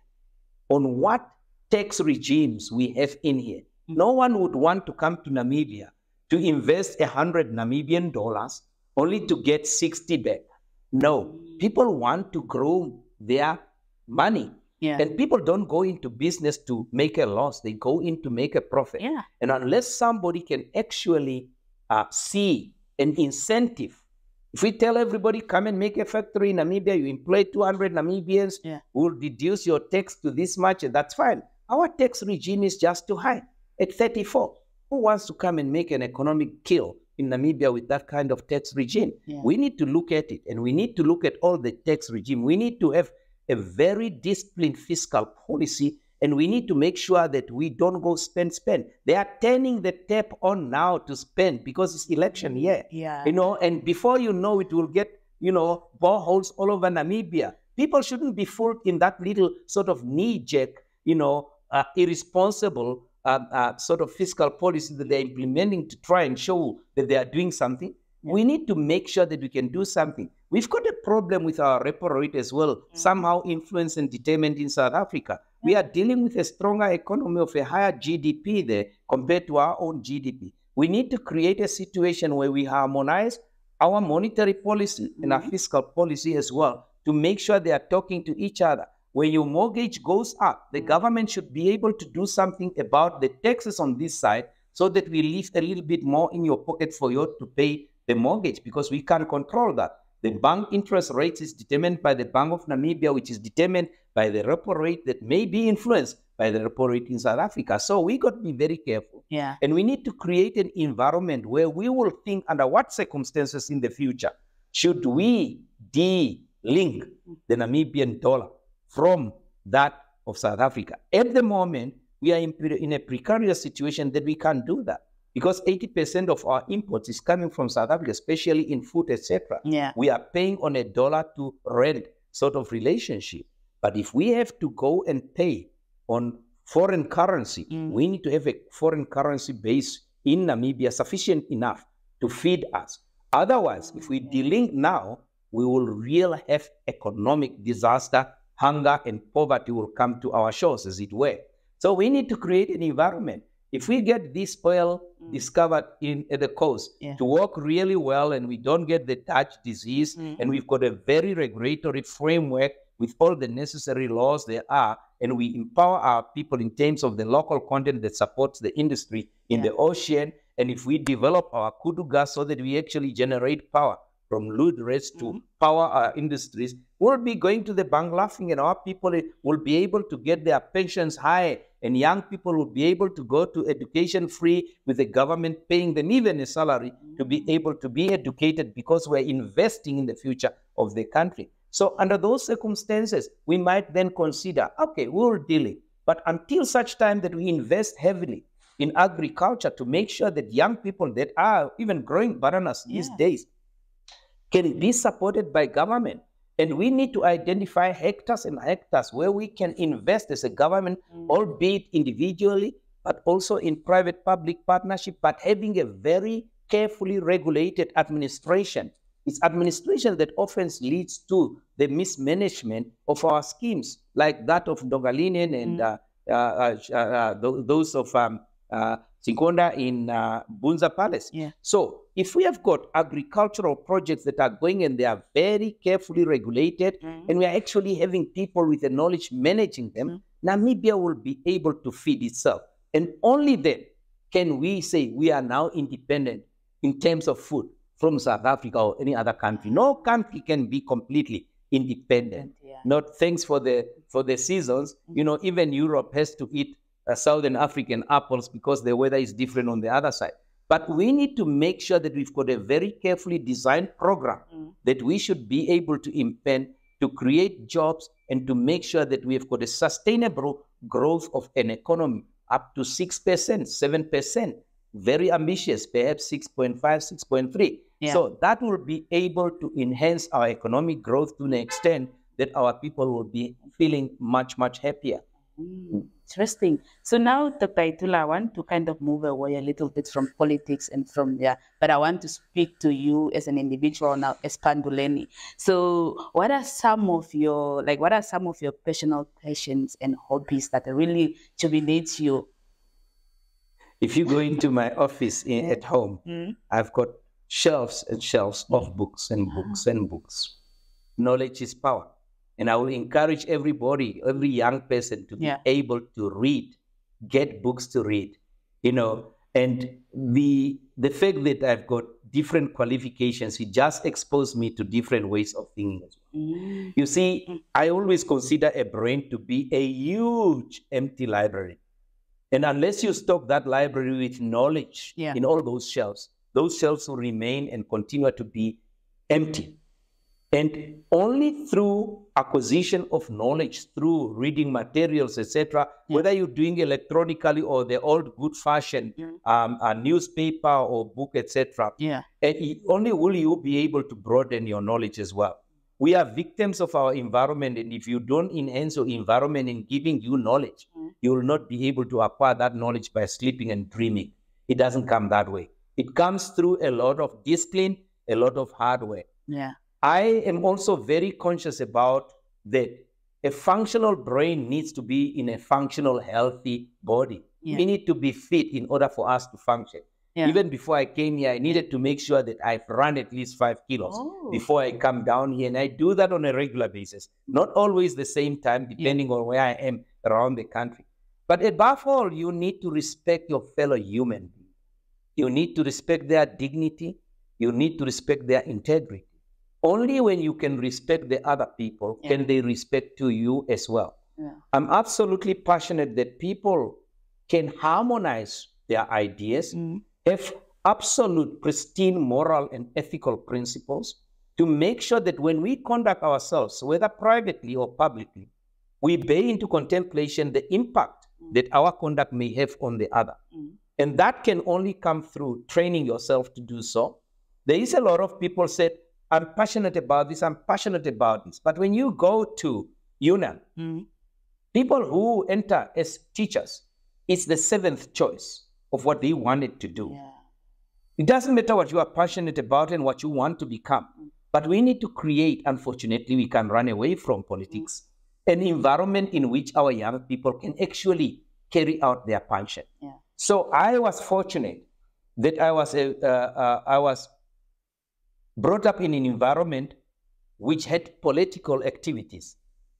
on what tax regimes we have in here. No one would want to come to Namibia to invest 100 Namibian dollars only to get 60 back. No, people want to grow their money. And people don't go into business to make a loss. They go in to make a profit. And unless somebody can actually see an incentive, if we tell everybody, come and make a factory in Namibia, you employ 200 Namibians, we'll reduce your tax to this much, and that's fine. Our tax regime is just too high at 34. Who wants to come and make an economic kill in Namibia with that kind of tax regime? We need to look at it, and we need to look at all the tax regime. We need to have a very disciplined fiscal policy, and we need to make sure that we don't go spend. They are turning the tap on now to spend because it's election year. You know, and before you know it, will get, you know, boreholes all over Namibia. People shouldn't be fooled in that little sort of knee-jerk, you know, irresponsible sort of fiscal policy that they're implementing to try and show that they are doing something. We need to make sure that we can do something. We've got a problem with our repo rate as well, somehow influenced and determined in South Africa. We are dealing with a stronger economy of a higher GDP there compared to our own GDP. We need to create a situation where we harmonize our monetary policy and our fiscal policy as well to make sure they are talking to each other. When your mortgage goes up, the government should be able to do something about the taxes on this side so that we leave a little bit more in your pocket for you to pay the mortgage, because we can't control that. The bank interest rate is determined by the Bank of Namibia, which is determined by the repo rate that may be influenced by the repo rate in South Africa. So we got to be very careful. And we need to create an environment where we will think under what circumstances in the future should we de-link the Namibian dollar from that of South Africa. At the moment, we are in a precarious situation that we can't do that, because 80% of our imports is coming from South Africa, especially in food, etc. We are paying on a dollar to rand sort of relationship. But if we have to go and pay on foreign currency, we need to have a foreign currency base in Namibia sufficient enough to feed us. Otherwise, if we delink now, we will really have economic disaster. Hunger and poverty will come to our shores, as it were. So we need to create an environment. if we get this oil discovered at the coast to work really well, and we don't get the Dutch disease, and we've got a very regulatory framework with all the necessary laws there are, and we empower our people in terms of the local content that supports the industry in the ocean, and if we develop our kudu gas so that we actually generate power from Lüderitz to power our industries, we'll be going to the bank laughing, and our people will be able to get their pensions high, and young people will be able to go to education free with the government paying them even a salary to be able to be educated, because we're investing in the future of the country. So under those circumstances, we might then consider, okay, we'll deal it. But until such time that we invest heavily in agriculture to make sure that young people that are even growing bananas these days can be supported by government. And we need to identify hectares and hectares where we can invest as a government, albeit individually, but also in private-public partnership, but having a very carefully regulated administration. It's administration that often leads to the mismanagement of our schemes, like that of Dogalinen and those of Sinkonda in Bunza Palace. So if we have got agricultural projects that are going and they are very carefully regulated, and we are actually having people with the knowledge managing them, Namibia will be able to feed itself. And only then can we say we are now independent in terms of food from South Africa or any other country. No country can be completely independent. Not thanks for the seasons. You know, even Europe has to eat Southern African apples because the weather is different on the other side. But we need to make sure that we've got a very carefully designed program that we should be able to implement to create jobs and to make sure that we've got a sustainable growth of an economy up to 6%, 7%, very ambitious, perhaps 6.5, 6.3. So that will be able to enhance our economic growth to an extent that our people will be feeling much, much happier. Interesting. So now, Dr. Itulo, I want to kind of move away a little bit from politics and from but I want to speak to you as an individual now, as Panduleni. So what are some of your personal passions and hobbies that really jubilate you? If you go into my office at home, I've got shelves and shelves of books and books and books. Knowledge is power. And I will encourage everybody, every young person to be able to read, get books to read, you know. And the fact that I've got different qualifications, it just exposed me to different ways of thinking as well. You see, I always consider a brain to be a huge empty library. And unless you stock that library with knowledge in all those shelves will remain and continue to be empty. And only through acquisition of knowledge, through reading materials, etc., whether you're doing electronically or the old good-fashioned newspaper or book, etc., only will you be able to broaden your knowledge as well. We are victims of our environment, and if you don't enhance your environment in giving you knowledge, you will not be able to acquire that knowledge by sleeping and dreaming. It doesn't come that way. It comes through a lot of discipline, a lot of hard work. I am also very conscious about that a functional brain needs to be in a functional, healthy body. We need to be fit in order for us to function. Even before I came here, I needed to make sure that I've run at least 5 kilos before I come down here. And I do that on a regular basis. Not always the same time, depending on where I am around the country. But above all, you need to respect your fellow human being. You need to respect their dignity. You need to respect their integrity. Only when you can respect the other people can they respect to you as well. I'm absolutely passionate that people can harmonize their ideas, have absolute pristine moral and ethical principles to make sure that when we conduct ourselves, whether privately or publicly, we bear into contemplation the impact that our conduct may have on the other. And that can only come through training yourself to do so. There is a lot of people said, I'm passionate about this, I'm passionate about this. But when you go to UNAM, people who enter as teachers, it's the 7th choice of what they wanted to do. It doesn't matter what you are passionate about and what you want to become. But we need to create, unfortunately, we can run away from politics, an environment in which our young people can actually carry out their passion. So I was fortunate that I was brought up in an environment which had political activities.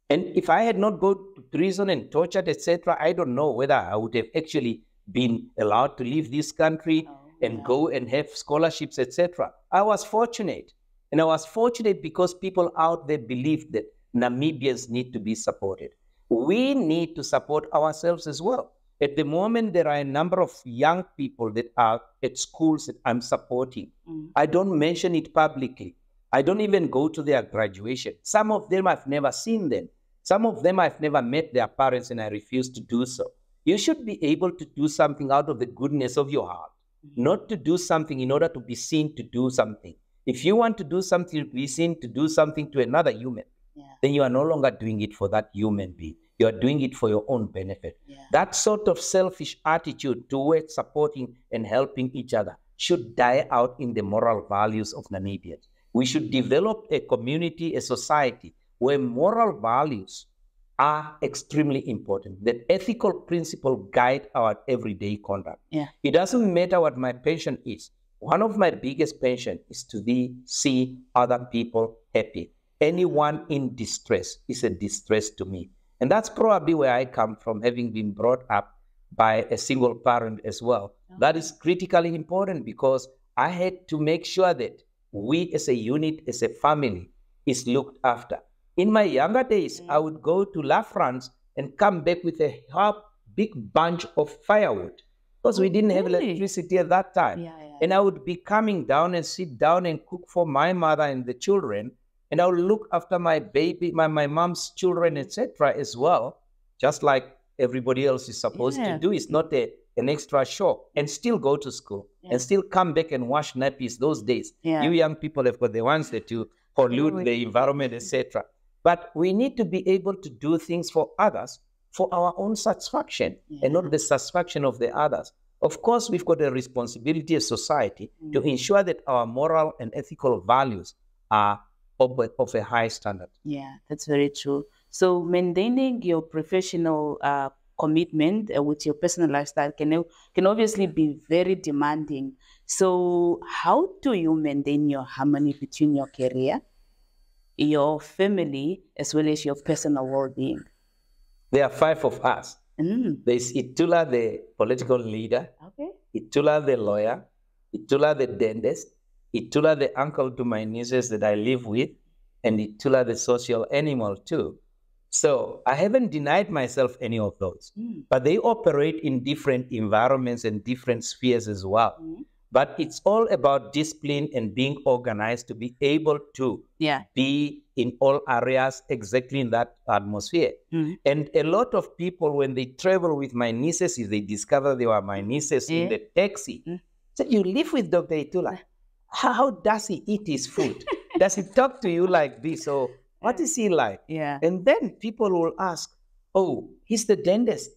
And if I had not gone to prison and tortured, etc., I don't know whether I would have actually been allowed to leave this country and go and have scholarships, etc. I was fortunate. And I was fortunate because people out there believed that Namibians need to be supported. We need to support ourselves as well. At the moment, there are a number of young people that are at schools that I'm supporting. I don't mention it publicly. I don't even go to their graduation. Some of them I've never seen them. Some of them I've never met their parents, and I refuse to do so. You should be able to do something out of the goodness of your heart, not to do something in order to be seen to do something. If you want to do something to be seen to do something to another human, then you are no longer doing it for that human being. You are doing it for your own benefit. That sort of selfish attitude towards supporting and helping each other should die out in the moral values of Namibians. We should develop a community, a society where moral values are extremely important, that ethical principles guide our everyday conduct. It doesn't matter what my passion is. One of my biggest passions is to see other people happy. Anyone in distress is a distress to me. And that's probably where I come from, having been brought up by a single parent as well. That is critically important because I had to make sure that we as a unit, as a family, is looked after. In my younger days, I would go to La France and come back with a big bunch of firewood because we didn't have electricity at that time. And I would be coming down and sit down and cook for my mother and the children. And I would look after my baby, my mom's children, etc. as well, just like everybody else is supposed to do. It's not an extra show, and still go to school and still come back and wash nappies those days. You young people have got the ones that you pollute the environment, etc. But we need to be able to do things for others for our own satisfaction and not the satisfaction of the others. Of course, we've got a responsibility as society to ensure that our moral and ethical values are of a high standard. Yeah, that's very true. So maintaining your professional commitment with your personal lifestyle can obviously be very demanding. So how do you maintain your harmony between your career, your family, as well as your personal well-being? There are 5 of us. There's Itula, the political leader, Itula, the lawyer, Itula, the dentist, Itula, the uncle to my nieces that I live with, and Itula, the social animal too. So I haven't denied myself any of those, but they operate in different environments and different spheres as well. But it's all about discipline and being organized to be able to be in all areas exactly in that atmosphere. And a lot of people, when they travel with my nieces, if they discover they were my nieces in the taxi, say, "You live with Dr. Itula. How does he eat his food? Does he talk to you like this? Or what is he like?" And then people will ask, "Oh, he's the dentist.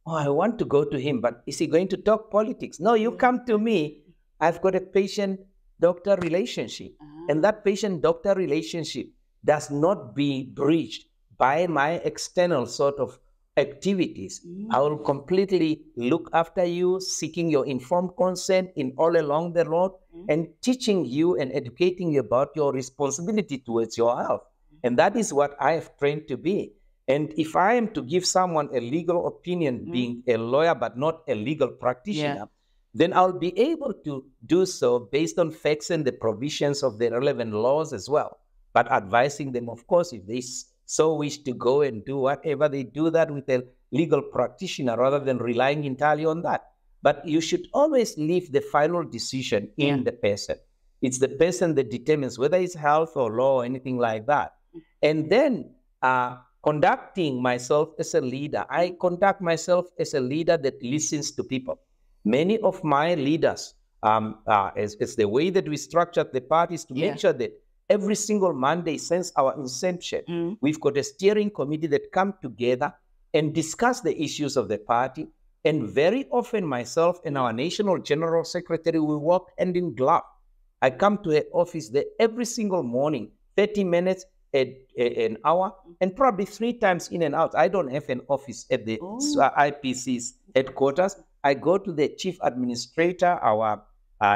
Oh, I want to go to him, but is he going to talk politics?" No, you come to me. I've got a patient-doctor relationship. And that patient-doctor relationship does not be breached by my external sort of activities. I will completely look after you, seeking your informed consent in all along the road, and teaching you and educating you about your responsibility towards your health. And that is what I have trained to be. And if I am to give someone a legal opinion, being a lawyer but not a legal practitioner, then I'll be able to do so based on facts and the provisions of the relevant laws as well. But advising them, of course, if they so wish to go and do whatever, they do that with a legal practitioner rather than relying entirely on that. But you should always leave the final decision in the person. It's the person that determines whether it's health or law or anything like that. And then conducting myself as a leader, I conduct myself as a leader that listens to people. Many of my leaders, it's the way that we structured the parties to make sure that every single Monday since our inception, we've got a steering committee that come together and discuss the issues of the party. And very often myself and our national general secretary will work hand in glove. I come to an office there every single morning, 30 minutes, an hour, and probably 3 times in and out. I don't have an office at the IPC's headquarters. I go to the chief administrator, our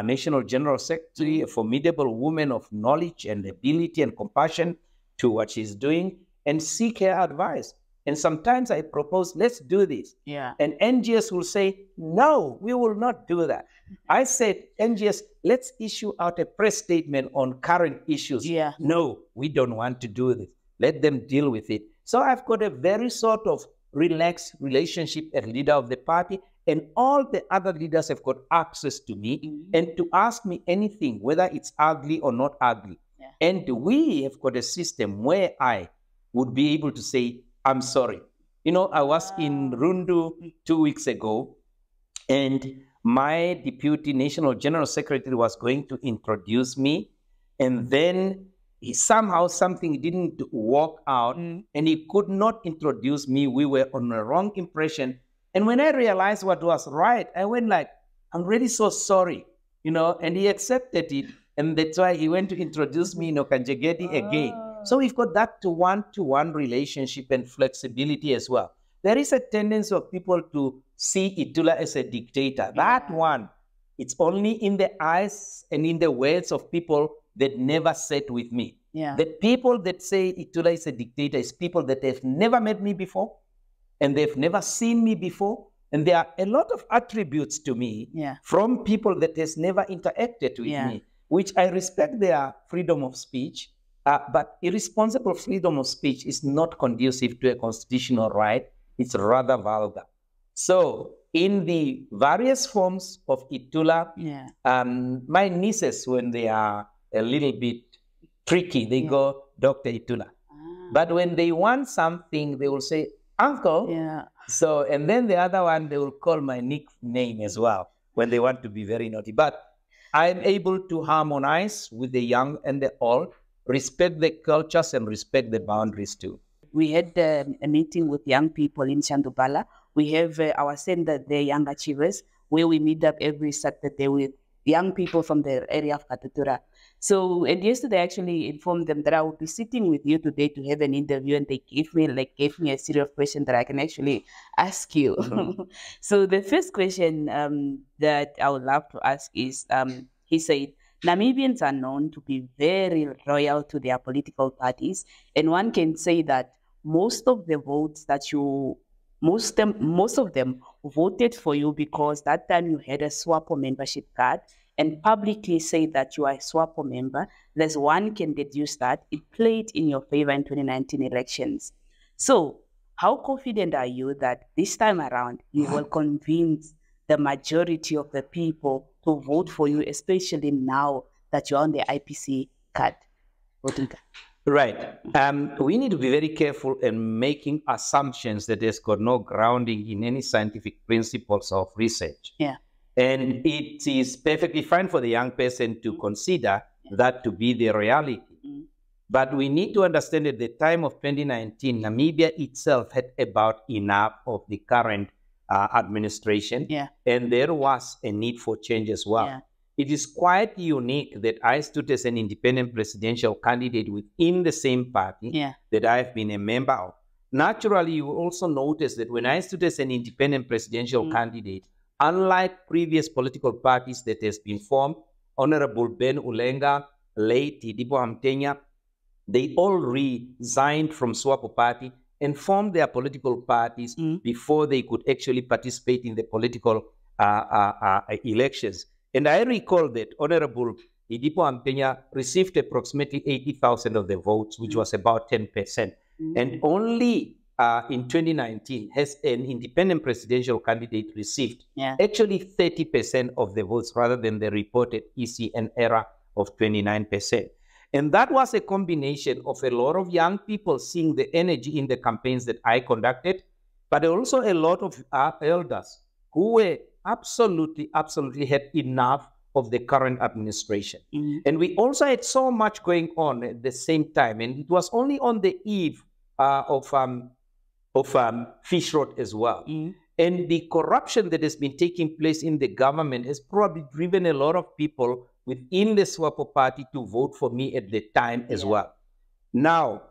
national general secretary, a formidable woman of knowledge and ability and compassion to what she's doing, and seek her advice. And sometimes I propose, let's do this. Yeah. And NGS will say, no, we will not do that. I said, NGS, let's issue out a press statement on current issues. Yeah. No, we don't want to do this. Let them deal with it. So I've got a very sort of relaxed relationship as leader of the party, and all the other leaders have got access to me and to ask me anything, whether it's ugly or not ugly. Yeah. And we have got a system where I would be able to say, I'm sorry. You know, I was in Rundu 2 weeks ago, and my deputy national general secretary was going to introduce me, and then somehow something didn't work out, and he could not introduce me. We were on a wrong impression. And when I realized what was right, I went like, I'm really so sorry, you know, and he accepted it. And that's why he went to introduce me in Okanjegedi again. So we've got that one-to-one relationship and flexibility as well. There is a tendency of people to see Itula as a dictator. That one, it's only in the eyes and in the words of people that never sat with me. Yeah. The people that say Itula is a dictator is people that have never met me before, and they've never seen me before. And there are a lot of attributes to me from people that has never interacted with me, which I respect their freedom of speech. But irresponsible freedom of speech is not conducive to a constitutional right. It's rather vulgar. So in the various forms of Itula, my nieces, when they are a little bit tricky, they go, Dr. Itula. But when they want something, they will say, Uncle. So, and then the other one, they will call my nickname as well when they want to be very naughty. But I'm able to harmonize with the young and the old, respect the cultures and respect the boundaries too. We had a meeting with young people in Shandubala. We have our center, the Young Achievers, where we meet up every Saturday with young people from the area of Katutura. So, and yesterday I actually informed them that I would be sitting with you today to have an interview, and they gave me a series of questions that I can actually ask you. So the first question that I would love to ask is, he said, Namibians are known to be very loyal to their political parties, and one can say that most of the votes that most of them voted for you because that time you had a SWAPO membership card and publicly say that you are a SWAPO member. There's one can deduce that it played in your favor in 2019 elections. So how confident are you that this time around you will convince the majority of the people to vote for you, especially now that you're on the IPC card, voting card? Right. We need to be very careful in making assumptions that has got no grounding in any scientific principles of research. And it is perfectly fine for the young person to consider that to be the reality. But we need to understand at the time of 2019, Namibia itself had about enough of the current administration. And there was a need for change as well. It is quite unique that I stood as an independent presidential candidate within the same party that I've been a member of. Naturally, you will also notice that when I stood as an independent presidential candidate, unlike previous political parties that has been formed, Honorable Ben Ulenga, late Hidipo Hamtenya, they all resigned from SWAPO party and formed their political parties before they could actually participate in the political elections. And I recall that Honorable Hidipo Hamtenya received approximately 80,000 of the votes, which was about 10%. And only in 2019 has an independent presidential candidate received actually 30% of the votes rather than the reported ECN error of 29%. And that was a combination of a lot of young people seeing the energy in the campaigns that I conducted, but also a lot of elders who were absolutely had enough of the current administration. And we also had so much going on at the same time. And it was only on the eve of Fish Road as well. And the corruption that has been taking place in the government has probably driven a lot of people within the SWAPO party to vote for me at the time as well. Now,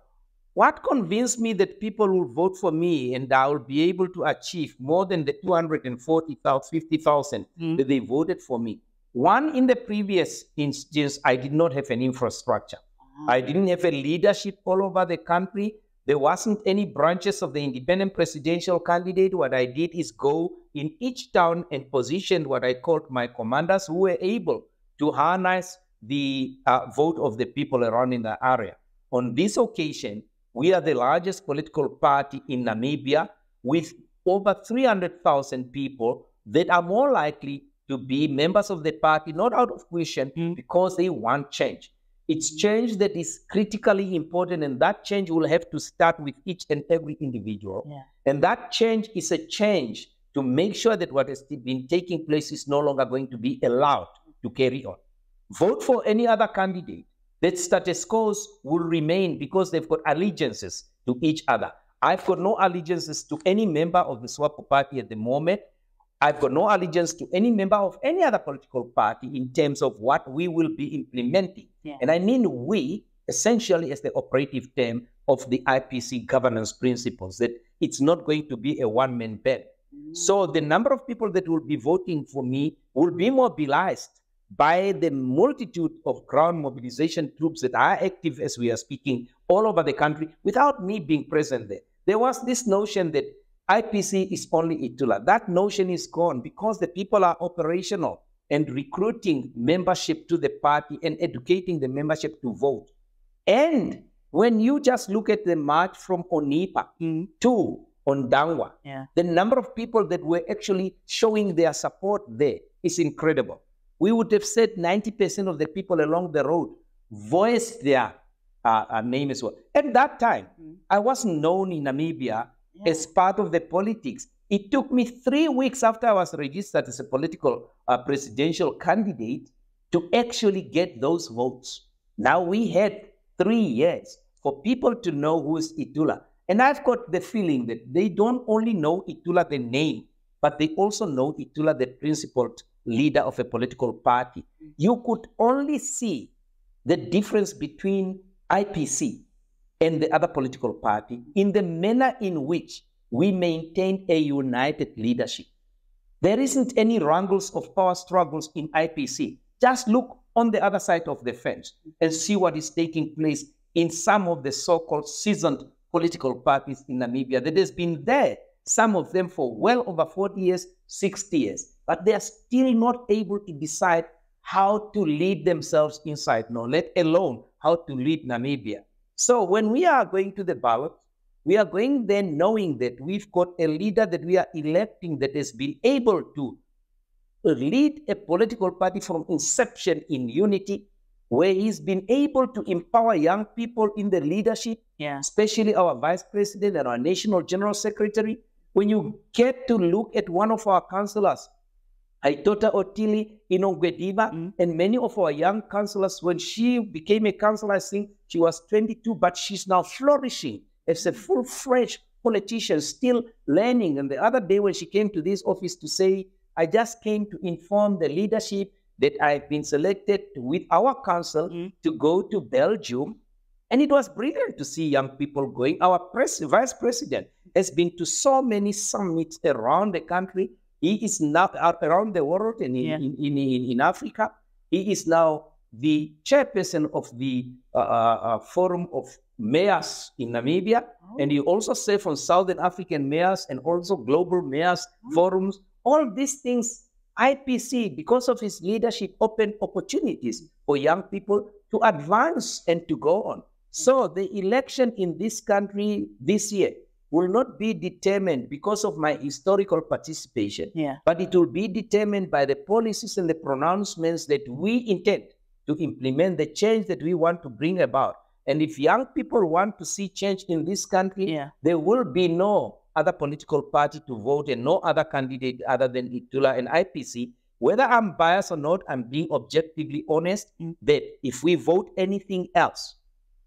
What convinced me that people will vote for me and I will be able to achieve more than the 240,000, 50,000 that they voted for me? One, in the previous instance, I did not have an infrastructure. I didn't have a leadership all over the country. There wasn't any branches of the independent presidential candidate. What I did is go in each town and positioned what I called my commanders, who were able to harness the vote of the people around in the area. On this occasion, we are the largest political party in Namibia with over 300,000 people that are more likely to be members of the party, not out of question, because they want change. It's change that is critically important, and that change will have to start with each and every individual. Yeah. And that change is a change to make sure that what has been taking place is no longer going to be allowed to carry on. Vote for any other candidate. That status quo will remain because they've got allegiances to each other. I've got no allegiances to any member of the SWAPO party at the moment. I've got no allegiance to any member of any other political party in terms of what we will be implementing. Yeah. And I mean we, essentially as the operative term of the IPC governance principles, that it's not going to be a one-man band. So the number of people that will be voting for me will be mobilized by the multitude of ground mobilization troops that are active as we are speaking all over the country without me being present there. There was this notion that IPC is only Itulah. That notion is gone because the people are operational and recruiting membership to the party and educating the membership to vote. And when you just look at the march from Onipa to Ondangwa, the number of people that were actually showing their support there is incredible. We would have said 90% of the people along the road voiced their name as well. At that time, I wasn't known in Namibia as part of the politics. It took me 3 weeks after I was registered as a political presidential candidate to actually get those votes. Now we had 3 years for people to know who is Itulah. And I've got the feeling that they don't only know Itulah the name, but they also know Itulah the principled leader of a political party. You could only see the difference between IPC and the other political party in the manner in which we maintain a united leadership. There isn't any wrangles of power struggles in IPC. Just look on the other side of the fence and see what is taking place in some of the so-called seasoned political parties in Namibia that has been there, some of them for well over 40 years, 60 years, but they are still not able to decide how to lead themselves inside, no, let alone how to lead Namibia. So when we are going to the ballot, we are going then knowing that we've got a leader that we are electing that has been able to lead a political party from inception in unity, where he's been able to empower young people in the leadership, especially our vice president and our national general secretary. When you get to look at one of our councillors, Aitota Otili Inongwediba, and many of our young councillors, when she became a councillor, I think she was 22, but she's now flourishing as a full-fledged politician, still learning. And the other day when she came to this office to say, I just came to inform the leadership that I've been selected with our council to go to Belgium. And it was brilliant to see young people going. Our vice president has been to so many summits around the country. He is now around the world and in Africa. He is now the chairperson of the Forum of Mayors in Namibia. And he also serves on Southern African mayors and also global mayors forums. All these things, IPC, because of his leadership, opened opportunities for young people to advance and to go on. So the election in this country this year will not be determined because of my historical participation, but it will be determined by the policies and the pronouncements that we intend to implement, the change that we want to bring about. And if young people want to see change in this country, there will be no other political party to vote and no other candidate other than Itulah and IPC. Whether I'm biased or not, I'm being objectively honest that if we vote anything else,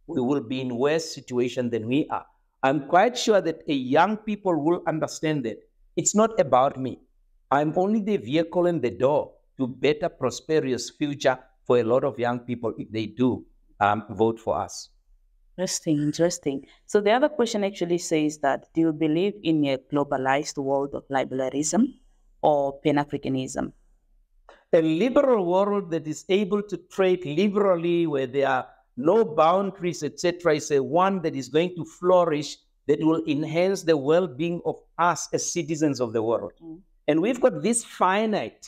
we will be in worse situation than we are. I'm quite sure that a young people will understand that it's not about me. I'm only the vehicle and the door to better prosperous future for a lot of young people if they do vote for us. Interesting, interesting. So the other question actually says that, do you believe in a globalized world of liberalism or Pan-Africanism? A liberal world that is able to trade liberally, where there are no boundaries, etc., is a one that is going to flourish, that will enhance the well-being of us as citizens of the world. And we've got this finite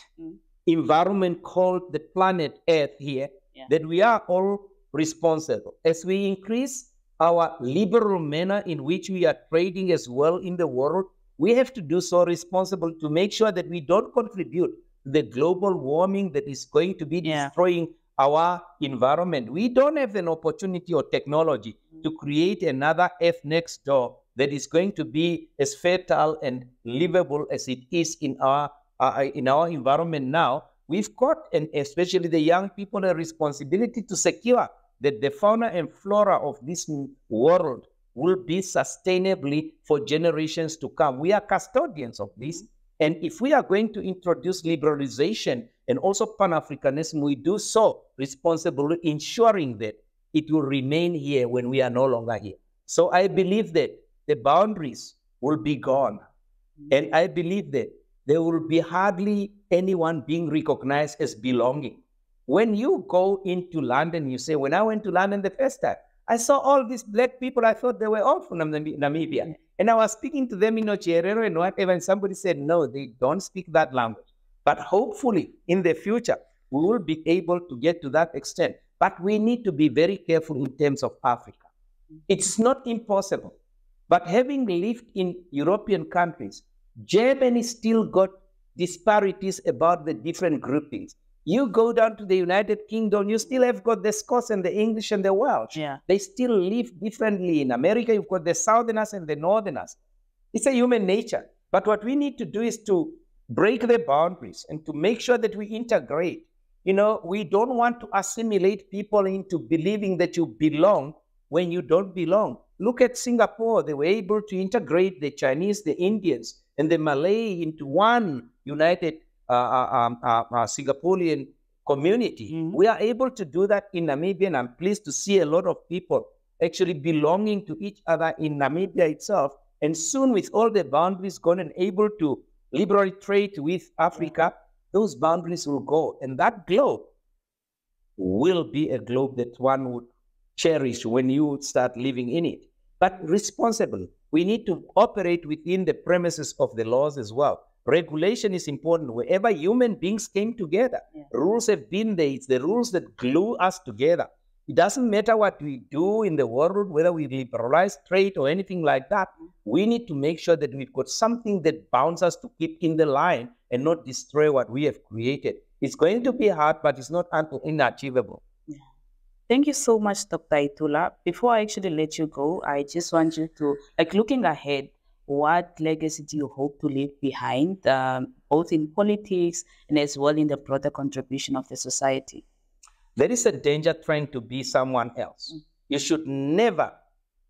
environment called the planet Earth here, that we are all responsible. As we increase our liberal manner in which we are trading as well in the world, we have to do so responsible to make sure that we don't contribute to the global warming that is going to be destroying our environment. We don't have an opportunity or technology to create another Earth next door that is going to be as fertile and livable as it is in our environment now. We've got, and especially the young people, a responsibility to secure that the fauna and flora of this world will be sustainably for generations to come. We are custodians of this. And if we are going to introduce liberalization and also Pan-Africanism, we do so responsibly, ensuring that it will remain here when we are no longer here. So I believe that the boundaries will be gone. And I believe that there will be hardly anyone being recognized as belonging. When you go into London, you say, when I went to London the first time, I saw all these black people. I thought they were all from Namibia. And I was speaking to them in Ocherero and whatever, and somebody said, no, they don't speak that language. But hopefully, in the future, we will be able to get to that extent. But we need to be very careful in terms of Africa. It's not impossible. But having lived in European countries, Germany still got disparities about the different groupings. You go down to the United Kingdom, you still have got the Scots and the English and the Welsh. They still live differently. In America, you've got the Southerners and the Northerners. It's a human nature. But what we need to do is to break the boundaries and to make sure that we integrate. You know, we don't want to assimilate people into believing that you belong when you don't belong. Look at Singapore. They were able to integrate the Chinese, the Indians, and the Malay into one united Singaporean community. We are able to do that in Namibia, and I'm pleased to see a lot of people actually belonging to each other in Namibia itself. And soon, with all the boundaries gone and able to liberally trade with Africa, those boundaries will go. And that globe will be a globe that one would cherish when you start living in it. But responsibly, we need to operate within the premises of the laws as well. Regulation is important. Wherever human beings came together, rules have been there. It's the rules that glue us together. It doesn't matter what we do in the world, whether we liberalize trade or anything like that. We need to make sure that we've got something that bounds us to keep in the line and not destroy what we have created. It's going to be hard, but it's not unachievable. Thank you so much, Dr. Itulah. Before I actually let you go, I just want you to, looking ahead, what legacy do you hope to leave behind, both in politics and as well in the broader contribution of the society? There is a danger trying to be someone else. You should never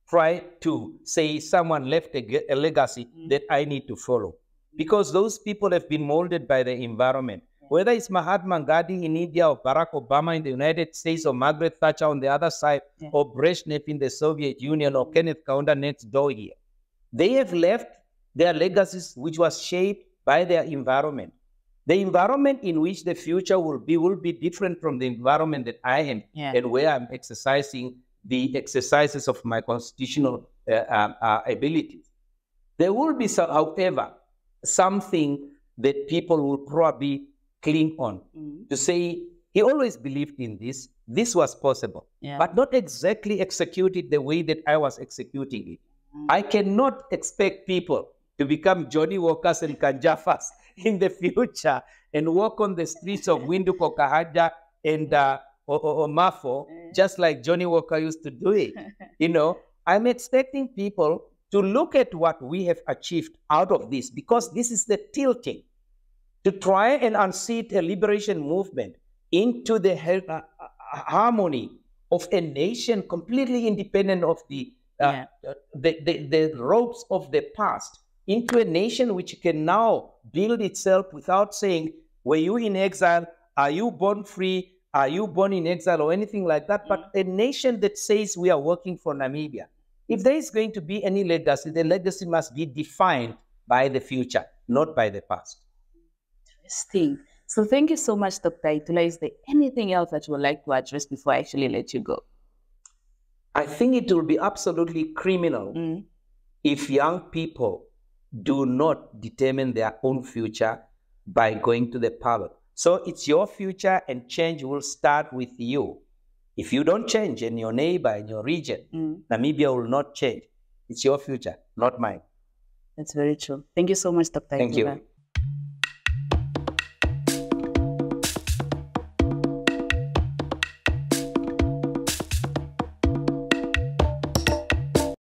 try to say someone left a legacy that I need to follow, because those people have been molded by the environment. Whether it's Mahatma Gandhi in India or Barack Obama in the United States or Margaret Thatcher on the other side or Brezhnev in the Soviet Union or Kenneth Kaunda next door here. They have left their legacies which was shaped by their environment. The environment in which the future will be different from the environment that I am and where I'm exercising the exercises of my constitutional abilities. There will be, however, something that people will probably cling on to say, he always believed in this, this was possible, but not exactly executed the way that I was executing it. I cannot expect people to become Johnny Walkers and Kanjafas in the future and walk on the streets of Windhoek, Okahandja, and Mafo, just like Johnny Walker used to do it. You know, I'm expecting people to look at what we have achieved out of this, because this is the tilting, to try and unseat a liberation movement into the harmony of a nation completely independent of the ropes of the past, into a nation which can now build itself without saying, were you in exile? Are you born free? are you born in exile or anything like that, but a nation that says we are working for Namibia. If there is going to be any legacy, the legacy must be defined by the future, not by the past. Interesting. So thank you so much, Dr. Itula. Is there anything else that you would like to address before I actually let you go? I think it will be absolutely criminal if young people do not determine their own future by going to the ballot. So it's your future, and change will start with you. If you don't change in your neighbor, in your region, Namibia will not change. It's your future, not mine. That's very true. Thank you so much, Dr. Thank Itula. you.